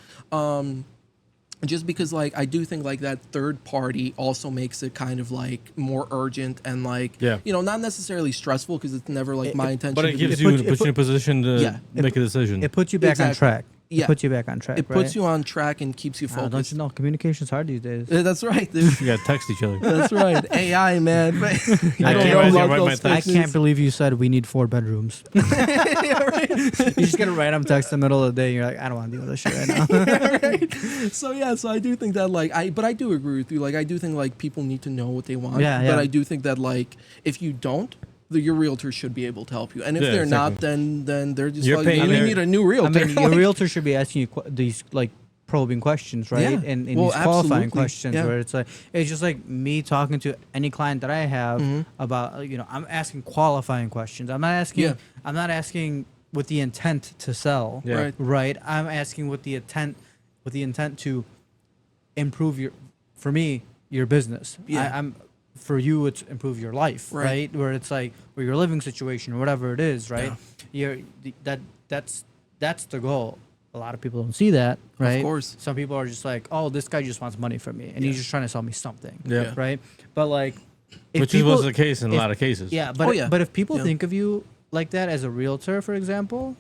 S3: just because, like, I do think, like, that third party also makes it kind of, like, more urgent and, like, you know, not necessarily stressful because it's never, like, my intention.
S2: But it puts you in a position to make a decision.
S1: It puts you back on track.
S3: Yeah.
S1: It puts you back on track.
S3: It puts you on track and keeps you focused.
S1: Don't you know, communication's hard these days.
S3: That's right, dude.
S2: You gotta text each other.
S3: That's right. AI, man. I
S1: can't believe you said we need 4 bedrooms.
S3: Yeah, right.
S1: You just get a random text in the middle of the day and you're like, I don't want to deal with this shit right now.
S3: Yeah, right. So yeah, so I do think that, like, but I do agree with you. Like, I do think, like, people need to know what they want.
S1: Yeah.
S3: But I do think that, like, if you don't, your realtor should be able to help you. And if they're not, then they're just like, you need a new realtor.
S1: I mean, your realtor should be asking you these, like, probing questions, right?
S3: Yeah.
S1: And
S3: Well,
S1: these qualifying
S3: absolutely.
S1: questions
S3: Yeah.
S1: where it's just like me talking to any client that I have
S3: Mm-hmm.
S1: about, I'm asking qualifying questions. I'm not asking.
S3: Yeah.
S1: I'm not asking with the intent to sell.
S2: Yeah.
S3: Right.
S1: Right. I'm asking with the intent to improve your business.
S3: Yeah.
S1: I'm for you it's improve your life,
S3: Right.
S1: right? Where it's like or your living situation or whatever it is, right? That's the goal. A lot of people don't see that, right?
S3: Of course.
S1: Some people are just like, oh, this guy just wants money from me, and he's just trying to sell me something,
S2: Yeah.
S1: right? But like, if
S2: Which
S1: people,
S2: was the case in a
S1: if-
S2: lot of cases.
S1: yeah, but
S3: Oh, yeah.
S1: but if people
S3: Yeah.
S1: think of you like that as a realtor, for example,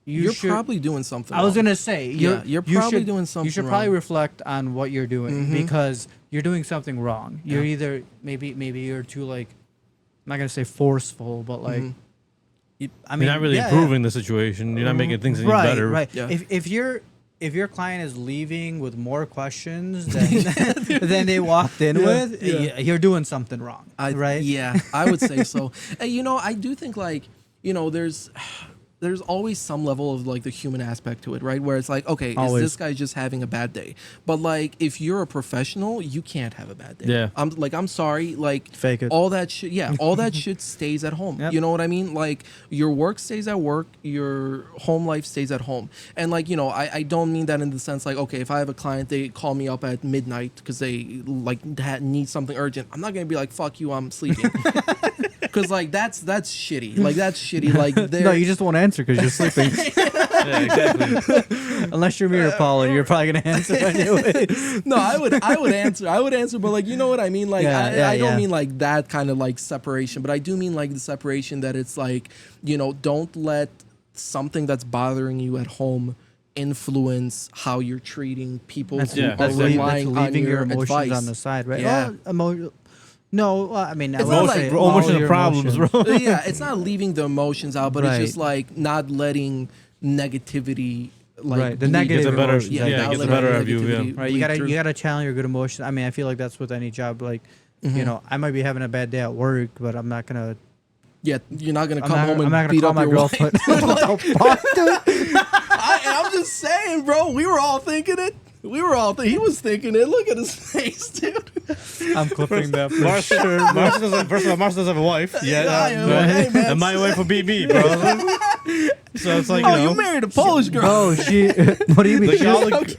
S3: You're
S1: should,
S3: probably doing something.
S1: I was
S3: wrong.
S1: gonna say,
S3: Yeah, you're probably
S1: should,
S3: doing
S1: You
S3: something
S1: should probably
S3: wrong.
S1: reflect on what you're doing because you're doing something wrong. You're either maybe you're too like, I'm not gonna say forceful, but like, I mean,
S2: You're not really
S1: yeah,
S2: improving the situation. You're not making things any
S1: right,
S2: better.
S1: right.
S3: Yeah.
S1: If your client is leaving with more questions than they walked in with,
S3: Yeah.
S1: you're doing something wrong, right?
S3: Yeah, I would say so. And, I do think like, there's always some level of like the human aspect to it, right? Where it's like, okay,
S1: Always.
S3: is this guy just having a bad day? But like, if you're a professional, you can't have a bad day.
S2: Yeah.
S3: I'm sorry, like
S1: Fake it.
S3: all that shit. Yeah, all that shit stays at home.
S1: Yep.
S3: You know what I mean? Like your work stays at work, your home life stays at home. And like, I don't mean that in the sense like, okay, if I have a client, they call me up at midnight because they like need something urgent. I'm not gonna be like, fuck you, I'm sleeping. Because like that's shitty. Like that's shitty. Like
S1: No, you just won't answer because you're sleeping.
S2: Yeah, exactly.
S1: Unless you're me or Paula, you're probably gonna answer anyway.
S3: No, I would answer, but like, you know what I mean? Like,
S1: Yeah,
S3: I don't
S1: yeah.
S3: mean like that kind of like separation, but I do mean like the separation that it's like, don't let something that's bothering you at home influence how you're treating people
S1: That's,
S3: who
S2: yeah,
S3: are
S1: that's,
S2: definitely.
S3: relying on
S1: leaving your emotions
S3: advice.
S1: on the side, right?
S3: Yeah.
S1: No, I mean, I
S3: It's
S1: would
S3: not
S1: say
S3: like
S1: all
S2: emotional
S1: your
S2: problems,
S1: emotions.
S2: bro.
S3: Yeah, it's not leaving the emotions out, but
S1: Right.
S3: it's just like not letting negativity like
S1: Right, the
S3: bleed
S1: negative
S3: through.
S2: Gets a better-
S1: emotions.
S2: yeah,
S3: not
S2: gets a
S3: letting
S2: better of you, yeah.
S3: negativity
S1: Right,
S3: bleed through.
S1: you gotta channel your good emotions. I mean, I feel like that's with any job. Like,
S3: Mm-hmm.
S1: I might be having a bad day at work, but I'm not gonna.
S3: Yeah, you're not gonna
S1: I'm
S3: come
S1: not,
S3: home
S1: I'm
S3: and
S1: not gonna
S3: beat
S1: call
S3: up
S1: my
S3: your
S1: girlfriend.
S3: wife.
S1: What the fuck, dude?
S3: I'm just saying, bro. We were all thinking it. He was thinking it. Look at his face, dude.
S1: I'm clipping that for
S2: Marcin,
S1: sure.
S2: Marcin doesn't, first of all, Marcin doesn't have a wife.
S3: Yeah,
S2: Right?
S3: hey, man.
S2: And my wife would beat me, bro. So it's like,
S3: Oh, you married a Polish girl.
S1: Bro, she. What do you mean?
S2: like,
S1: She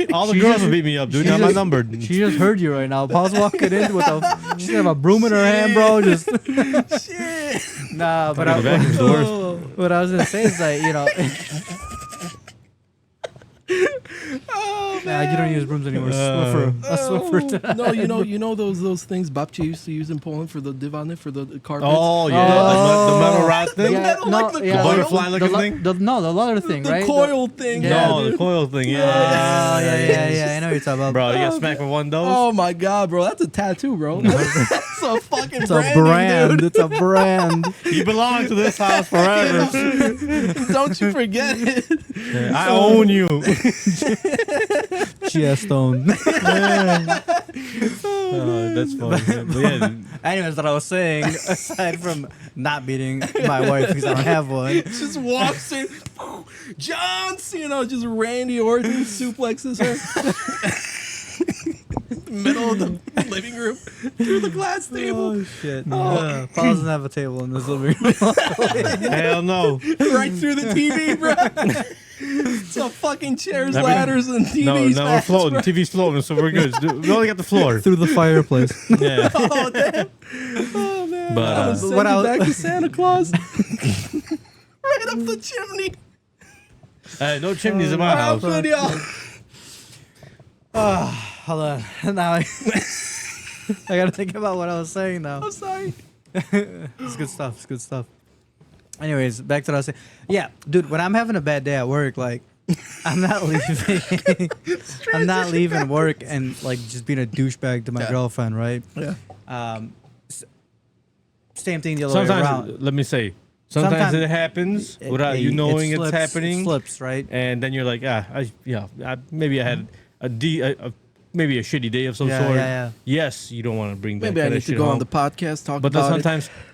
S2: all the
S1: She
S2: girls
S1: just-
S2: would beat me up, dude.
S1: she
S2: I'm not
S1: just-
S2: numbered.
S1: She just heard you right now. Paul's walking in with she's gonna have a broom in her hand, bro. Just
S3: Shit.
S1: nah. But
S2: Fucking the vacuum's the worst.
S1: what I was gonna say is like
S3: Oh,
S1: nah, you don't use brooms anymore.
S2: Uh,
S1: Swiffer.
S3: No, you know those things Babcia used to use in Poland for the divan, for the carpets.
S2: Oh, yeah. The metal rod thing?
S3: Yeah. metal, like the coil?
S2: Butterfly looking thing?
S1: The leather thing,
S3: the
S1: right?
S3: coil thing.
S1: Yeah,
S2: No,
S3: dude.
S2: the coil thing,
S1: Oh,
S2: yeah.
S1: yeah. I know what you're talking about.
S2: Bro, you got smacked with one of those?
S3: Oh my god, bro, that's a tattoo, bro. That's a fucking
S1: It's a brand. It's a brand.
S2: You belong to this house forever.
S3: dude. Don't you forget it.
S2: I own you.
S1: Chia Stone.
S2: Oh, that's funny. But yeah,
S1: Anyways, what I was saying, aside from not beating my wife because I don't have one,
S3: Just walks in, John Cena, just Randy Orton suplexes her. Middle of the living room through the glass table,
S1: oh shit! Paul doesn't have a table in this living room.
S2: hell no.
S3: right through the TV, bro. It's a fucking chairs,
S2: I mean,
S3: ladders, and TVs.
S2: No, we're
S3: fans,
S2: floating.
S3: bro.
S2: TV's floating, so we're good. We only got the floor.
S1: Through the fireplace.
S2: Yeah.
S3: Oh damn! Oh man!
S2: But,
S3: I'm gonna send
S1: what
S3: you
S1: I was-
S3: back to Santa Claus. Right up the chimney.
S2: No chimneys in my
S3: Right
S2: house.
S3: up y'all.
S1: Hold on. Now I gotta think about what I was saying now.
S3: I'm sorry.
S1: It's good stuff. It's good stuff. Anyways, back to what I was saying. Yeah, dude, when I'm having a bad day at work, like, I'm not leaving. I'm not leaving work and like just being a douchebag to my
S3: Yeah.
S1: girlfriend, right?
S3: Yeah.
S1: Same thing the other way
S2: Sometimes,
S1: around.
S2: let me say, sometimes it happens without you knowing
S1: slips,
S2: it's happening.
S1: It slips, right?
S2: And then you're like, maybe I had maybe a shitty day of some
S1: Yeah,
S2: sort.
S1: yeah.
S2: Yes, you don't want to bring that
S3: Maybe I
S2: kind
S3: need
S2: of
S3: to
S2: shit
S3: go
S2: home.
S3: on the podcast talk
S2: But then
S3: about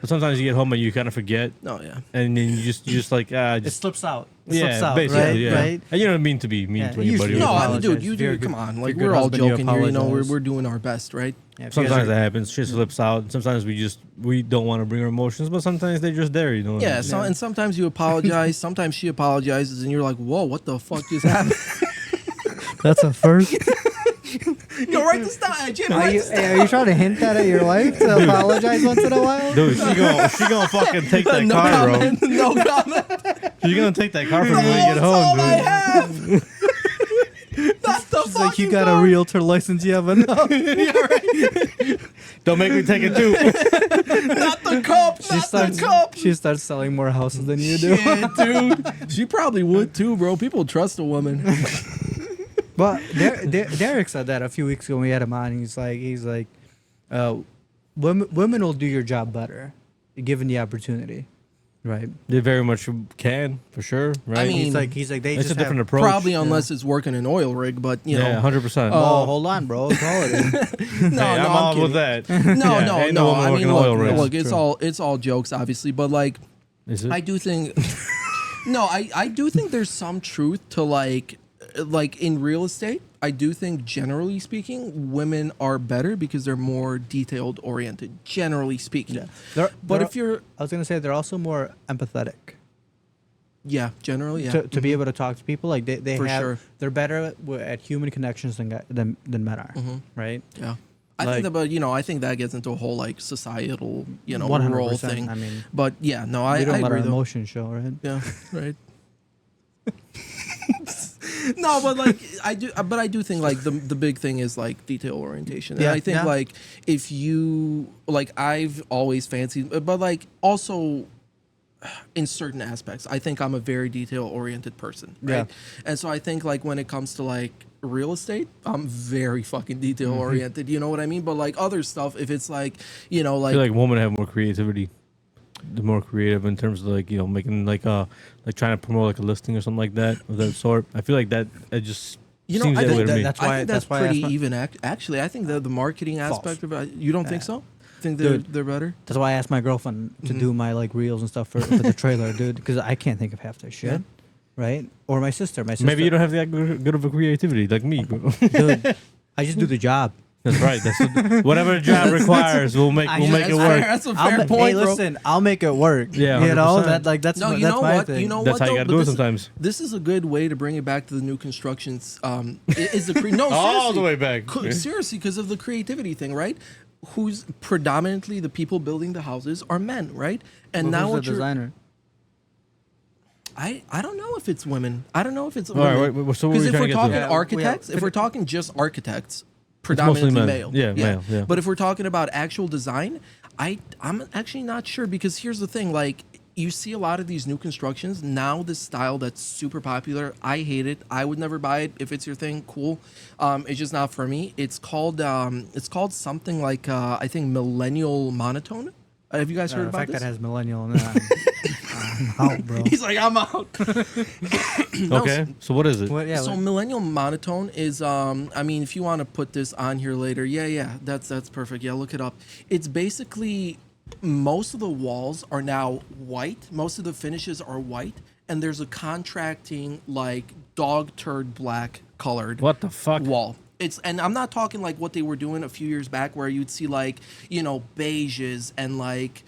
S2: sometimes you get home and you kind of forget,
S3: Oh yeah.
S2: and then you just like
S1: It
S2: just
S1: slips out. It
S2: yeah,
S1: slips out,
S2: basically,
S1: right?
S2: yeah.
S1: Right?
S2: And you don't mean to be mean
S1: Yeah,
S2: to anybody.
S1: usually
S2: or
S3: No,
S1: you
S3: I mean, dude,
S1: apologize.
S3: you
S1: If you're a
S3: do.
S1: good-
S3: Come on,
S1: if
S3: like
S1: you're a
S3: we're
S1: good
S3: all
S1: husband, you
S3: joking here. You know,
S1: apologize.
S3: we're doing our best, right?
S1: Yeah, if you guys
S2: Sometimes
S1: are-
S2: that happens. Shit slips out. Sometimes we don't want to bring our emotions, but sometimes they're just there. You know.
S3: Yeah. So and sometimes you apologize. Sometimes she apologizes, and you're like, "Whoa, what the fuck just happened?"
S1: That's a first.
S3: Yo, write this down, Jim.
S1: Are
S3: Write
S1: you,
S3: this down.
S1: are you trying to hint that at your wife to apologize once in a while?
S2: Dude, she gonna fucking take that
S3: No
S2: car,
S3: comment.
S2: bro.
S3: No comment.
S2: She's gonna take that car from you when you
S3: That's
S2: get
S3: all
S2: home,
S3: I
S2: dude.
S3: have. That's the
S1: She's like, you
S3: fucking
S1: got
S3: car.
S1: a realtor license, you have enough.
S2: Don't make me take it too.
S3: Not the cup. Not the cup.
S1: She starts selling more houses than you do.
S3: Shit, dude. She probably would too, bro. People trust a woman.
S1: But Derek said that a few weeks ago when we had him on. He's like, women will do your job better, given the opportunity, right?
S2: They very much can, for sure. Right.
S3: I mean,
S1: He's like they
S2: it's
S1: just
S2: a different
S1: have,
S2: approach.
S3: Probably unless it's working an oil rig, but you
S2: Yeah,
S3: know.
S2: 100%.
S1: Oh, hold on, bro. Call it.
S3: No,
S2: Hey,
S3: no,
S2: I'm
S3: I'm
S2: all
S3: kidding.
S2: with that.
S3: No,
S2: Yeah,
S3: no,
S2: ain't
S3: no.
S2: woman
S3: I
S2: working
S3: mean,
S2: oil rigs.
S3: look, it's
S1: True.
S3: it's all jokes, obviously, but like,
S2: Is it?
S3: I do think, no, I do think there's some truth to like in real estate. I do think, generally speaking, women are better because they're more detailed oriented. Generally speaking, but if you're,
S1: I was gonna say they're also more empathetic.
S3: yeah, generally, yeah,
S1: To be able to talk to people, like they
S3: For
S1: have,
S3: sure.
S1: they're better at human connections than men are, right?
S3: yeah. I
S1: Like-
S3: think that, but I think that gets into a whole like societal,
S1: 100%.
S3: role thing.
S1: I mean,
S3: But yeah, no,
S1: we
S3: I
S1: don't let
S3: agree
S1: our
S3: though.
S1: emotions show, right?
S3: Yeah, right. No, but like I do think like the big thing is like detail orientation. And
S1: Yeah,
S3: I think
S1: yeah.
S3: like if you like I've always fancied, but like also in certain aspects, I think I'm a very detail oriented person, right?
S1: Yeah.
S3: And so I think like when it comes to like real estate, I'm very fucking detail oriented, you know what I mean? But like other stuff, if it's like,
S2: I feel like women have more creativity. They're more creative in terms of like making like trying to promote like a listing or something like that of that sort. I feel like that it just seems
S3: I
S2: that way
S3: think
S2: to me.
S1: that's
S3: I
S1: why-
S3: think
S1: that's
S3: that's
S1: why I
S3: pretty
S1: asked my-
S3: even. Actually, I think the marketing aspect of it. You don't think so? Think
S1: Dude.
S3: they're better?
S1: That's why I asked my girlfriend to do my like reels and stuff for the trailer, dude, because I can't think of half that shit,
S3: Yeah.
S1: right? Or my sister.
S2: Maybe you don't have that good of a creativity like me, bro.
S1: Dude, I just do the job.
S2: That's right. Whatever the job requires, we'll make it
S3: That's
S2: work.
S3: fair. That's a fair point,
S1: hey,
S3: bro.
S1: listen, I'll make it work.
S2: Yeah,
S1: you know
S2: 100%.
S1: that's
S3: No, you
S1: that's
S3: know
S1: my
S3: what?
S1: thing.
S3: You know
S2: That's
S3: what?
S2: how you
S3: though?
S2: gotta do
S3: But
S2: it sometimes.
S3: This is a good way to bring it back to the new constructions. Is the no
S2: All the
S3: seriously.
S2: way back.
S3: Seriously, because of the creativity thing, right? Who's predominantly the people building the houses are men, right? And
S1: Well,
S3: now
S1: who's
S3: what
S1: the
S3: you're,
S1: designer?
S3: I don't know if it's women. I don't know if it's
S2: All right,
S3: women.
S2: wait, so what were
S3: Because
S2: you
S3: if
S2: trying
S3: we're
S2: to get
S3: talking
S2: to?
S1: Yeah,
S3: architects,
S1: we
S3: if
S1: are-
S3: we're talking just architects,
S2: mostly
S3: predominantly
S2: men.
S3: male.
S2: Yeah, male, yeah.
S3: But if we're talking about actual design, I'm actually not sure because here's the thing, like you see a lot of these new constructions now. This style that's super popular, I hate it. I would never buy it. If it's your thing, cool. It's just not for me. It's called something like I think millennial monotone. Have you guys heard
S1: The
S3: about
S1: fact
S3: this?
S1: that has millennial in it, I'm out, bro.
S3: He's like, I'm out.
S2: Okay, so what is it?
S1: What, yeah,
S3: So
S1: what-
S3: millennial monotone is I mean if you want to put this on here later, yeah, that's perfect. Yeah, look it up. It's basically most of the walls are now white. Most of the finishes are white and there's a contracting like dog turd black colored
S2: What the fuck?
S3: wall. And I'm not talking like what they were doing a few years back where you'd see like, beiges and like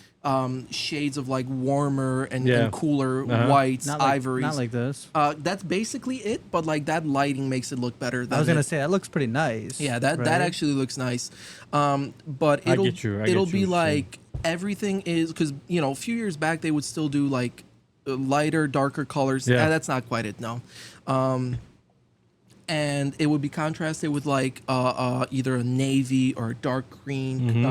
S3: shades of like warmer and cooler whites,
S1: not like,
S3: ivories.
S1: Not like this.
S3: That's basically it, but like that lighting makes it look better. Than
S1: I was gonna
S3: it-
S1: say that looks pretty nice.
S3: yeah, that
S1: right?
S3: actually looks nice. But
S2: I
S3: it'll
S2: get you, I
S3: it'll
S2: get
S3: be
S2: you, so-
S3: like everything is because a few years back they would still do like lighter, darker colors.
S2: Yeah.
S3: That's not quite it, no. And it would be contrasted with like either a navy or a dark green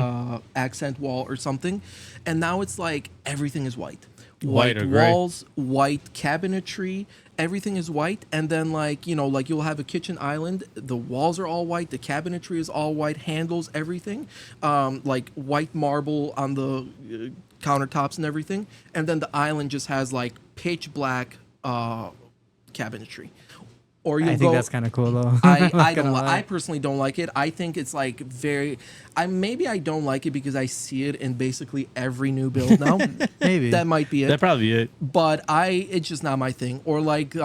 S3: accent wall or something. And now it's like everything is white.
S2: White
S3: White
S2: or gray.
S3: walls, white cabinetry, everything is white. And then like, like you'll have a kitchen island. The walls are all white. The cabinetry is all white. Handles, everything. Like white marble on the countertops and everything. And then the island just has like pitch black cabinetry. Or you'll
S1: I think that's kind of cool though.
S3: I don't. I personally don't like it. I think it's like very. Maybe I don't like it because I see it in basically every new build now.
S1: Maybe
S3: that might be it.
S2: That probably it.
S3: But it's just not my thing. Or like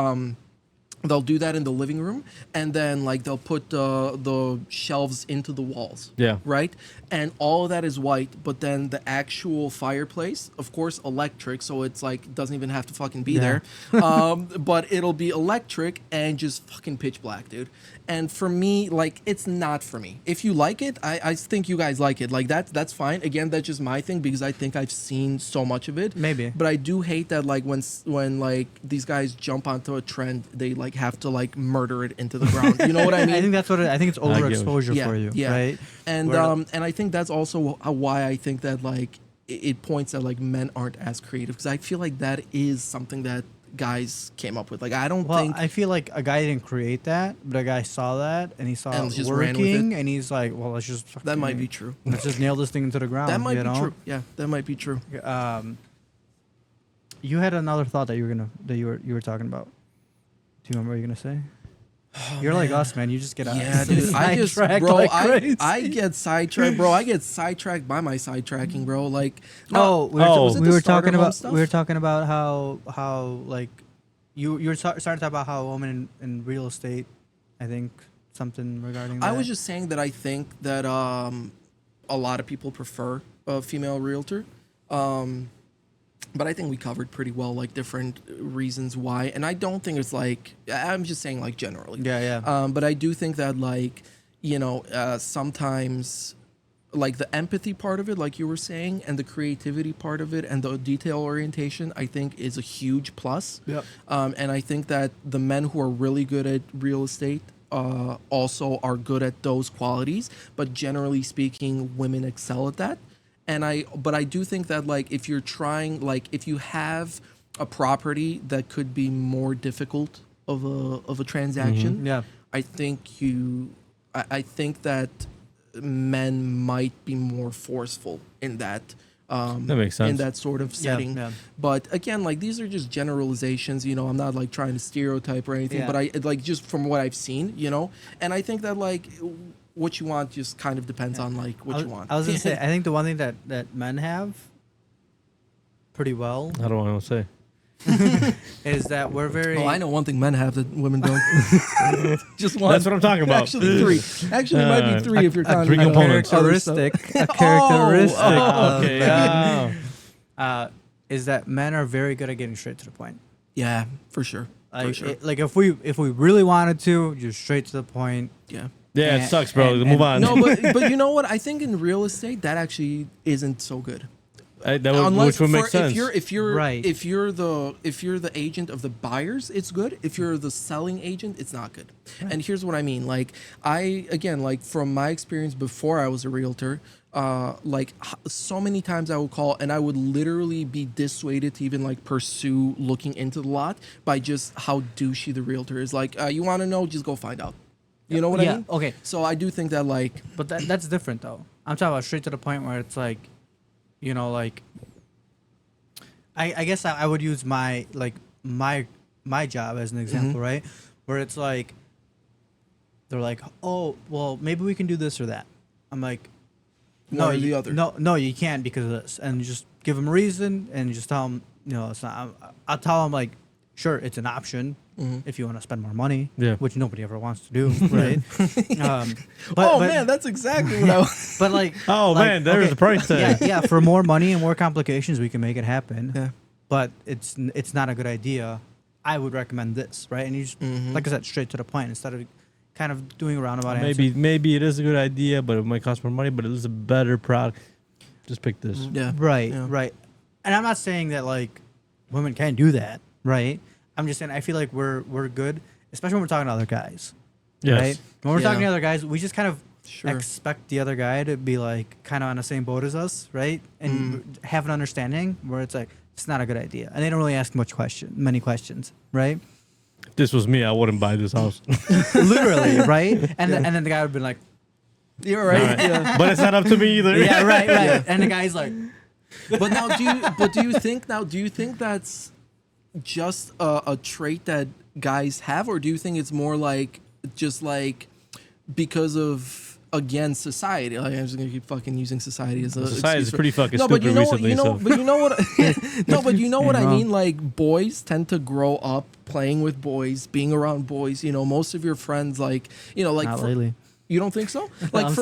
S3: they'll do that in the living room, and then like they'll put the shelves into the walls.
S2: Yeah.
S3: Right. And all of that is white, but then the actual fireplace, of course, electric, so it's like doesn't even have to fucking be there. But it'll be electric and just fucking pitch black, dude. And for me, like, it's not for me. If you like it, I think you guys like it. Like that's fine. Again, that's just my thing because I think I've seen so much of it.
S1: Maybe.
S3: But I do hate that like when like these guys jump onto a trend, they like have to like murder it into the ground. You know what I mean?
S1: I think that's what I think it's overexposure
S3: Yeah,
S1: for you,
S3: yeah.
S1: right?
S3: And and I think that's also why I think that like it points at like men aren't as creative because I feel like that is something that guys came up with. Like I don't think
S1: I feel like a guy didn't create that, but a guy saw that and he saw
S3: And
S1: it
S3: just ran with
S1: working,
S3: it.
S1: and he's like, "Well, let's just
S3: that might be true.
S1: let's just nail this thing into the ground."
S3: That might
S1: you
S3: be
S1: know?
S3: true. Yeah, that might be true.
S1: You had another thought that you were talking about. Do you remember what you were gonna say? You're like us, man. You just get
S3: Yeah, dude. I just,
S1: sidetracked
S3: bro,
S1: like
S3: I
S1: crazy.
S3: get sidetracked, bro. I get sidetracked by my sidetracking, bro. Like,
S2: was it
S1: we
S3: the
S1: were
S3: starter
S1: talking
S3: home
S1: about
S3: stuff?
S1: we were talking about how like you were starting to talk about how a woman in real estate. I think something regarding that.
S3: I was just saying that I think that a lot of people prefer a female realtor. But I think we covered pretty well like different reasons why, and I don't think it's like I'm just saying like generally.
S1: Yeah.
S3: But I do think that like sometimes like the empathy part of it, like you were saying, and the creativity part of it, and the detail orientation, I think is a huge plus.
S1: Yep.
S3: And I think that the men who are really good at real estate also are good at those qualities. But generally speaking, women excel at that. But I do think that like if you're trying, like if you have a property that could be more difficult of a transaction,
S1: Yeah.
S3: I think that men might be more forceful in that.
S2: That makes sense.
S3: In that sort of setting.
S1: Yeah.
S3: But again, like these are just generalizations, I'm not like trying to stereotype or anything,
S1: Yeah.
S3: but I like just from what I've seen, and I think that like what you want just kind of depends on like what you want.
S1: I was gonna say, I think the one thing that men have pretty well
S2: I don't want to say.
S1: is that we're very.
S3: Oh, I know one thing men have that women don't. Just one.
S2: That's what I'm talking about.
S3: Actually, three. Actually, it might be three if you're counting
S2: three
S3: other
S2: components.
S1: characteristic. A
S3: Oh,
S1: characteristic. of
S2: okay.
S1: men,
S2: Oh.
S1: is that men are very good at getting straight to the point.
S3: Yeah, for sure.
S1: Like,
S3: For sure.
S1: like if we really wanted to, just straight to the point.
S3: Yeah.
S2: Yeah, it
S1: And-
S2: sucks, bro.
S1: and-
S2: Move on.
S3: No, but you know what? I think in real estate that actually isn't so good.
S2: Which would make sense.
S3: If you're
S1: Right.
S3: if you're the agent of the buyers, it's good. If you're the selling agent, it's not good. And here's what I mean. Like like from my experience before I was a realtor, so many times I would call and I would literally be dissuaded to even like pursue looking into the lot by just how douchey the realtor is. Like, you want to know? Just go find out. You know what I
S1: Yeah,
S3: mean?
S1: okay.
S3: So I do think that like
S1: But that's different though. I'm talking about straight to the point where it's like, like I guess I would use my job as an example, right? Where it's like they're like, oh, well, maybe we can do this or that. I'm like, no,
S3: One or the other.
S1: No, you can't because of this, and you just give them a reason and you just tell them, it's not. I'll tell them like, sure, it's an option if you want to spend more money,
S2: Yeah.
S1: which nobody ever wants to do, right?
S3: man, that's exactly what I was.
S1: But like,
S2: Oh, man, there's the price tag.
S1: Yeah, for more money and more complications, we can make it happen.
S3: Yeah.
S1: But it's not a good idea. I would recommend this, right? And you just, like I said, straight to the point instead of kind of doing a roundabout answer.
S2: Maybe it is a good idea, but it might cost more money, but it is a better product. Just pick this.
S3: Yeah.
S1: Right,
S3: Yeah.
S1: right. And I'm not saying that like women can't do that, right? I'm just saying I feel like we're good, especially when we're talking to other guys.
S2: Yes.
S1: Right? When we're
S3: Yeah.
S1: talking to other guys, we just kind of
S3: Sure.
S1: expect the other guy to be like kind of on the same boat as us, right? And have an understanding where it's like it's not a good idea, and they don't really ask many questions, right?
S2: If this was me, I wouldn't buy this house.
S1: Literally, right? And then the guy would be like,
S3: You're right.
S2: Alright.
S3: Yeah.
S2: But it's not up to me either.
S1: yeah, right. And the guy's like,
S3: But now, do you think that's just a trait that guys have, or do you think it's more like just like because of again society? Like, I'm just gonna keep fucking using society as a
S2: Society is pretty fucking
S3: no,
S2: stupid
S3: but you know,
S2: recently.
S3: but you know what? No, but you know what I
S1: wrong.
S3: mean. Like boys tend to grow up playing with boys, being around boys. You know, most of your friends, like like
S1: Not lately.
S3: you don't think so?
S1: No,
S3: Like
S1: I'm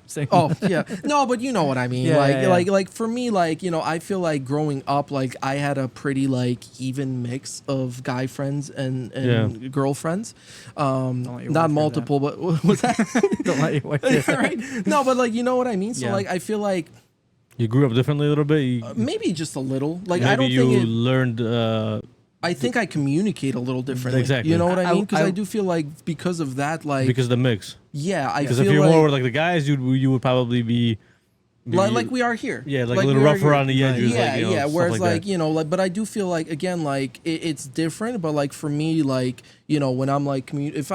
S1: saying.
S3: Oh yeah, no, but you know what I mean.
S1: Yeah,
S3: like,
S1: yeah, yeah.
S3: like for me, like I feel like growing up, like I had a pretty like even mix of guy friends and girlfriends.
S1: let your wife hear
S3: Not
S1: that.
S3: multiple, but what was that?
S1: Don't let your wife hear that.
S3: Right? No, but like you know what I mean. So
S1: Yeah.
S3: like I feel like
S2: You grew up differently a little bit.
S3: maybe just a little. Like
S2: maybe
S3: I don't
S2: you
S3: think
S2: learned.
S3: I think I communicate a little differently.
S2: Exactly.
S3: You know what I mean? Because
S1: I-
S3: I do feel like because of that, like
S2: Because of the mix.
S3: yeah, I
S2: Because
S3: feel
S2: if you're
S3: like,
S2: more like the guys, you would probably be
S3: like we are here.
S2: yeah, like a
S3: we
S2: little
S3: are
S2: rougher
S3: here.
S2: on the edges.
S3: Yeah,
S2: like,
S3: yeah.
S2: stuff
S3: Whereas
S2: like that.
S3: like but I do feel like again like it's different. But like for me, like when I'm like if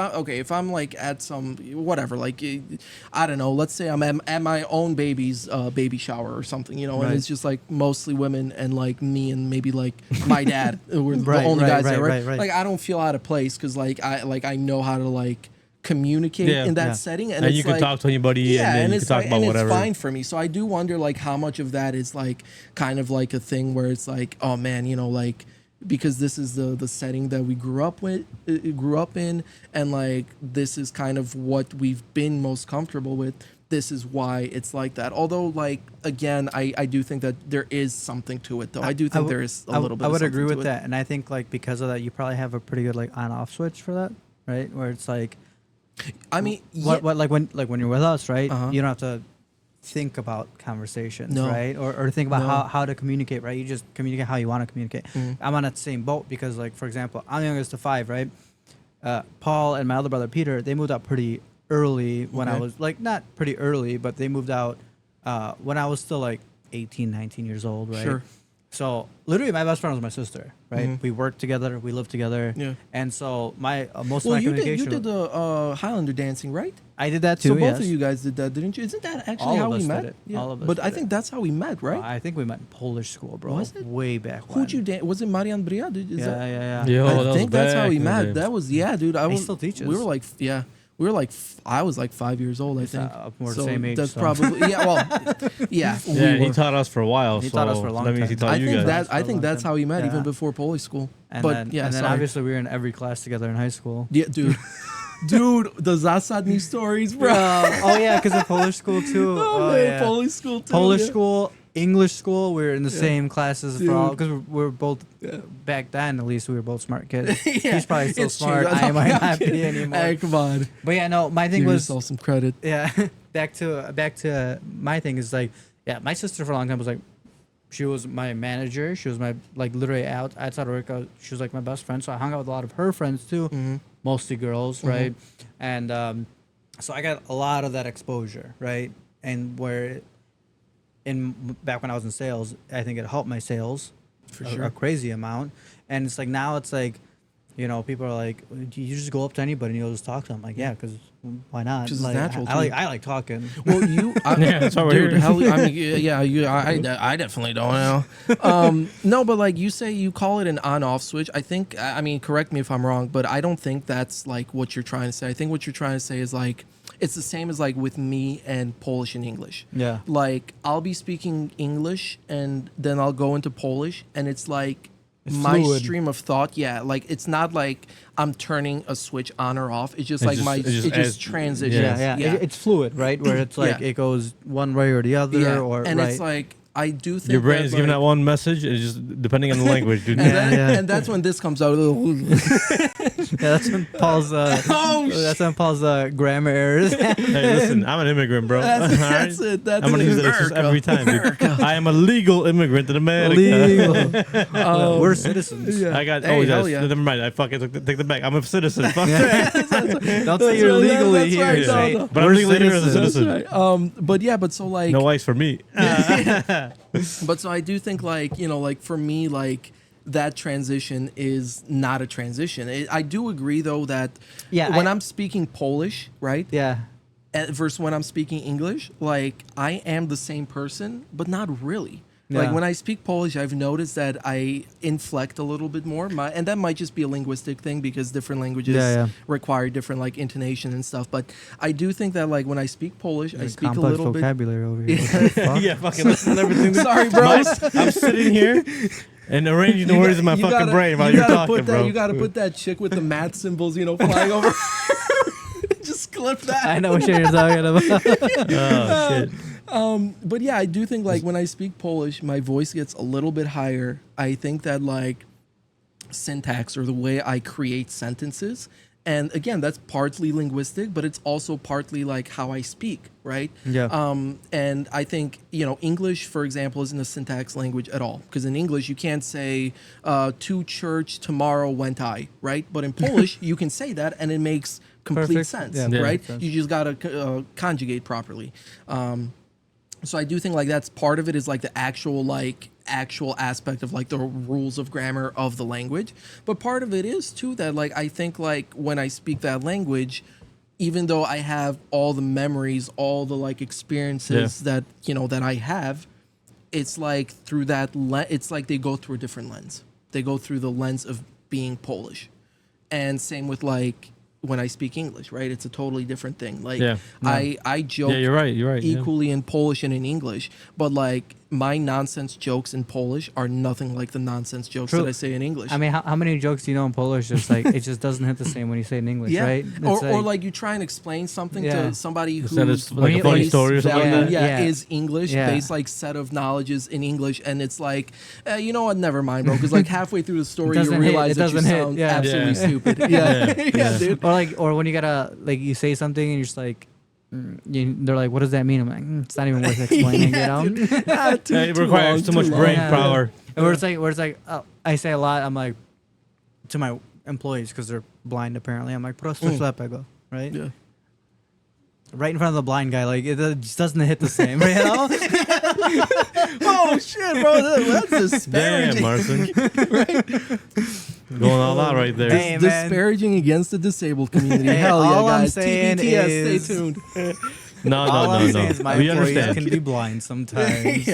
S3: I'm like at some whatever, like I don't know. Let's say I'm at my own baby's baby shower or something, and
S1: Right.
S3: it's just like mostly women and like me and maybe like my dad. We're the
S1: Right,
S3: only
S1: right,
S3: guys
S1: right,
S3: there, right?
S1: right.
S3: Like I don't feel out of place because like I know how to like communicate
S2: Yeah.
S3: in that
S1: Yeah.
S3: setting,
S2: and
S3: it's
S2: you can
S3: like,
S2: talk to anybody,
S3: yeah,
S2: and then you
S3: it's
S2: can talk
S3: like,
S2: about
S3: and
S2: whatever.
S3: it's fine for me. So I do wonder like how much of that is like kind of like a thing where it's like, oh man, like because this is the setting that we grew up in, and like this is kind of what we've been most comfortable with. This is why it's like that. Although, like again, I do think that there is something to it, though. I do think there is a little bit.
S1: I
S3: of
S1: would
S3: something
S1: agree
S3: to
S1: with
S3: it.
S1: that, and I think like because of that, you probably have a pretty good like on-off switch for that, right? Where it's like,
S3: I mean,
S1: what like when you're with us, right?
S3: Uh-huh.
S1: You don't have to think about conversations,
S3: No.
S1: right? Or think about
S3: No.
S1: how to communicate, right? You just communicate how you want to communicate.
S3: Mhm.
S1: I'm on that same boat because, like, for example, I'm the youngest of 5, right? Paul and my other brother Peter, they moved out pretty early when I
S3: Okay.
S1: was like not pretty early, but they moved out when I was still like 18, 19 years old, right?
S3: Sure.
S1: So literally, my best friend was my sister, right?
S3: Mhm.
S1: We worked together, we lived together,
S3: Yeah.
S1: and so my most of
S3: Well,
S1: my
S3: you did
S1: communication.
S3: the Highlander dancing, right?
S1: I did that too.
S3: So both
S1: yes.
S3: of you guys did that, didn't you? Isn't that actually
S1: All
S3: how
S1: of
S3: we
S1: us
S3: met?
S1: did it.
S3: Yeah.
S1: All of us
S3: But I
S1: did
S3: think that's how we met, right?
S1: I think we met in Polish school, bro.
S3: Was it?
S1: Way back when.
S3: Who'd you dance? Was it Marian Bria?
S1: Yeah.
S2: Yo, that
S3: I
S2: was
S3: think that's how
S2: back
S3: we
S2: in the
S3: met.
S2: day.
S3: That was dude. I
S1: He
S3: was.
S1: still teaches.
S3: We were like I was like 5 years old, I think.
S1: We're the
S3: So
S1: same age.
S3: That's
S1: so.
S3: probably yeah.
S2: Yeah,
S3: we
S2: and he
S3: were.
S2: taught us for a while.
S1: He
S2: so
S1: taught us for a long
S2: that means he
S1: time.
S2: taught
S3: I
S2: you
S3: think
S2: guys.
S3: I think that's how we met,
S1: Yeah.
S3: even before Polish school.
S1: And
S3: but
S1: then,
S3: yeah,
S1: and then
S3: sorry.
S1: obviously we were in every class together in high school.
S3: Yeah, dude. Dude, the Zasadny stories, bro.
S1: Oh yeah, because of Polish school too.
S3: Oh, man,
S1: yeah.
S3: Polish school too.
S1: Polish
S3: yeah.
S1: school, English school. We were in the same classes for all
S3: Dude.
S1: because we're both
S3: Yeah.
S1: back then. At least we were both smart kids.
S3: Yeah,
S1: He's probably still
S3: it's
S1: smart.
S3: true.
S1: I might
S3: I'm
S1: not be
S3: kidding.
S1: anymore.
S3: Hey, come on.
S1: But yeah, no. My thing
S3: Give
S1: was
S3: yourself some credit.
S1: yeah. back to my thing is like my sister for a long time was like she was my manager. She was my like literally outside of work. She was like my best friend. So I hung out with a lot of her friends too, mostly girls, right? And so I got a lot of that exposure, right? And where back when I was in sales, I think it helped my sales
S3: For
S1: a,
S3: sure.
S1: a crazy amount. And it's like now it's like, people are like, you just go up to anybody and you'll just talk to them. Like, yeah, because why not?
S3: 'Cause it's
S1: Like,
S3: natural,
S1: I
S3: too.
S1: like talking.
S3: Well, you,
S2: Yeah, that's why we're
S3: dude,
S2: here.
S3: hell, I mean, I definitely don't know. No, but like you say, you call it an on-off switch. I think, I mean, correct me if I'm wrong, but I don't think that's like what you're trying to say. I think what you're trying to say is like, it's the same as like with me and Polish and English.
S1: Yeah.
S3: Like I'll be speaking English and then I'll go into Polish, and it's like
S1: It's
S3: my
S1: fluid.
S3: stream of thought. Yeah, like it's not like I'm turning a switch on or off. It's just
S2: It's
S3: like
S2: just- it just
S3: it
S2: adds-
S3: just transitions.
S1: Yeah. It's fluid, right? Where it's like
S3: Yeah.
S1: it goes one way or the other,
S3: Yeah,
S1: or
S3: and
S1: right.
S3: it's like I do think
S2: Your brain
S3: that,
S2: is giving
S3: like-
S2: out one message. It's just depending on the language, dude.
S3: and,
S1: Yeah.
S3: and that's when this comes out.
S1: that's when Paul's
S3: Oh,
S1: that's when Paul's grammar errors.
S2: Hey, listen, I'm an immigrant, bro.
S3: That's,
S2: All right?
S3: that's it. That's
S2: I'm gonna
S3: it.
S2: use that excuse every time. Dude. I am a legal immigrant in America.
S1: Legal. We're citizens.
S3: Yeah.
S2: I got.
S3: Hey,
S2: oh,
S3: hell
S2: yes.
S3: yeah.
S2: Never mind. I fucking take the back. I'm a citizen. Fuck
S1: Yeah. Don't say you're
S3: right,
S1: legally
S3: that's
S1: here.
S3: right, no,
S1: Say,
S3: no.
S2: But I'm
S1: we're
S2: legally here as a
S1: citizens.
S2: citizen.
S3: That's right. But yeah, but so like,
S2: No ice for me.
S3: but so I do think like like for me like that transition is not a transition. I do agree though that when I'm speaking Polish, right?
S1: Yeah.
S3: Versus when I'm speaking English, like I am the same person, but not really. Like when I speak Polish, I've noticed that I inflect a little bit more. And that might just be a linguistic thing because different languages require different like intonation and stuff. But I do think that like when I speak Polish, I speak a little
S1: vocabulary over
S3: bit.
S1: here.
S2: Yeah, fucking listen to everything.
S3: Sorry, bro.
S2: I'm sitting here and arranging the words in my fucking brain while you're talking, bro.
S3: You gotta put that chick with the math symbols, flying over. Just clip that.
S1: I know what you're talking about.
S2: Oh shit.
S3: But yeah, I do think like when I speak Polish, my voice gets a little bit higher. I think that like syntax or the way I create sentences, and again, that's partly linguistic, but it's also partly like how I speak, right?
S1: Yeah.
S3: And I think, English, for example, isn't a syntax language at all. Because in English, you can't say, to church tomorrow went I, right? But in Polish, you can say that and it makes complete sense, right?
S1: Sense.
S3: You just got to conjugate properly. So I do think like that's part of it is like the actual aspect of like the rules of grammar of the language. But part of it is too that like I think like when I speak that language, even though I have all the memories, all the like experiences that that I have, it's like through that it's like they go through a different lens. They go through the lens of being Polish. And same with like when I speak English, right? It's a totally different thing. Like I joke
S2: you're right
S3: equally in Polish and in English, but like my nonsense jokes in Polish are nothing like the nonsense jokes that I say in English.
S1: I mean, how many jokes do you know in Polish? Just like it just doesn't hit the same when you say it in English, right?
S3: Or like you try and explain something to somebody who's
S2: like a funny story or something like that.
S3: Is English based like set of knowledge is in English, and it's like you know what? Never mind, bro. Because like halfay through the story, you realize that you sound absolutely stupid. Yeah, dude.
S1: Or when you gotta like you say something and you're just like. They're like, what does that mean? I'm like, it's not even worth explaining.
S2: It requires too much brain power.
S1: And where it's like, I say a lot. I'm like, to my employees because they're blind apparently. I'm like, prosto ślepego, right?
S3: Yeah.
S1: Right in front of the blind guy, like it just doesn't hit the same, you know?
S3: Oh shit, bro, that's disparaging.
S2: Damn, Marcin. Going all out right there.
S1: Hey,
S3: disparaging against the disabled community. Hell yeah, guys. TBTS, stay tuned.
S2: No.
S1: My
S2: We
S1: employees
S2: understand.
S1: can be blind sometimes.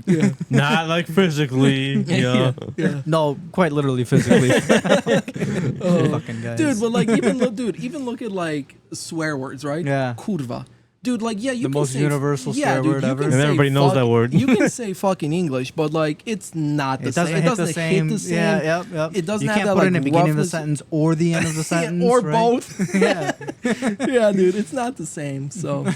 S3: Yeah.
S2: Not like physically. Yeah.
S1: No, quite literally physically. Fucking guys.
S3: Dude, but like even look at like swear words, right?
S1: Yeah.
S3: Kurwa. Dude, like, you
S1: the
S3: can
S1: most
S3: say,
S1: universal swear word ever.
S2: And everybody knows that word.
S3: You can say fucking English, but like it's not the same. It doesn't hit the same.
S1: Yeah, yep.
S3: It doesn't
S1: you
S3: have
S1: can't
S3: that
S1: put
S3: like
S1: it in the beginning of the
S3: roughness.
S1: sentence or the end of the sentence,
S3: or
S1: right?
S3: both.
S1: Yeah.
S3: Yeah, dude, it's not the same. So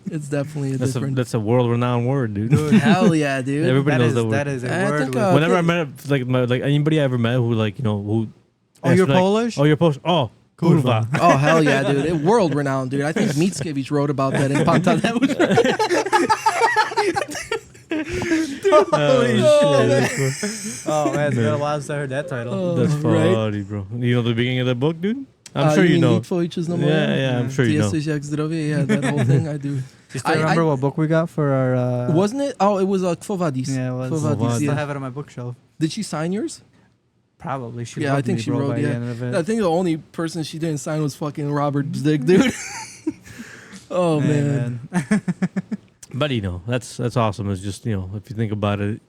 S3: it's definitely different.
S2: That's a world-renowned word, dude.
S3: Hell yeah, dude.
S2: Everybody knows that word.
S1: That is a
S3: I
S1: word.
S3: think,
S2: Whenever I met like anybody I ever met who like who.
S1: Oh, you're
S2: like,
S1: Polish?
S2: Oh, you're Polish. Oh, kurwa.
S3: Oh hell yeah, dude! World renowned, dude. I think Mickiewicz wrote about that in Pantaneusz.
S1: Holy
S3: man.
S1: shit! Oh man, it's been a while since I heard that title.
S2: That's
S3: right?
S2: funny, bro. You know the beginning of the book, dude? I'm sure you know. Yeah, I'm sure you know.
S3: Yeah, that whole thing I do.
S1: Do you still remember what book we got for our?
S3: Wasn't it? Oh, it was Quo Vadis.
S1: Yeah, it was.
S3: Quo Vadis,
S1: I still
S3: yeah.
S1: have it on my bookshelf.
S3: Did she sign yours?
S1: Probably. She
S3: Yeah, I think she wrote.
S1: by the end of it.
S3: I think the only person she didn't sign was fucking Robert Bzdick, dude. Oh
S1: Hey,
S3: man.
S2: But that's awesome. It's just if you think about it,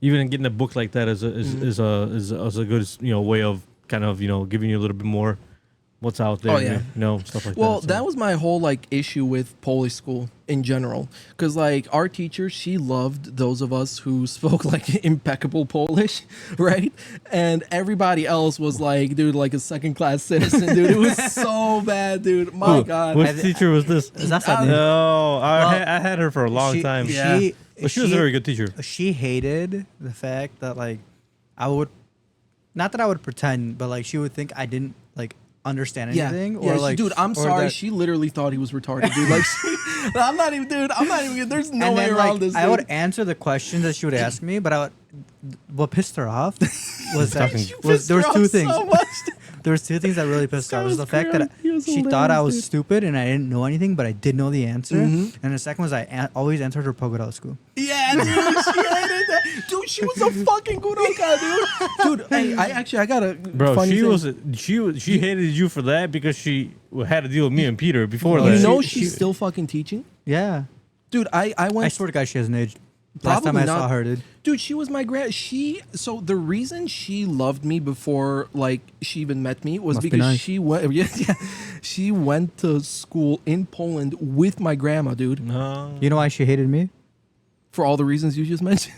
S2: even getting a book like that is a good way of kind of giving you a little bit more what's out there.
S3: Oh, yeah.
S2: Stuff like that.
S3: Well,
S2: So.
S3: that was my whole like issue with Polish school in general, because like our teacher, she loved those of us who spoke like impeccable Polish, right? And everybody else was like, dude, like a second class citizen, dude. It was so bad, dude. My God.
S2: Which teacher was this? No, I had her for a long time.
S3: Yeah.
S2: She was a very good teacher.
S1: She hated the fact that like I would, not that I would pretend, but like she would think I didn't like understand anything.
S3: Yeah,
S1: or like,
S3: dude, I'm sorry. She literally thought he was retarded, dude. Like, I'm not even. There's no way around this.
S1: I would answer the questions that she would ask me, but what pissed her off was that there was two things.
S3: So much.
S1: There was two things that really pissed her off. Was the fact that she
S3: hilarious,
S1: thought I was
S3: dude.
S1: stupid and I didn't know anything, but I did know the answer.
S3: Mhm.
S1: And the second was I always answered her Pogodal school.
S3: Yeah, dude, she hated that. Dude, she was a fucking Kuroka, dude. Dude, hey, I got a funny thing.
S2: She hated you for that because she had to deal with me and Peter before that.
S3: You know she's still fucking teaching?
S1: Yeah.
S3: Dude, I went.
S1: I swear to God, she hasn't aged. Last time
S3: Probably
S1: I saw
S3: not.
S1: her, dude.
S3: Dude, she was my so the reason she loved me before like she even met me was
S1: Must be
S3: because
S1: nice.
S3: she went she went to school in Poland with my grandma, dude.
S2: No.
S1: You know why she hated me?
S3: For all the reasons you just mentioned.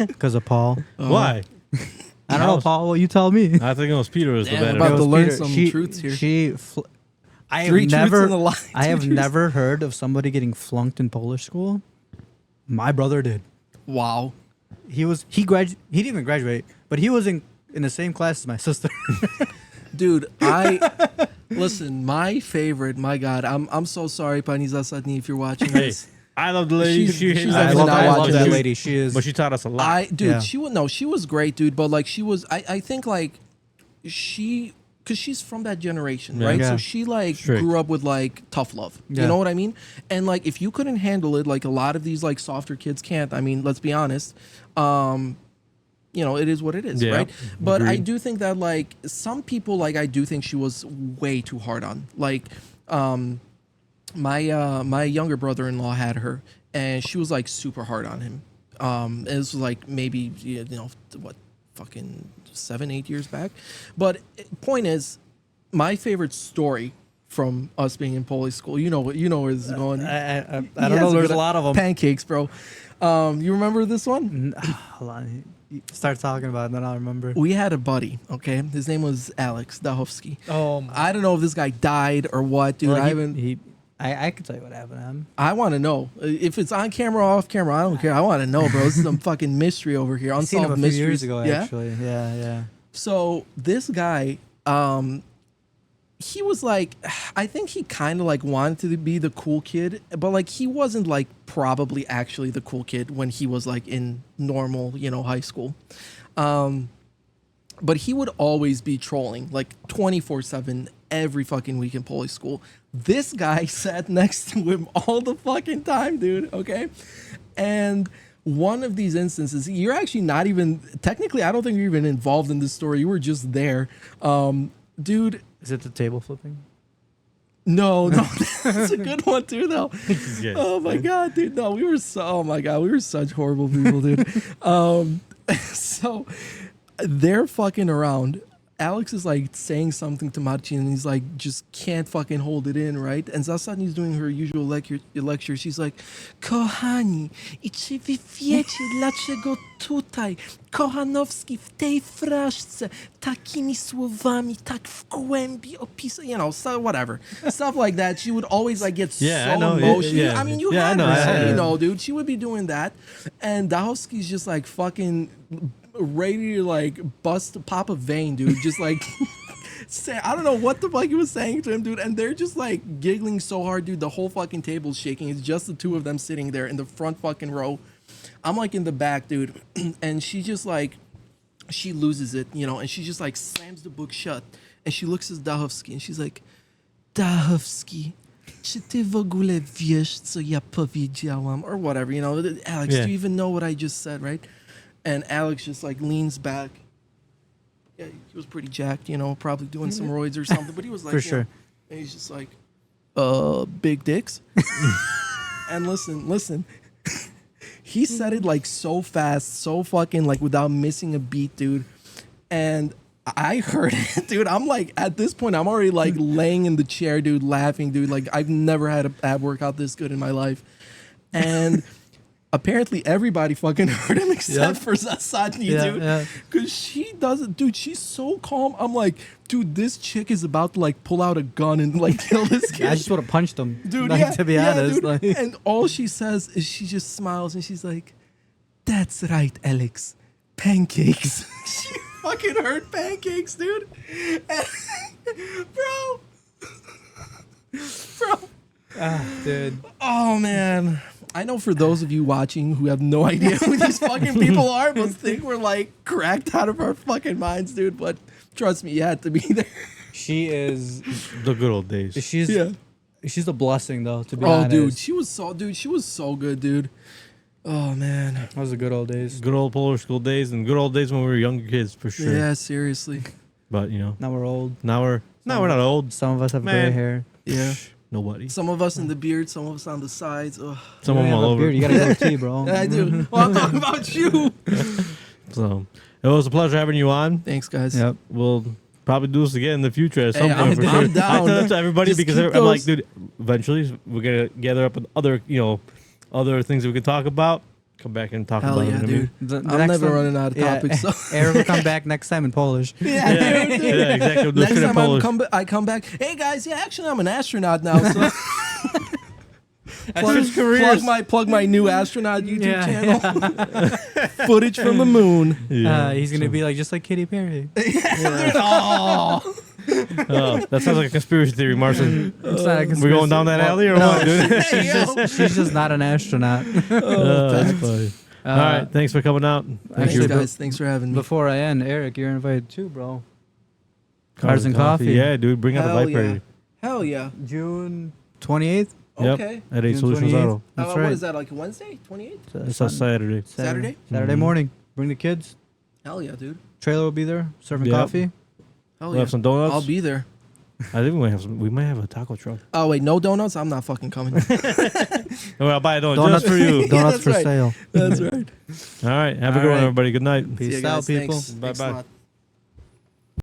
S1: Because of Paul.
S2: Why?
S1: I don't know, Paul. Well, you tell me.
S2: I think it was Peter was the
S3: Damn,
S2: better.
S3: about
S1: It
S3: to
S1: was
S3: learn
S1: Peter.
S3: some truths here.
S1: I
S3: Three
S1: have
S3: truths
S1: never,
S3: and a lie.
S1: I have
S3: Two truths.
S1: never heard of somebody getting flunked in Polish school. My brother did.
S3: Wow.
S1: He didn't even graduate, but he was in the same class as my sister.
S3: Dude, listen, my favorite, my God, I'm so sorry, Pani Zasadni, if you're watching
S2: Hey,
S3: this.
S2: I love the lady.
S3: She's
S1: I
S3: definitely
S1: love,
S3: not
S1: I love
S3: watching
S1: that
S3: this.
S1: lady. She is.
S2: But she taught us a lot.
S1: Yeah.
S3: She was great, dude, but like I think like because she's from that generation,
S2: Yeah.
S3: right?
S1: Yeah.
S3: So she like
S2: Strict.
S3: grew up with like tough love.
S1: Yeah.
S3: You know what I mean? And like if you couldn't handle it, like a lot of these like softer kids can't. I mean, let's be honest. You know, it is what it is,
S2: Yeah,
S3: right? But I
S2: agreed.
S3: do think that like some people, like I do think she was way too hard on. Like my younger brother-in-law had her, and she was like super hard on him. It was like maybe you know what, fucking 7-8 years back. But point is, my favorite story from us being in Polish school, you know where this is going.
S1: I
S3: He
S1: don't
S3: has
S1: know. There's
S3: good
S1: a lot of them.
S3: pancakes, bro. You remember this one?
S1: Hold on. Start talking about it, then I'll remember.
S3: We had a buddy, okay? His name was Alex Dachowski.
S1: Oh,
S3: I don't know if this guy died or what, dude. I haven't.
S1: I could tell you what happened to him.
S3: I want to know if it's on camera or off camera. I don't care. I want to know, bro. This is some fucking mystery over here.
S1: I seen him
S3: Unsolved
S1: a few
S3: mysteries.
S1: years ago,
S3: Yeah.
S1: actually. Yeah.
S3: So this guy, he was like, I think he kind of like wanted to be the cool kid, but like he wasn't like probably actually the cool kid when he was like in normal, you know, high school. But he would always be trolling like 24/7 every fucking week in Polish school. This guy sat next to him all the fucking time, dude. Okay. And one of these instances, you're actually not even technically, I don't think you're even involved in this story. You were just there. Dude,
S1: Is it the table flipping?
S3: no, that's a good one too, though.
S2: Yes.
S3: Oh my god, dude, no, we were such horrible people, dude. So they're fucking around. Alex is like saying something to Marcin, and he's like, just can't fucking hold it in, right? And Zasadni's doing her usual lecture. She's like, kochani, i czy wy wiecie, dlaczego tutaj Kochanowski w tej fraszce takimi słowami, tak w głębi opisał, you know, so whatever. Stuff like that. She would always like get
S2: Yeah, I
S3: so
S2: know.
S3: emotional.
S2: Yeah.
S3: I mean, you
S2: Yeah, I
S3: had
S2: know,
S3: her,
S2: I
S3: so
S2: had
S3: you
S2: her.
S3: know, dude. She would be doing that. And Dachowski's just like fucking ready to like pop a vein, dude. Just like say, I don't know what the fuck he was saying to him, dude. And they're just like giggling so hard, dude. The whole fucking table's shaking. It's just the two of them sitting there in the front fucking row. I'm like in the back, dude. And she just like, she loses it, you know, and she just like slams the book shut. And she looks at Dachowski and she's like, Dachowski, czy ty w ogóle wiesz, co ja powiedziałam? Or whatever, you know. Alex,
S2: Yeah.
S3: do you even know what I just said, right? And Alex just like leans back. Yeah, he was pretty jacked, you know, probably doing some roids or something. But he was like,
S1: For
S3: you know,
S1: sure.
S3: and he's just like, big dicks. And listen. He said it like so fast, so fucking like without missing a beat, dude. And I heard it, dude. I'm like, at this point, I'm already like laying in the chair, dude, laughing, dude. Like, I've never had an ab workout this good in my life. And apparently everybody fucking heard him except for Zasadni, dude.
S1: Yeah.
S3: Because she doesn't, dude, she's so calm. I'm like, dude, this chick is about to like pull out a gun and like kill this kid.
S1: I just would have punched him.
S3: Dude,
S1: like,
S3: yeah,
S1: to be
S3: yeah,
S1: honest.
S3: dude.
S1: Like,
S3: And all she says is she just smiles and she's like, that's right, Alex. Pancakes. She fucking heard pancakes, dude. And, bro.
S1: dude.
S3: Oh, man. I know for those of you watching who have no idea who these fucking people are, must think we're like cracked out of our fucking minds, dude. But trust me, you had to be there.
S1: She is.
S2: The good old days.
S1: She's a blessing, though. To be
S3: Oh,
S1: honest.
S3: dude, she was so good, dude. Oh, man.
S1: That was the good old days.
S2: Good old Polish school days and good old days when we were younger kids, for sure.
S3: Yeah, seriously.
S2: But you know,
S1: Now we're old.
S2: now we're not old.
S1: Some of us have
S2: Man.
S1: gray hair.
S3: Yeah.
S2: Nobody.
S3: Some of us in the beard, some of us on the sides. Ugh.
S2: Some of them all over.
S1: You gotta go tea, bro.
S3: I do. Well, I'm talking about you.
S2: So it was a pleasure having you on.
S3: Thanks, guys.
S1: Yep.
S2: We'll probably do this again in the future at some
S3: Hey,
S2: point for sure.
S3: I'm down.
S2: I tell that to everybody
S3: Just
S2: because
S3: keep
S2: I'm like,
S3: those-
S2: dude, eventually we're gonna gather up with other, other things that we can talk about. Come back and talk
S3: Hell
S2: about
S3: yeah,
S2: it.
S3: dude.
S1: The
S3: I'm
S1: next
S3: never
S1: time-
S3: running out of topics. So.
S1: Eric will come back next time in Polish.
S3: Yeah,
S2: Yeah,
S3: dude.
S2: yeah, exactly. We'll do
S3: Next
S2: shit in
S3: time
S2: Polish.
S3: I come back. Hey guys, yeah, actually I'm an astronaut now. So
S2: Switch careers.
S3: plug my new astronaut YouTube
S1: Yeah,
S3: channel. Footage from the moon.
S2: Yeah.
S1: He's gonna be like just like Katy Perry.
S3: Oh,
S2: Oh, that sounds like a conspiracy theory, Marcin.
S1: It's not a
S2: We're going down that alley or
S1: no,
S2: what, dude?
S1: she's just not an astronaut.
S2: That's funny. All right, thanks for coming out. Thank
S3: thanks
S2: you.
S3: guys. Thanks for having me.
S1: Before I end, Eric, you're invited too, bro. Cars and coffee.
S2: Yeah, dude, bring out the
S3: Hell
S2: bike
S3: yeah.
S2: party.
S3: Hell yeah.
S1: June 28th.
S2: Yep,
S3: Okay.
S2: at 8
S1: June
S2: Solutions
S1: 28th.
S2: Auto.
S1: That's
S3: What
S1: right.
S3: is that, like Wednesday? 28th?
S2: It's a Saturday.
S3: Saturday?
S1: Saturday
S2: Mhm.
S1: morning. Bring the kids.
S3: Hell yeah, dude.
S1: Trailer will be there serving
S2: Yep.
S1: coffee.
S3: Hell
S2: We'll
S3: yeah.
S2: have some donuts.
S3: I'll be there.
S2: I think we might have a taco truck.
S3: Oh wait, no donuts? I'm not fucking coming.
S2: Well, I'll buy a donut
S1: Donuts
S2: just for you.
S1: Donuts
S3: that's
S1: for
S3: right.
S1: sale.
S3: That's right.
S2: All right, have a
S1: All
S2: good one,
S1: right.
S2: everybody. Good night.
S3: See you
S1: Peace out,
S3: guys.
S1: people.
S3: Thanks. Thanks a
S2: Bye-bye.
S3: lot.